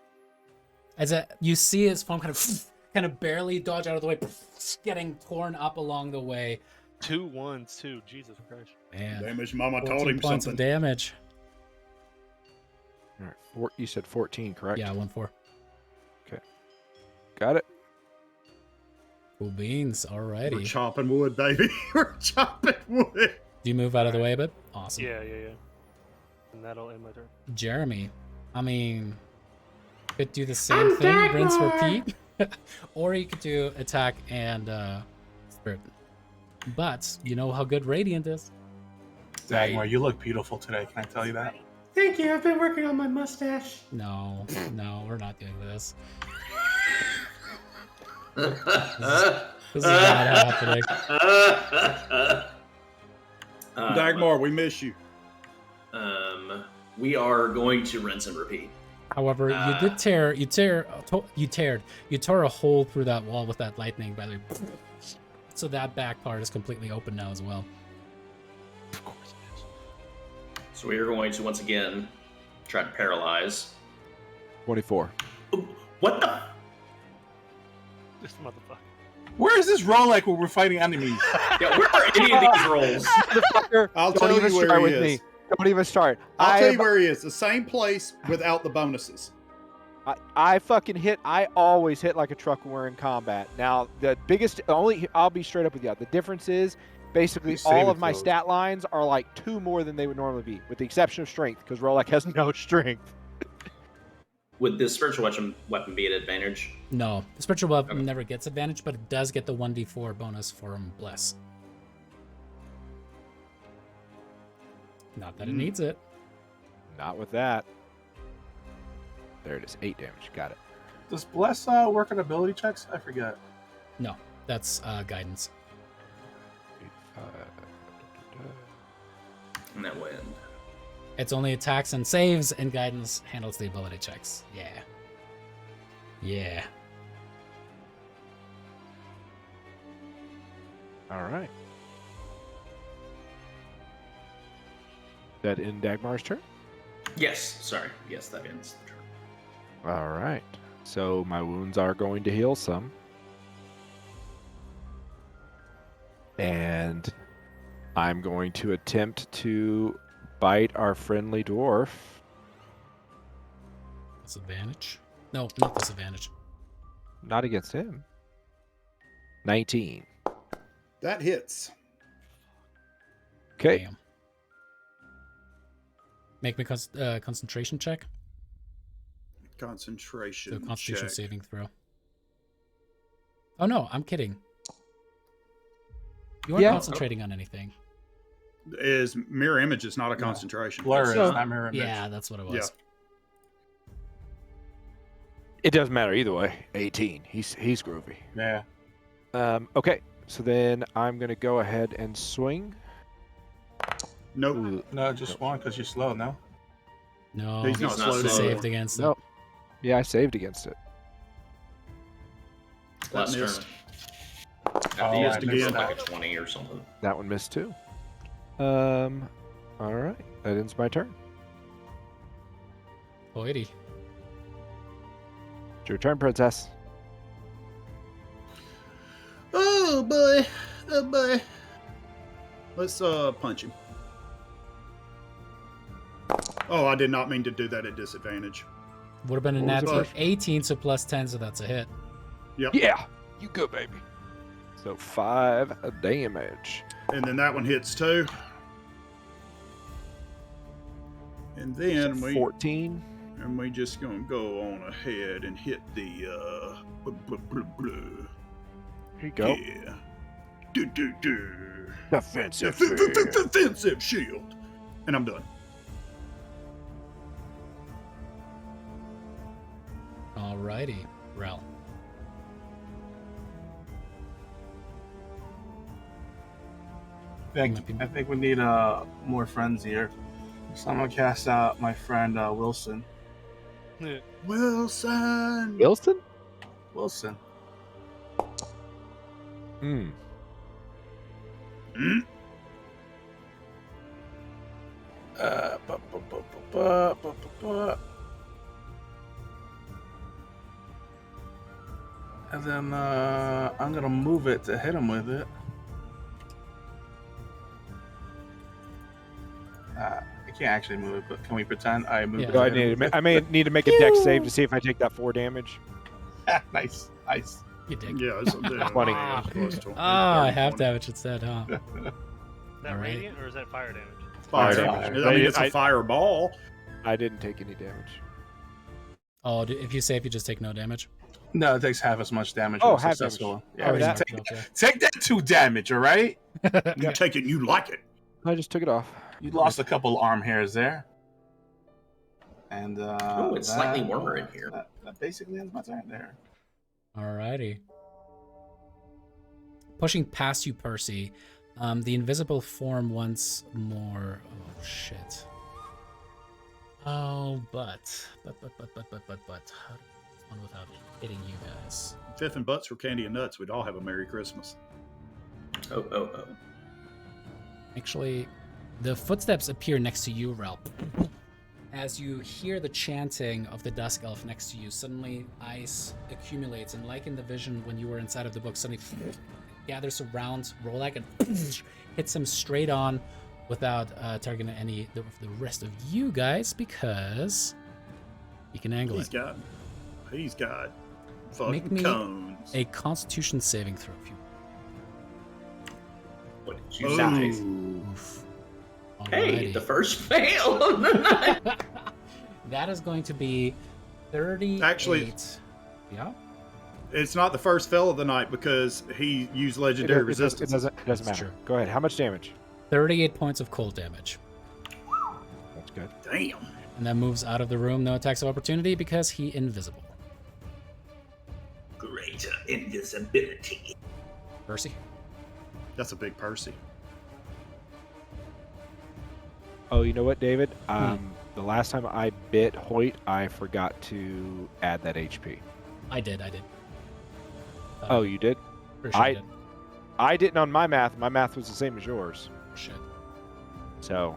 As you see his form kind of barely dodge out of the way, getting torn up along the way. 2 1s too. Jesus Christ. Man, Damage Mama told 14 him points something. of damage. All right, you said 14, correct? Yeah, 1-4. Got it. Cool beans. We're Alrighty. chopping wood, baby. We're chopping wood. Do you move out of the way a bit? Awesome. Yeah. And that'll end my turn. Jeremy, I mean, could do the same thing, rinse, repeat, or you could do attack and spirit. But you know how good radiant is. Dagmar, you look beautiful today. Can I tell you that? Thank you. I've been working on my mustache. No, we're not doing this. This This is not happening. Dagmar, we miss you. We are going to rinse and repeat. However, you tore a hole through that wall with that lightning, by the way. So that back part is completely open now as well. Of course it is. So we are going to once again try to paralyze. 24. What the? This motherfucker. Where is this roll like when we're fighting enemies? Yeah, where are any of these rolls? Motherfucker, I'll don't tell even you where start he with is. me. Don't even start. I'll tell you where he is. The same place without the bonuses. I fucking hit. I always hit like a truck when we're in combat. Now, I'll be straight up with you. The difference is basically Your saving all of my throws. stat lines are like 2 more than they would normally be, with the exception of strength, because Rolak has no strength. Would this spiritual weapon be an advantage? No, the spiritual weapon Okay. never gets advantage, but it does get the 1d4 bonus from Bless. Not that it needs it. Not with that. There it is. 8 damage. Got it. Does Bless work on ability checks? I forget. No, that's guidance. And that wind. It's only attacks and saves, and guidance handles the ability checks. Yeah. Yeah. All right. That in Dagmar's turn? Yes, sorry. Yes, that ends the turn. All right. So my wounds are going to heal some. And I'm going to attempt to bite our friendly dwarf. Disadvantage? No, not disadvantage. Not against him. 19. That hits. Okay. Damn. Make me concentration check. Concentration. So Constitution check. saving throw. Oh no, I'm kidding. You aren't Yeah. concentrating on anything. Is mirror image is not a concentration. Blur is So- not mirror image. Yeah, that's what it was. It doesn't matter either way. 18. He's groovy. Yeah. Okay. So then I'm going to go ahead and swing. Nope. Ooh, No, just one because you're slow, no? No, He's not He's slow. not he anymore. slow. saved against it. Nope. Yeah, I saved against it. Last turn. missed. After Oh, you I just do missed something like that. a 20 or something. That one missed too. All right. That ends my turn. Hoity. It's your turn, princess. Oh boy. Oh boy. Let's punch him. Oh, I did not mean to do that at disadvantage. Would have been a What was natural it? 18, so plus 10, so that's a hit. Yep. Yeah. You go, baby. So 5 damage. And then that one hits too. And then So we 14. and we just gonna go on ahead and hit the Here you go. Yeah. Do. Defensive. Defensive shield. And I'm done. Alrighty. Rel. I think we need more friends here. So I'm gonna cast out my friend Wilson. Wilson. Wilson? Wilson. Hmm. Mm. Uh, bu- bu- bu- bu- bu- bu- bu- bu. And then I'm gonna move it to hit him with it. I can't actually move it, but can we pretend I moved Yeah. it? Do I to hit him need? with I may need to make a dex save to see if I take that 4 damage. it? Nice. You dick. Yeah, it's yeah, 20. yeah, it's close to- Ah, 30, half 20. damage instead, huh? Is that Alright. radiant or is that fire damage? Fire Fire. damage. I mean, it's a fireball. I didn't take any damage. Oh, if you save, you just take no damage. No, it takes half as much damage. Oh, when half successful. damage. Yeah, Oh, that- take that 2 damage, all right? You take it and you like it. I just took it off. You lost a couple arm hairs there. And Oh, it's slightly warmer in here. That basically ends my turn there. Alrighty. Pushing past you, Percy. The invisible form once more. Oh shit. Oh, but. How do this one without hitting you guys? Fifth and butts for candy and nuts. We'd all have a Merry Christmas. Oh. Actually, the footsteps appear next to you, Ralph. As you hear the chanting of the Dusk Elf next to you, suddenly ice accumulates, and like in the vision when you were inside of the book, suddenly gathers around Rolak and hits him straight on without targeting any the rest of you guys because he can angle He's it. got Make fucking me cones. a Constitution saving throw. If you What did you say? oof. Hey, Alrighty. the first fail of the night. That is going to be 38. Actually- Yeah. It's not the first fail of the night because he used legendary It resistance. doesn't That's matter. true. Go ahead. How much damage? 38 points of cold damage. That's good. Damn. And that moves out of the room. No attacks of opportunity because he invisible. Greater invisibility. Percy. That's a big Percy. Oh, you know what, David? The last time I bit Hoyt, I forgot to add that HP. I did. Oh, you did? Pretty sure I I- did. I didn't on my math. My math was the same as yours. Shit. So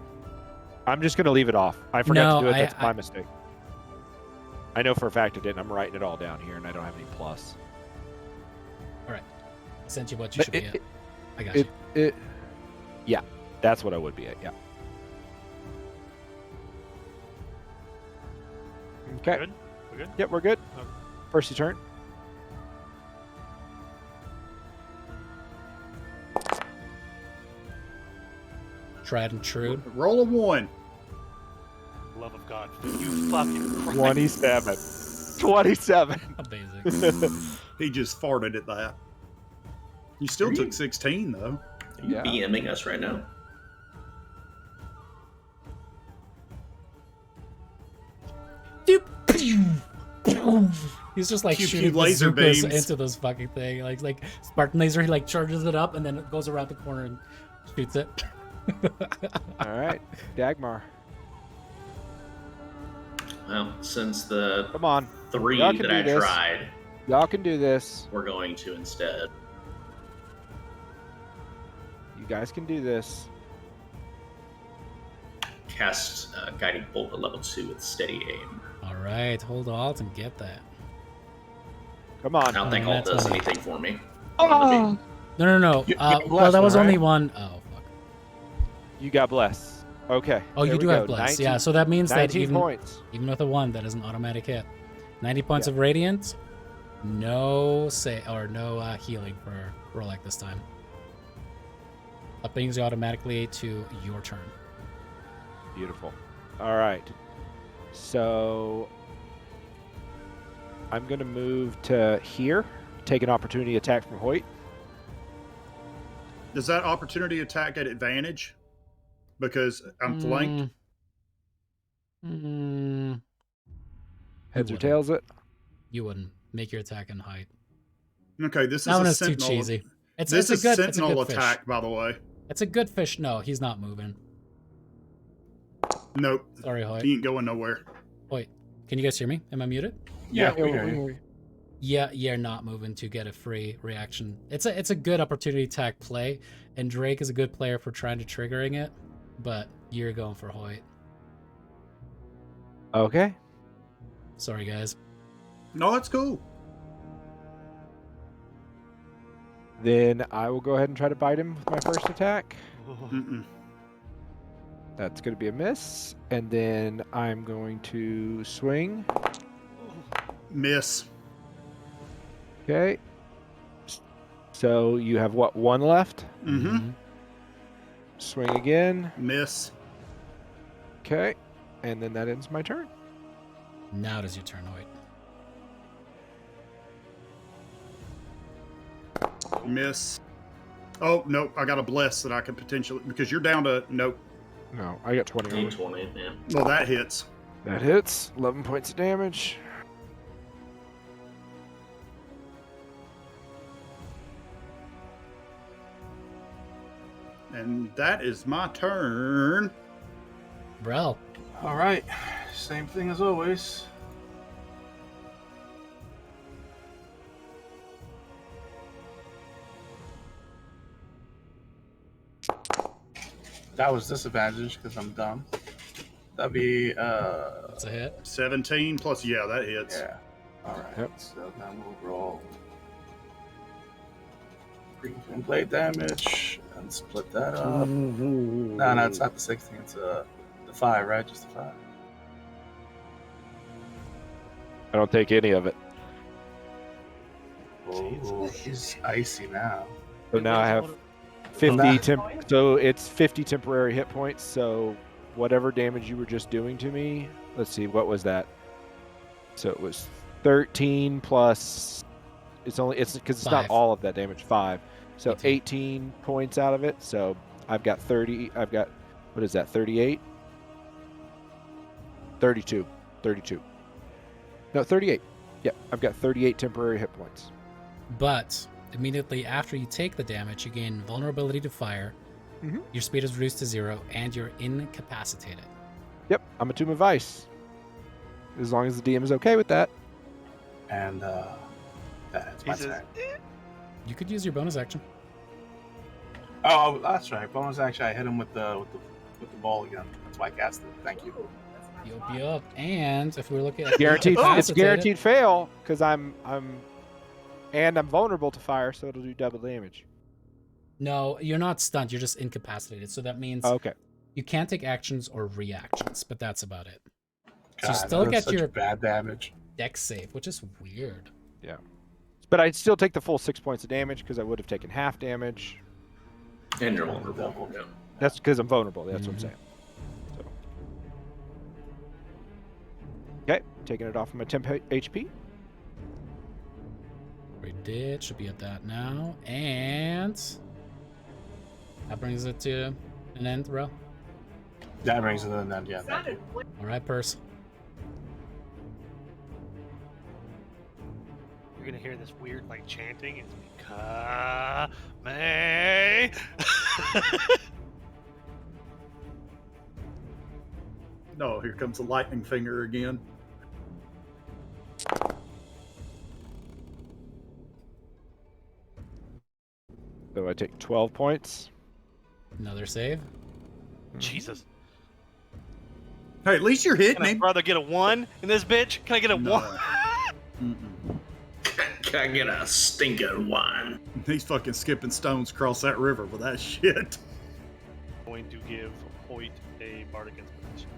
I'm just going to leave it off. I forgot No, to do it. I- That's my mistake. I know for a fact I didn't. I'm writing it all down here, and I don't have any plus. I sent you what you But should be it- at. I got you. That's what I would be at, yeah. Okay. Good? We're good? Yep, we're good. Okay. Percy turn. Tried and true. Roll a 1. Love of God. You fucking Christ. 27. 27. Amazing. He just farted at that. You still took 16 though. Are you Yeah. BMing us right now? He's just like Pew, pew, shooting laser bazookas beams. into this fucking thing. Like Spartan laser, he like charges it up and then it goes around the corner and shoots it. All right. Dagmar. Well, since the Come on. 3 Y'all can that do I this. tried, Y'all can do this. we're going to instead You guys can do this. cast Guiding Bolt at level 2 with steady aim. All right, hold alt and get that. Come on. I don't think Oh, all does that's anything for me. No. No. You Well, blessed, that was right? only one. Oh fuck. You got bless. Okay. Oh, there you we do go. have bless. Yeah, so that means that 19 even points. with a 1, that is an automatic hit. 90 points of radiant. No healing for Rolak this time. That brings you automatically to your turn. Beautiful. All right. So I'm going to move to here, take an opportunity attack from Hoyt. Does that opportunity attack at advantage? Because I'm flanked. Mm, Heads or wouldn't. tails it? you wouldn't make your attack in height. Okay, this That is one a is too sentinel. cheesy. This It's is a good sentinel fish. attack, by the way. It's a good fish. No, he's not moving. Nope. Sorry, Hoyt. He ain't going nowhere. Hoyt, can you guys hear me? Am I muted? Yeah, Yeah, we we hear you. hear you. Yeah, you're not moving to get a free reaction. It's a good opportunity attack play, and Drake is a good player for trying to triggering it, but you're going for Hoyt. Okay. Sorry, guys. No, that's cool. Then I will go ahead and try to bite him with my first attack. Mm-mm. That's going to be a miss. And then I'm going to swing. Miss. Okay. So you have what, 1 left? Mm-hmm. Swing again. Miss. Okay. And then that ends my turn. Now it is your turn, Hoyt. Miss. Oh, nope. I got a bless that I could potentially... Because you're down to... Nope. No, I got 20 Need over. 20, yeah. Well, that hits. That hits. 11 points of damage. And that is my turn. Brel. All right, same thing as always. That was disadvantage because I'm dumb. That'd be That's a hit. 17 plus... Yeah, that hits. yeah. All right. Yep. So then we'll roll green blade damage and split that up. No, it's not the 16. It's the 5, right? Just the 5. I don't take any of it. Oh, he's icy now. So now I have 50 so it's 50 temporary hit points. So whatever damage you were just doing to me, let's see, what was that? So it was 13 plus it's because it's not 5. all of that damage, 5. So 18. 18 points out of it. So I've got 30, what is that? 38? 32. No, 38. Yeah, I've got 38 temporary hit points. But immediately after you take the damage, you gain vulnerability to fire. Mhm. Your speed is reduced to 0, and you're incapacitated. Yep, I'm a Tomb of Ice. As long as the DM is okay with that. And that's my He says, turn. You could use your bonus action. Oh, that's right. Bonus action. I hit him with the ball again. That's why I cast it. Thank you. Yup. And if we're looking at Guaranteed, it's incapacitated- guaranteed fail because I'm vulnerable to fire, so it'll do double damage. No, you're not stunned. You're just incapacitated. So that means Okay. you can't take actions or reactions, but that's about it. So God, you still that's get such your bad damage. dex save, which is weird. But I'd still take the full 6 points of damage because I would have taken half damage. And you're vulnerable. Yeah. That's because I'm vulnerable. That's what I'm saying. So. Okay, taking it off of my temp HP. We did. Should be at that now. And that brings it to an end, Ro. That brings it to an end. Yeah. Thank you. All right, Purse. You're gonna hear this weird like chanting. It's May. No, here comes the lightning finger again. So I take 12 points. Another save. Jesus. Hey, at least you're hitting Can I him. brother get a 1 in this bitch? Can I get a No. 1? Mm-mm. Can I get a stinking wine? He's fucking skipping stones across that river with that shit. I'm going to give Hoyt a bardic inspiration.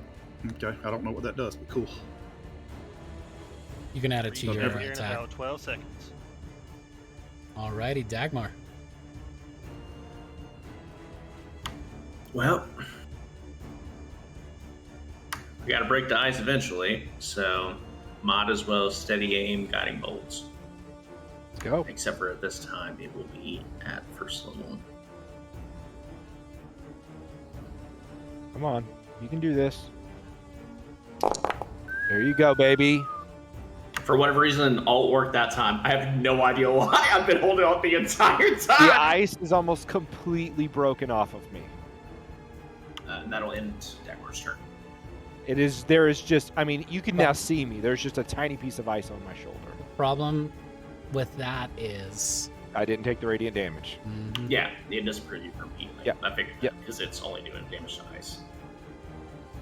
Okay, I don't know what that does, but cool. You can add it to your Here in attack. about 12 seconds. Alrighty, Dagmar. Well, we gotta break the ice eventually, so might as well steady aim guiding bolts. Let's go. Except for at this time, it will be at first level. Come on. You can do this. There you go, baby. For whatever reason, alt worked that time. I have no idea why. I've been holding on the entire The time. ice is almost completely broken off of me. And that'll end Dagmar's turn. It is. There is just. I mean, you can now see me. There's just a tiny piece of ice on my shoulder. Problem with that is I didn't take the radiant damage. Yeah, it doesn't prevent you from healing. Yep. I figured Yep. because it's only doing damage to ice.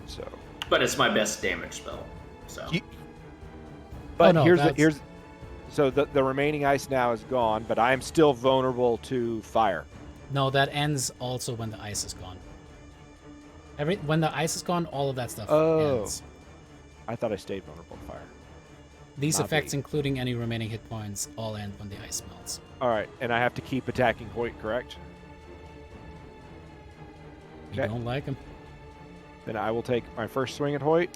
So. But it's my best damage spell. So. But no, here's. So the remaining ice now is gone, but I am still vulnerable to fire. no, that ends also when the ice is gone. When the ice is gone, all of that stuff ends. I thought I stayed vulnerable to fire. These Not effects, me. including any remaining hit points, all end when the ice melts. All right, and I have to keep attacking Hoyt, correct? You Okay. don't like him. Then I will take my first swing at Hoyt.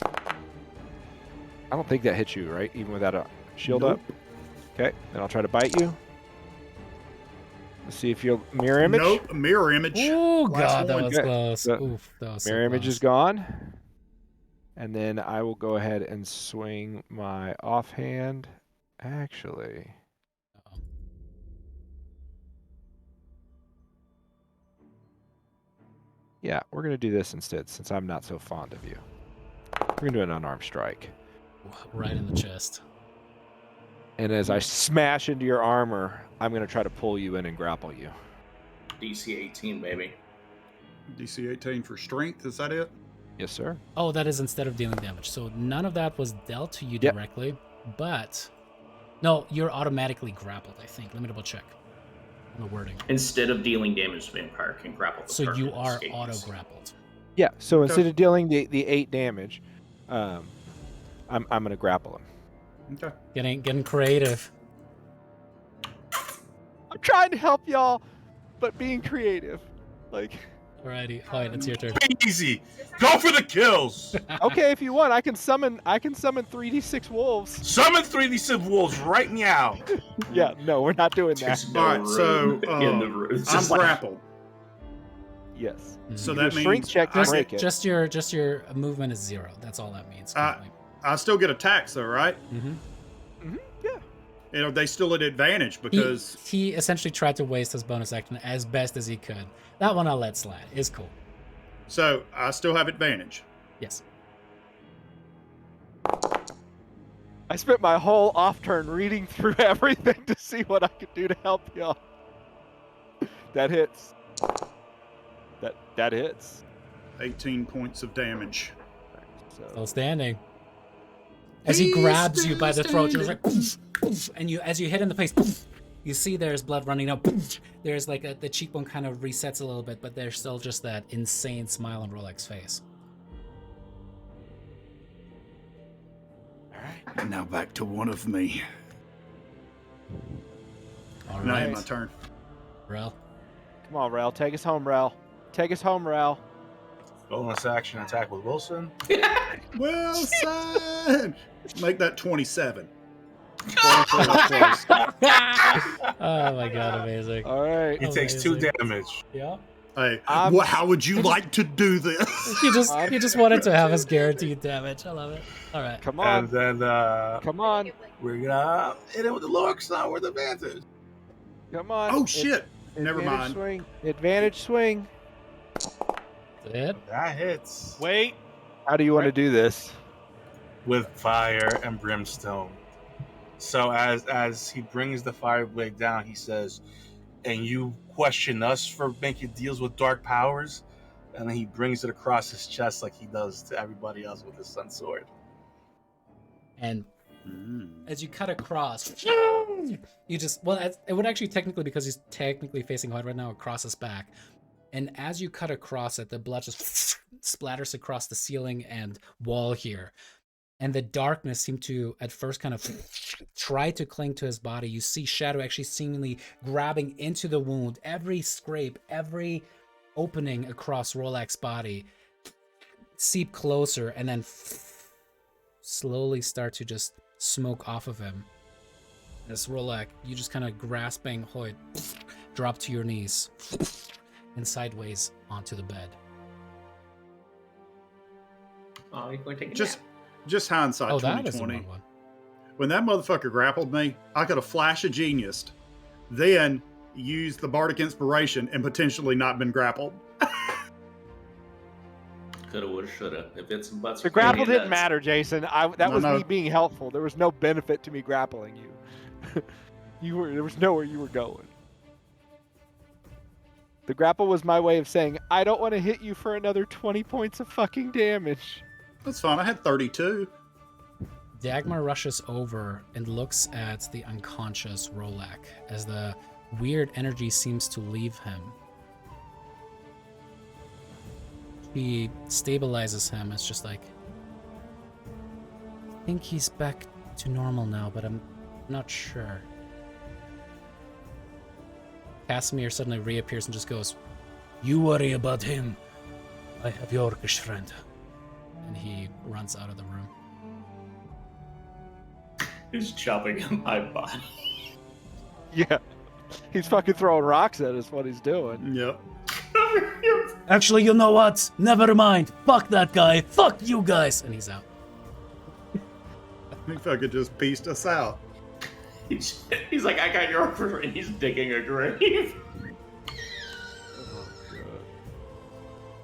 I don't think that hits you, right? Even without a shield Nope. up. Okay, then I'll try to bite you. Let's see if you'll mirror image. Nope, mirror image. Oh Last god, that one. was Good. close. The Oof, that was so Mirror image close. is gone. And then I will go ahead and swing my offhand. Actually, Uh-oh. yeah, we're going to do this instead since I'm not so fond of you. We're going to do an unarmed strike. Right in the chest. And as I smash into your armor, I'm going to try to pull you in and grapple you. DC 18, baby. DC 18 for strength, is that it? Yes, sir. Oh, that is instead of dealing damage. So none of that was dealt to you Yep. directly, but no, you're automatically grappled, I think. Let me double check on the wording. Instead of dealing damage, the vampire can grapple the So target you and are escape. auto grappled. Yeah, so Okay. instead of dealing the 8 damage, I'm going to grapple him. Okay. Getting creative. I'm trying to help y'all, but being creative. Like, Alrighty, Hoyt, it's your turn. Easy. Go for the kills. okay, if you want, I can summon 3d6 wolves. Summon 3D wolves right now. Yeah, no, we're not doing that. There's no All right, so, room in the room. It's I'm just like- grappled. Yes. So Do that a strength means check to I, break it. Just your movement is 0. That's all that means. currently. I still get attacks though, right? Yeah. And are they still at advantage because he essentially tried to waste his bonus action as best as he could. That one I'll let slide. It's cool. so I still have advantage. Yes. I spent my whole off turn reading through everything to see what I could do to help y'all. That hits. That hits. 18 points of damage. Still standing. As he grabs you by the throat, you're like, poof, poof, and as you hit in the face, poof, you see there's blood running out. Poof, there's like the cheekbone kind of resets a little bit, but there's still just that insane smile on Rolex's face. And now back to one of me. All Now right, my turn. Rel. Come on, Rel. Take us home, Rel. Take us home, Rel. Bonus action attack with Wilson. Wilson! Make that 27. Oh my god, amazing. All right. He takes 2 Amazing. damage. Yeah. Hey, I'm- how would you like to do this? He just wanted to have his guaranteed damage. I love it. All right. Come on. And then Come on. we're gonna hit it with the lower side with advantage. Come on. Oh shit! Never Advantage mind. Swing. Advantage swing. It. That hits Wait. How do you want to do this? with fire and brimstone. So as he brings the fire blade down, he says, "And you question us for making deals with dark powers?" And then he brings it across his chest like he does to everybody else with his sun sword. And as you cut across, you just it would actually technically, because he's technically facing Hoyt right now, across his back. And as you cut across it, the blood just splatters across the ceiling and wall here. And the darkness seemed to at first kind of try to cling to his body. You see Shadow actually seemingly grabbing into the wound, every scrape, every opening across Rolak's body seep closer, and then slowly start to just smoke off of him. As Rolak, you just kind of grasping Hoyt, drop to your knees and sideways onto the bed. Oh, you're going to take a Just nap. hindsight Oh, that is a 2020. wrong one. when that motherfucker grappled me, I could have flash of genius, then used the bardic inspiration and potentially not been grappled. Coulda, woulda, shoulda. If it's some butts. The for Canadian grapple didn't nuts. matter, Jason. That was me being helpful. There was no benefit to me grappling you. There was nowhere you were going. The grapple was my way of saying, I don't want to hit you for another 20 points of fucking damage. That's fine. I had 32. Dagmar rushes over and looks at the unconscious Rolak as the weird energy seems to leave him. She stabilizes him. It's just like, I think he's back to normal now, but I'm not sure. Casimir suddenly reappears and just goes, You worry about him. I have Yorkish friend. and he runs out of the room. He's chopping up my body. Yeah. He's fucking throwing rocks at us, what he's doing. Yep. Actually, you know what? Never mind. Fuck that guy. Fuck you guys. And he's out. He fucking just pieced us out. He's like, I got your offer, and he's digging a grave.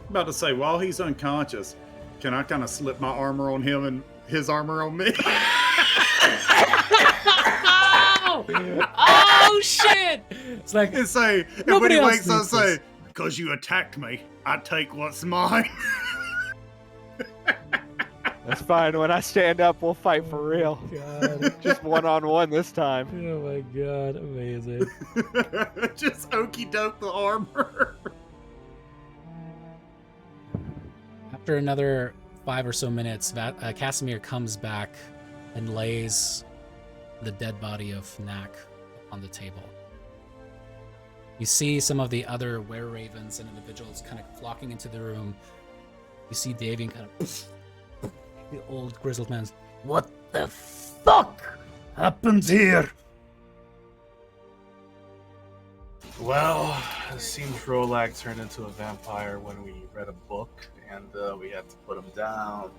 About to say, while he's unconscious, can I kind of slip my armor on him and his armor on me? Oh shit! It's like, and say, and when nobody he else wakes up, needs say, this. because you attacked me, I take what's mine. That's fine. When I stand up, we'll fight for real. God. Just one-on-one this time. Oh my god, amazing. Just okey doke the armor. After another 5 or so minutes, Casimir comes back and lays the dead body of Knack on the table. You see some of the other were-ravens and individuals kind of flocking into the room. You see Davian kind of... the old grizzled man. What the fuck happened here? Well, it seems Rolak turned into a vampire when we read a book, and we had to put him down.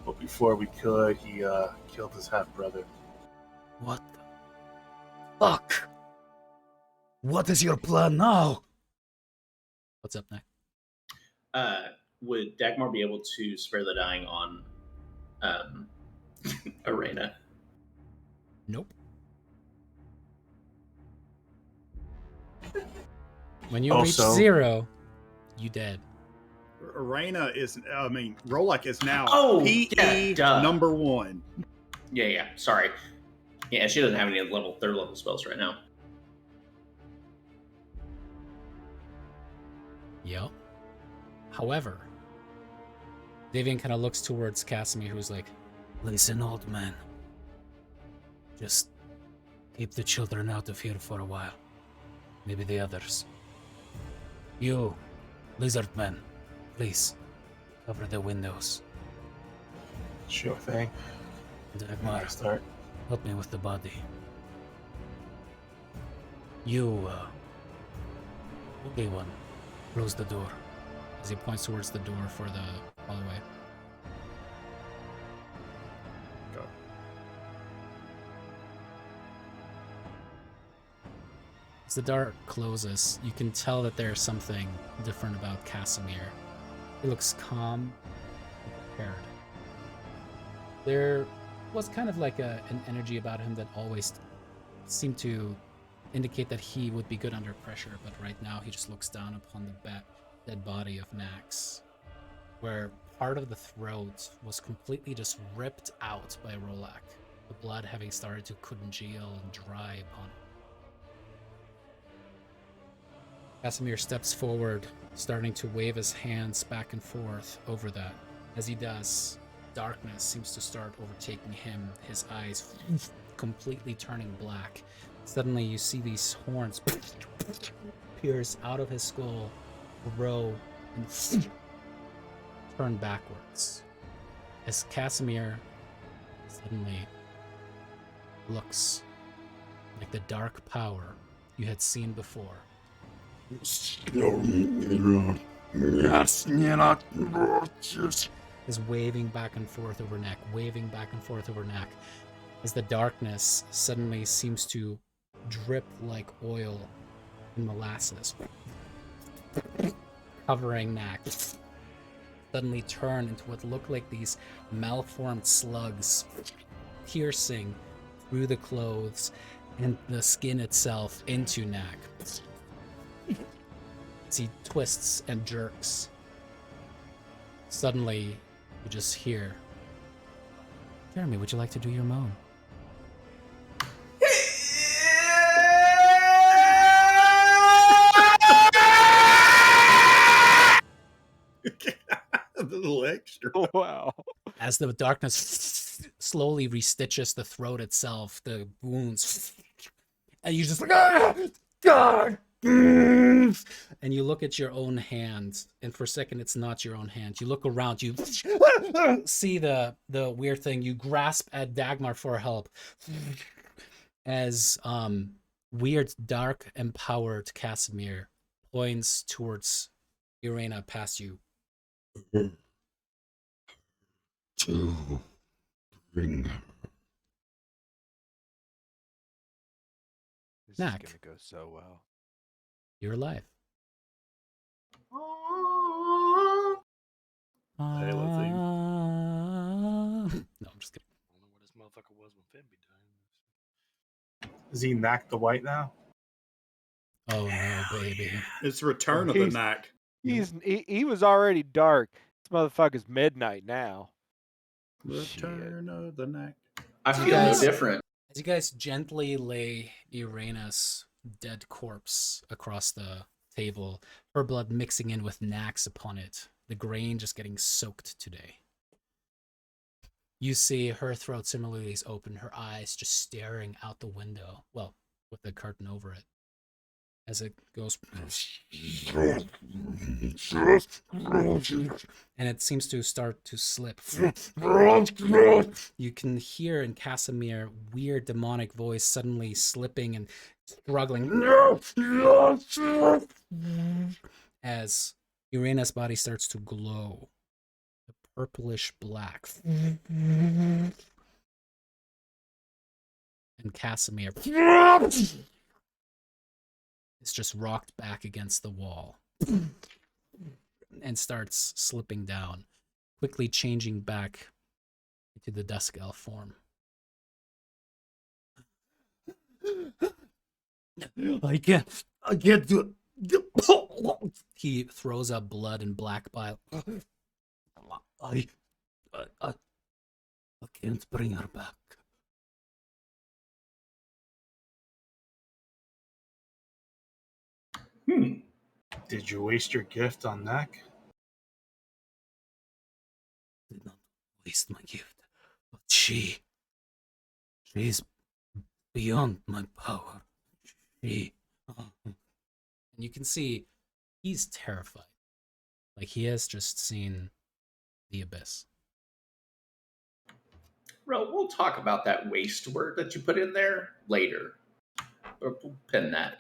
But before we could, he killed his half-brother. What the fuck? What is your plan now? What's up next? Would Dagmar be able to spare the dying on Arena? Nope. When you reach 0, you dead. Arena is, Rolak is now PE number 1. Yeah, sorry. Yeah, she doesn't have any third level spells right now. Yep. However, Davian kind of looks towards Casimir, who's like, Listen, old man. Just keep the children out of here for a while. Maybe the others. You, lizard man, please cover the windows. Sure thing. Dagmar, Start. help me with the body. You, only one, close the door. as he points towards the door for the hallway. Go. As the door closes, you can tell that there's something different about Casimir. He looks calm and prepared. There was kind of like an energy about him that always seemed to indicate that he would be good under pressure, but right now he just looks down upon the dead body of Nax, where part of the throat was completely just ripped out by Rolak, the blood having started to congeal and dry upon it. Casimir steps forward, starting to wave his hands back and forth over that. As he does, darkness seems to start overtaking him, his eyes completely turning black. Suddenly you see these horns pierce out of his skull, grow, and turn backwards. As Casimir suddenly looks like the dark power you had seen before. Is waving back and forth over neck, waving back and forth over neck. as the darkness suddenly seems to drip like oil in molasses, covering Knack. Suddenly turn into what look like these malformed slugs, piercing through the clothes and the skin itself into Knack. As he twists and jerks, suddenly you just hear, Jeremy, would you like to do your moan? A little extra. Wow. As the darkness slowly restitches the throat itself, the wounds, and you just like, ah, God! And you look at your own hand, and for a second, it's not your own hand. You look around, you see the weird thing. You grasp at Dagmar for help, as weird, dark, empowered Casimir points towards Irena past you. To bring her. This Knack. is gonna go so well. You're alive. Halo theme. No, I'm just kidding. I don't know where this motherfucker was when Finn be dying. Is he Knack the White now? Oh no, baby. It's Return of the He's- Knack. He was already dark. This motherfucker's midnight now. Return of the Knack. I feel no guys- different. As you guys gently lay Irena's dead corpse across the table, her blood mixing in with Knack's upon it, the grain just getting soaked today. You see her throat similarly is open, her eyes just staring out the window, well, with the curtain over it, as it goes, and it seems to start to slip. You can hear in Casimir weird demonic voice suddenly slipping and struggling as Irena's body starts to glow, a purplish black, and Casimir is just rocked back against the wall and starts slipping down, quickly changing back into the dusk elf form. I can't do it. He throws up blood and black bile. I can't bring her back. Did you waste your gift on Knack? Did not waste my gift, but she's beyond my power. And you can see he's terrified. Like he has just seen the abyss. Bro, we'll talk about that waste word that you put in there later. We'll pin that.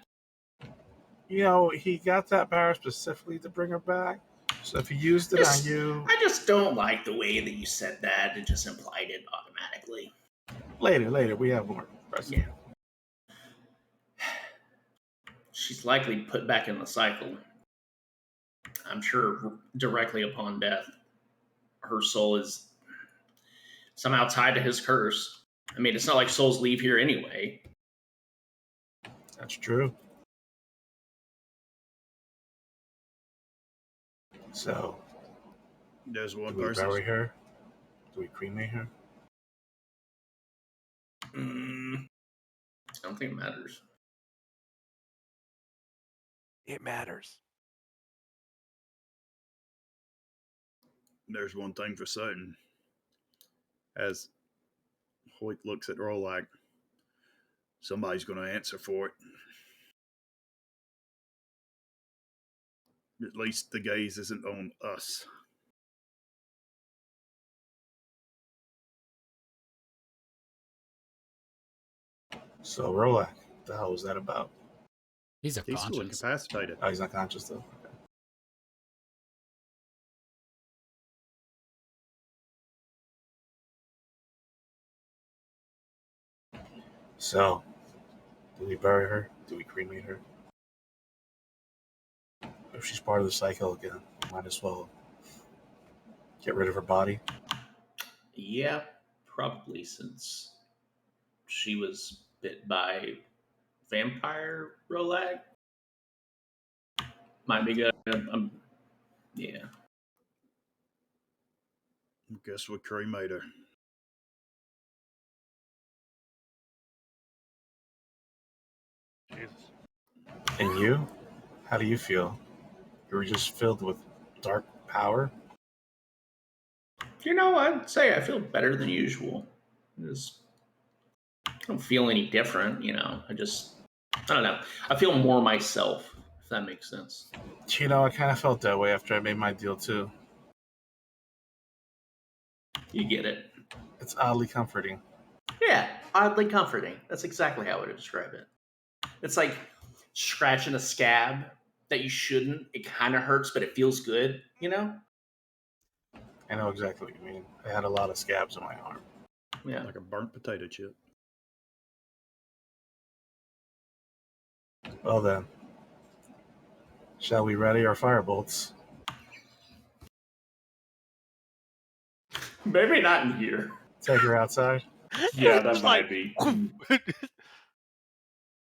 You know, he got that power specifically to bring her back. So if he used it on you, I just don't like the way that you said that. It just implied it automatically. later, we have more. Yeah. She's likely put back in the cycle. I'm sure directly upon death, her soul is somehow tied to his curse. I mean, it's not like souls leave here anyway. That's true. So, There's one do we person. bury her? Do we cremate her? I don't think it matters. It matters. There's one thing for certain. As Hoyt looks at Rolak, somebody's going to answer for it. At least the gaze isn't on us. So, Rolak, what the hell was that about? He's He's still unconscious. incapacitated. Oh, he's not conscious though. So, do we bury her? Do we cremate her? If she's part of the cycle again, might as well get rid of her body. Yeah, probably since she was bit by vampire Rolag. Might be good. Yeah. Guess we cremate her. Jesus. And you? How do you feel? You were just filled with dark power? You know, I'd say I feel better than usual. I don't feel any different, you know. I don't know. I feel more myself, if that makes sense. You know, I kind of felt that way after I made my deal, too. You get it. It's oddly comforting. Yeah, oddly comforting. That's exactly how I would describe it. It's like scratching a scab that you shouldn't. It kind of hurts, but it feels good, you know? I know exactly what you mean. I had a lot of scabs on my arm. Yeah. Like a burnt potato chip. Well then, shall we ready our firebolts? Maybe not in here. Take her outside? Yeah, that might be.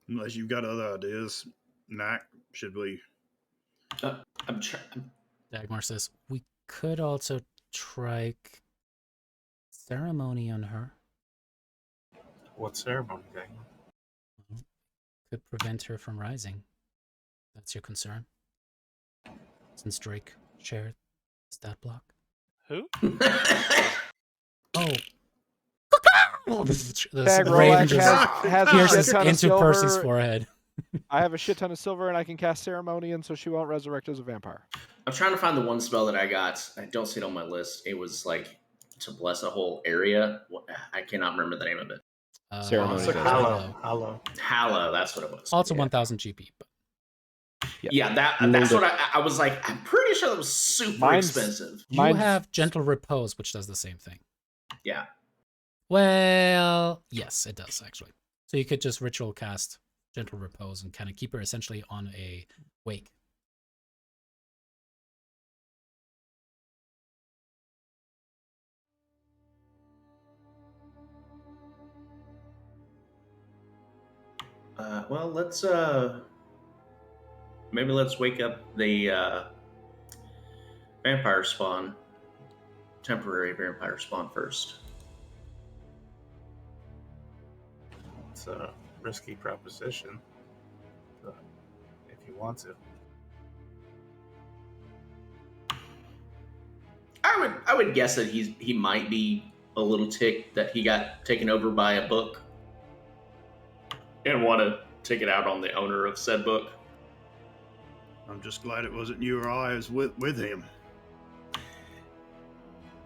Unless you've got other ideas. Knack, should we? I'm trying. Dagmar says, we could also try ceremony on her. What ceremony, Dagmar? Could prevent her from rising. That's your concern? Since Drake shared stat block. Who? Oh. Bag raven Rolex just has a pierces shit ton of into Percy's silver. forehead. I have a shit ton of silver, and I can cast Ceremonian, so she won't resurrect as a vampire. I'm trying to find the one spell that I got. I don't see it on my list. It was like to bless a whole area. I cannot remember the name of it. Ceremony It's like does Hallow. Hallow, that's what it was. Also yeah. 1000 GP. But Yeah, that's what I was like. I'm pretty sure that was super expensive. You have Gentle Repose, which does the same thing. Yeah. Well, yes, it does, actually. So you could just ritual cast Gentle Repose and kind of keep her essentially on a wake. Well, maybe let's wake up the vampire spawn, temporary vampire spawn first. It's a risky proposition, but if you want to. I would guess that he might be a little ticked that he got taken over by a book and want to take it out on the owner of said book. I'm just glad it wasn't you or I was with him.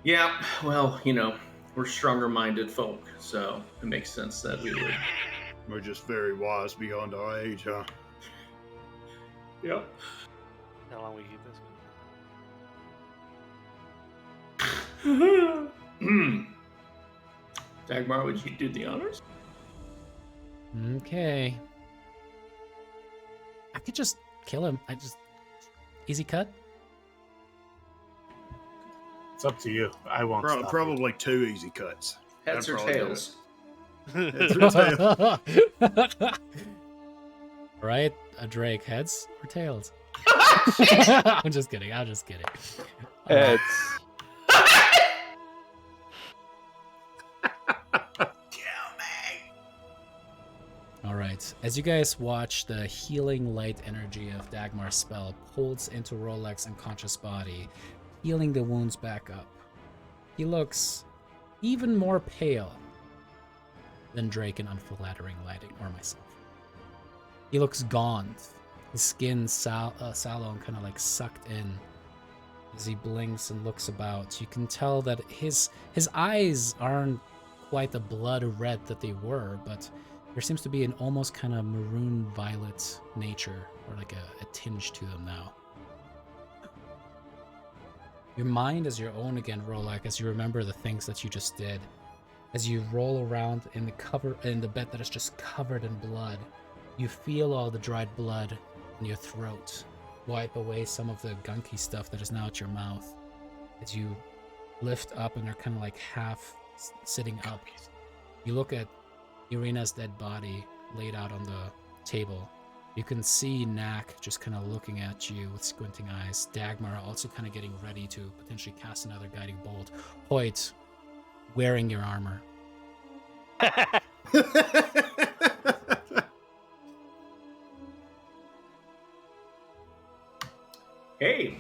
Yeah, well, you know, we're stronger-minded folk, so it makes sense that we would. We're just very wise beyond our age, huh? Yep. How long we keep this? Dagmar, would you do the honors? Okay. I could just kill him. Easy cut. It's up to you. I won't stop Probably 2 easy cuts. Heads or tails? Heads or tails? Right? A Drake, heads or tails? I'm just kidding. Heads. All right. As you guys watch, the healing light energy of Dagmar's spell pulls into Rolex's unconscious body, healing the wounds back up. He looks even more pale than Drake in unflattering lighting, or myself. He looks gaunt. His skin sallow and kind of like sucked in. As he blinks and looks about, you can tell that his eyes aren't quite the blood red that they were, but there seems to be an almost kind of maroon violet nature, or like a tinge to them now. Your mind is your own again, Rolak, as you remember the things that you just did. As you roll around in the bed that is just covered in blood, you feel all the dried blood in your throat. Wipe away some of the gunky stuff that is now at your mouth. As you lift up and are kind of like half sitting up, you look at Irina's dead body laid out on the table. You can see Knack just kind of looking at you with squinting eyes. Dagmar also kind of getting ready to potentially cast another guiding bolt. Hoyt wearing your armor. Hey,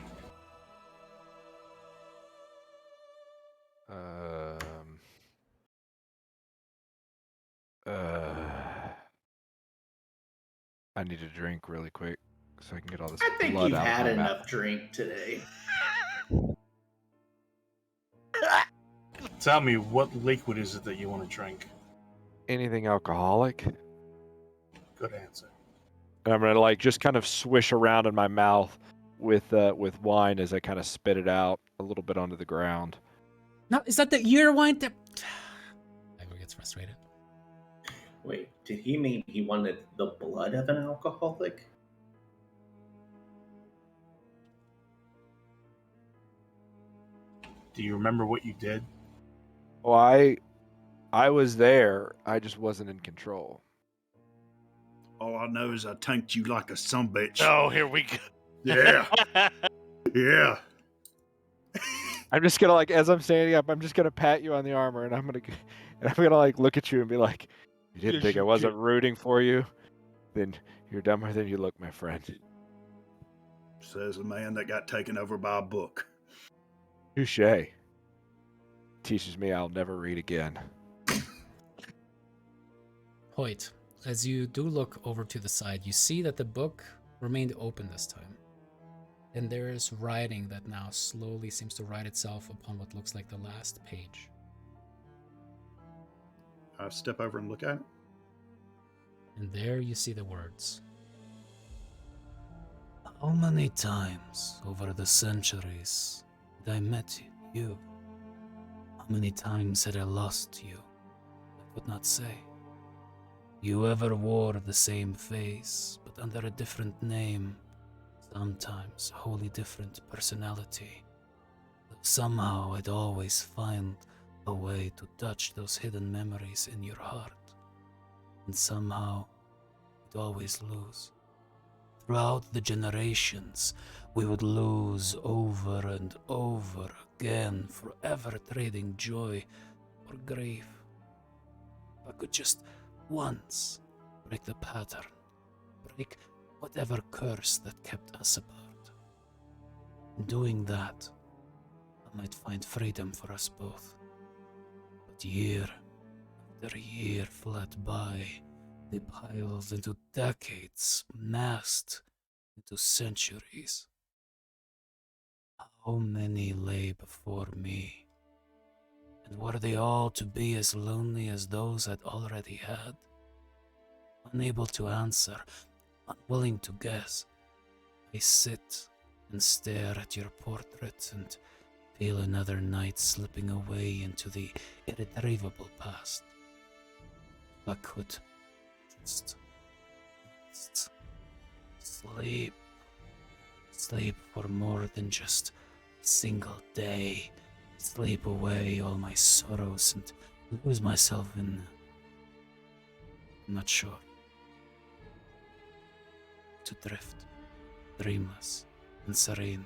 I need a drink really quick so I can get all this I think blood you've out of had my enough mouth. drink today. Tell me, what liquid is it that you want to drink? Anything alcoholic? Good answer. And I'm gonna like just kind of swish around in my mouth with wine as I kind of spit it out a little bit onto the ground. No, is that the year wine that... Dagmar gets frustrated. Wait, did he mean he wanted the blood of an alcoholic? Do you remember what you did? Well, I was there. I just wasn't in control. All I know is I tanked you like a sumbitch. Oh, here we go. Yeah. Yeah. I'm just gonna like as I'm standing up, I'm just gonna pat you on the armor, and I'm gonna like look at you and be like, "You didn't Yes, think I you wasn't did. rooting for you? Then you're dumber than you look, my friend." Says the man that got taken over by a book. Touche. Teaches me I'll never read again. Hoyt, as you do look over to the side, you see that the book remained open this time. And there is writing that now slowly seems to write itself upon what looks like the last page. I step over and look at it. And there you see the words. How many times over the centuries had I met you? How many times had I lost you? I could not say. You ever wore the same face, but under a different name, sometimes a wholly different personality. Though somehow I'd always find a way to touch those hidden memories in your heart. And somehow I'd always lose. Throughout the generations, we would lose over and over again, forever trading joy or grief. If I could just once break the pattern, break whatever curse that kept us apart. In doing that, I might find freedom for us both. But year after year fled by. They piled into decades, massed into centuries. How many lay before me? And were they all to be as lonely as those I'd already had? Unable to answer, unwilling to guess, I sit and stare at your portrait and feel another night slipping away into the irretrievable past. I could just sleep. Sleep for more than just a single day. Sleep away all my sorrows and lose myself in... I'm not sure. To drift, dreamless and serene.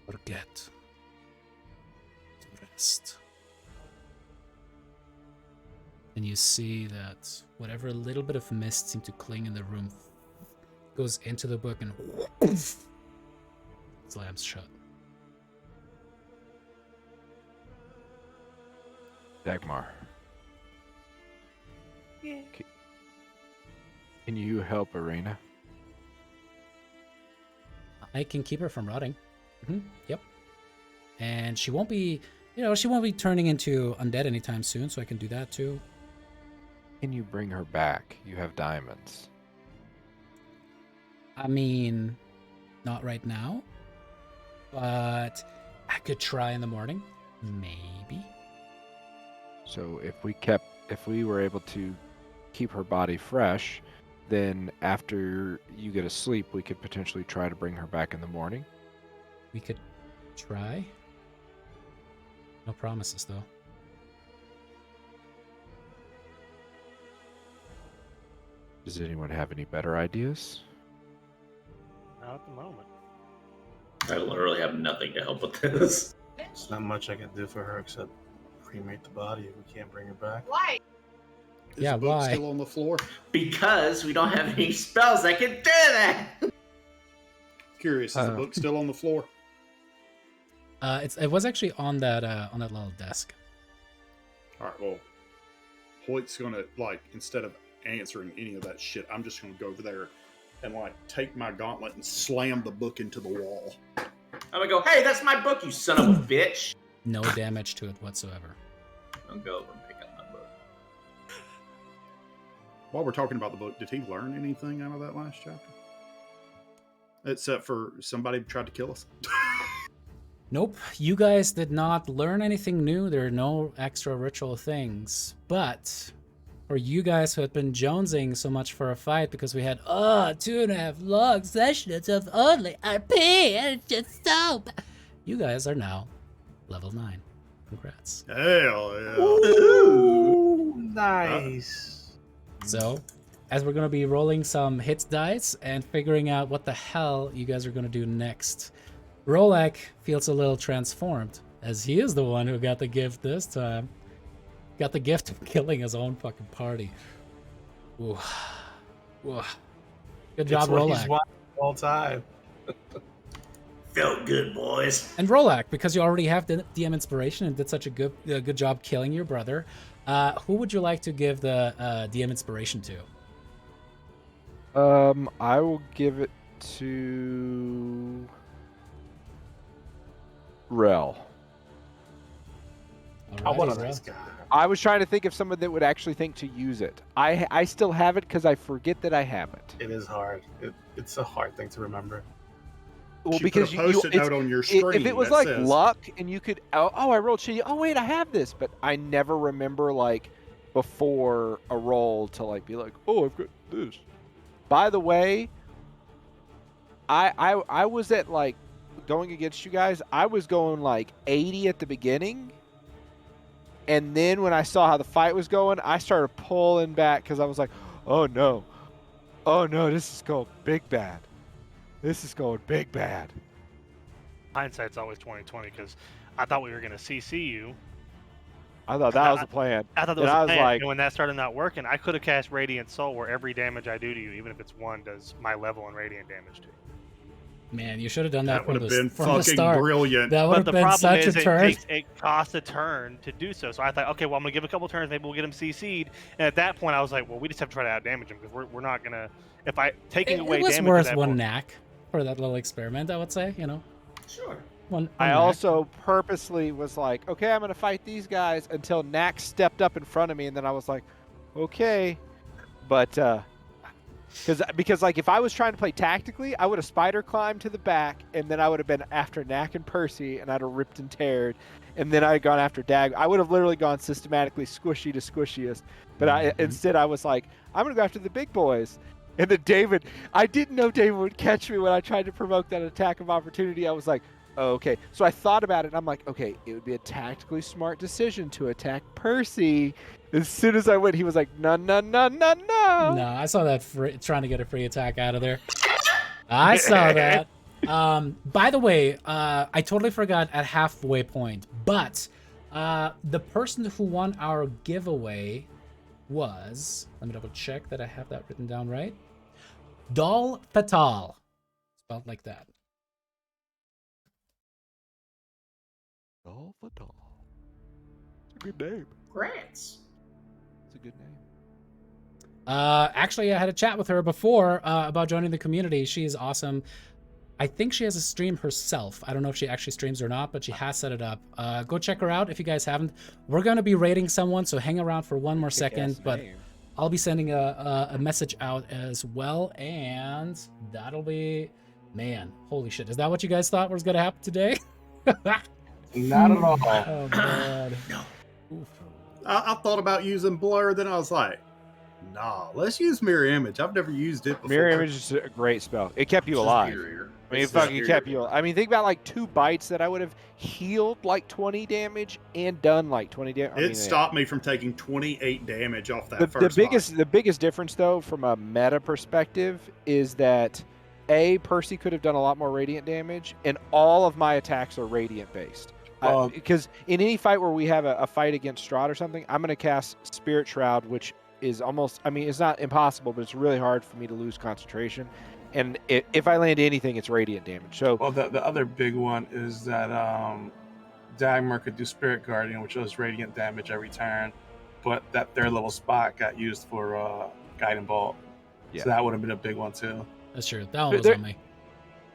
To forget. To rest. And you see that whatever little bit of mist seemed to cling in the room goes into the book and slams shut. Dagmar, Yeah. can you help Irina? I can keep her from rotting. Yep. And she won't be, she won't be turning into undead anytime soon, so I can do that too. Can you bring her back? You have diamonds. I mean, not right now, but I could try in the morning. Maybe. So if we were able to keep her body fresh, then after you get asleep, we could potentially try to bring her back in the morning. We could try. No promises, though. Does anyone have any better ideas? Not at the moment. I literally have nothing to help with this. There's not much I can do for her except cremate the body if we can't bring her back. Why? Is Yeah, the book why? still on the floor? Because we don't have any spells that can do that. Curious, is the book still on the floor? It was actually on that little desk. All right, well, Hoyt's gonna, like, instead of answering any of that shit, I'm just gonna go over there and, like, take my gauntlet and slam the book into the wall. I'm gonna go, hey, that's my book, you son of a bitch. No damage to it whatsoever. I'll go over and pick up my book. While we're talking about the book, did he learn anything out of that last chapter? Except for somebody tried to kill us? Nope, you guys did not learn anything new. There are no extra ritual things. But for you guys who had been jonesing so much for a fight because we had 2.5 long sessions of only RP and it's just so bad. You guys are now level 9. Congrats. Hell yeah. Ooh, nice. So, as we're going to be rolling some hit dice and figuring out what the hell you guys are going to do next, Rolak feels a little transformed, as he is the one who got the gift this time. Got the gift of killing his own fucking party. Ooh. Ooh. Good job, It's what he's Rolak. watching all time. Felt good, boys. And Rolak, because you already have the DM inspiration and did such a good job killing your brother, who would you like to give the DM inspiration to? I will give it to Rel. I want a Alrighty, nice Rel. guy. I was trying to think of someone that would actually think to use it. I still have it because I forget that I have it. It is hard. It's a hard thing to remember. Well, You because put a post-it note on your screen if it was that like says- luck and you could, I rolled shitty. Oh wait, I have this, but I never remember like before a roll to like be like, oh, I've got this. By the way, I was at like going against you guys. I was going like 80 at the beginning, and then when I saw how the fight was going, I started pulling back because I was like, oh no, this is going big bad. This is going big bad. Hindsight's always 20/20 because I thought we were gonna CC you. I thought that was the plan. I thought that And was I the was plan. like- And when that started not working, I could have cast Radiant Soul, where every damage I do to you, even if it's 1, does my level and radiant damage to you. Man, you should have done that, That would have been from the fucking start. brilliant. That would But have the been problem such is a turn. it costs a turn to do so. So I thought, okay, well, I'm going to give a couple turns. Maybe we'll get him CC'd. And at that point, I was like, well, we just have to try to outdamage him because we're not going to... If I... Taking away It was damage at worth that one point, knack for that little experiment, I would say, you know. Sure. One I knack. also purposely was like, okay, I'm going to fight these guys until Nax stepped up in front of me, and then I was like, okay. But, because like, if I was trying to play tactically, I would have spider climbed to the back, and then I would have been after Knack and Percy, and I'd have ripped and teared, and then I had gone after Dag. I would have literally gone systematically squishy to squishiest. But instead, I was like, I'm going to go after the big boys. And then David, I didn't know David would catch me when I tried to provoke that attack of opportunity. I was like, oh, okay. So I thought about it, and I'm like, okay, it would be a tactically smart decision to attack Percy. As soon as I went, he was like, no. No, I saw that trying to get a free attack out of there. I saw that. By the way, I totally forgot at halfway point, but the person who won our giveaway was, let me double check that I have that written down right. Dal Fatal. Spelled like that. Dal Fatal. It's a good name. Grants. It's a good name. Actually, I had a chat with her before about joining the community. She's awesome. I think she has a stream herself. I don't know if she actually streams or not, but she has set it up. Go check her out if you guys haven't. We're going to be rating someone, so hang around for one more second. But I'll be sending a message out as well, and that'll be... Man, holy shit. Is that what you guys thought was going to happen today? Not at all. Oh, God. No. Oof. I thought about using blur, then I was like, nah, let's use mirror image. I've never used it before. Mirror image is a great spell. It kept you It's alive. superior. I mean, it It's fucking superior. kept you. I mean, think about like 2 bites that I would have healed like 20 damage and done like 20 damage. It stopped me from taking 28 damage off that The first biggest difference though, from a meta perspective, is that Percy could have done a lot more radiant damage, and all of my attacks are radiant based. Because in any fight where we have a fight against Strahd or something, I'm going to cast Spirit Shroud, which is almost, I mean, it's not impossible, but it's really hard for me to lose concentration. And if I land anything, it's radiant damage. So, well, the other big one is that Dagmar could do Spirit Guardian, which does radiant damage every turn, but that third level spot got used for Guiding Bolt. Yeah. So that would have been a big one too. That's true. That one was on me.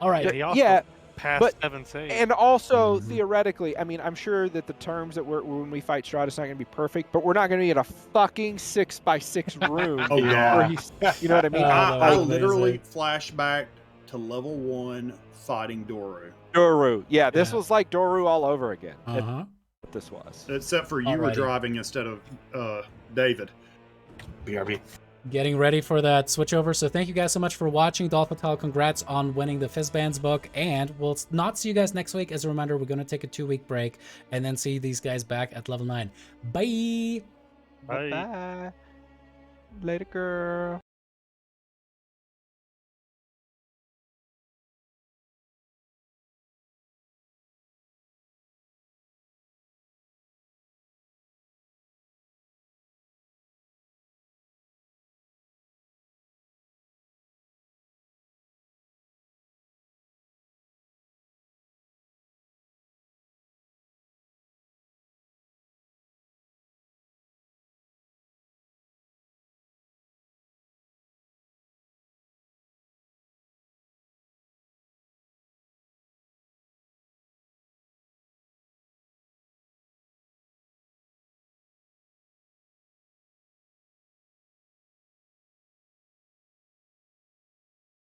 All right. He also passed 7 saves. And also, theoretically, I mean, I'm sure that the terms that when we fight Strahd, it's not going to be perfect, but we're not going to get a fucking 6x6 room. Oh, yeah. Where he's, you know what I mean? I literally flashbacked to level 1 fighting Doru. Doru. Yeah, this was like Doru all over again. Uh-huh. What this was. Except for you were Alrighty. driving instead of David. BRB. Getting ready for that switchover. So thank you guys so much for watching. Dolph Patel, congrats on winning the Fizzbands book. And we'll not see you guys next week. As a reminder, we're going to take a 2-week break and then see these guys back at level 9. Bye. Bye. Bye. Later, girl.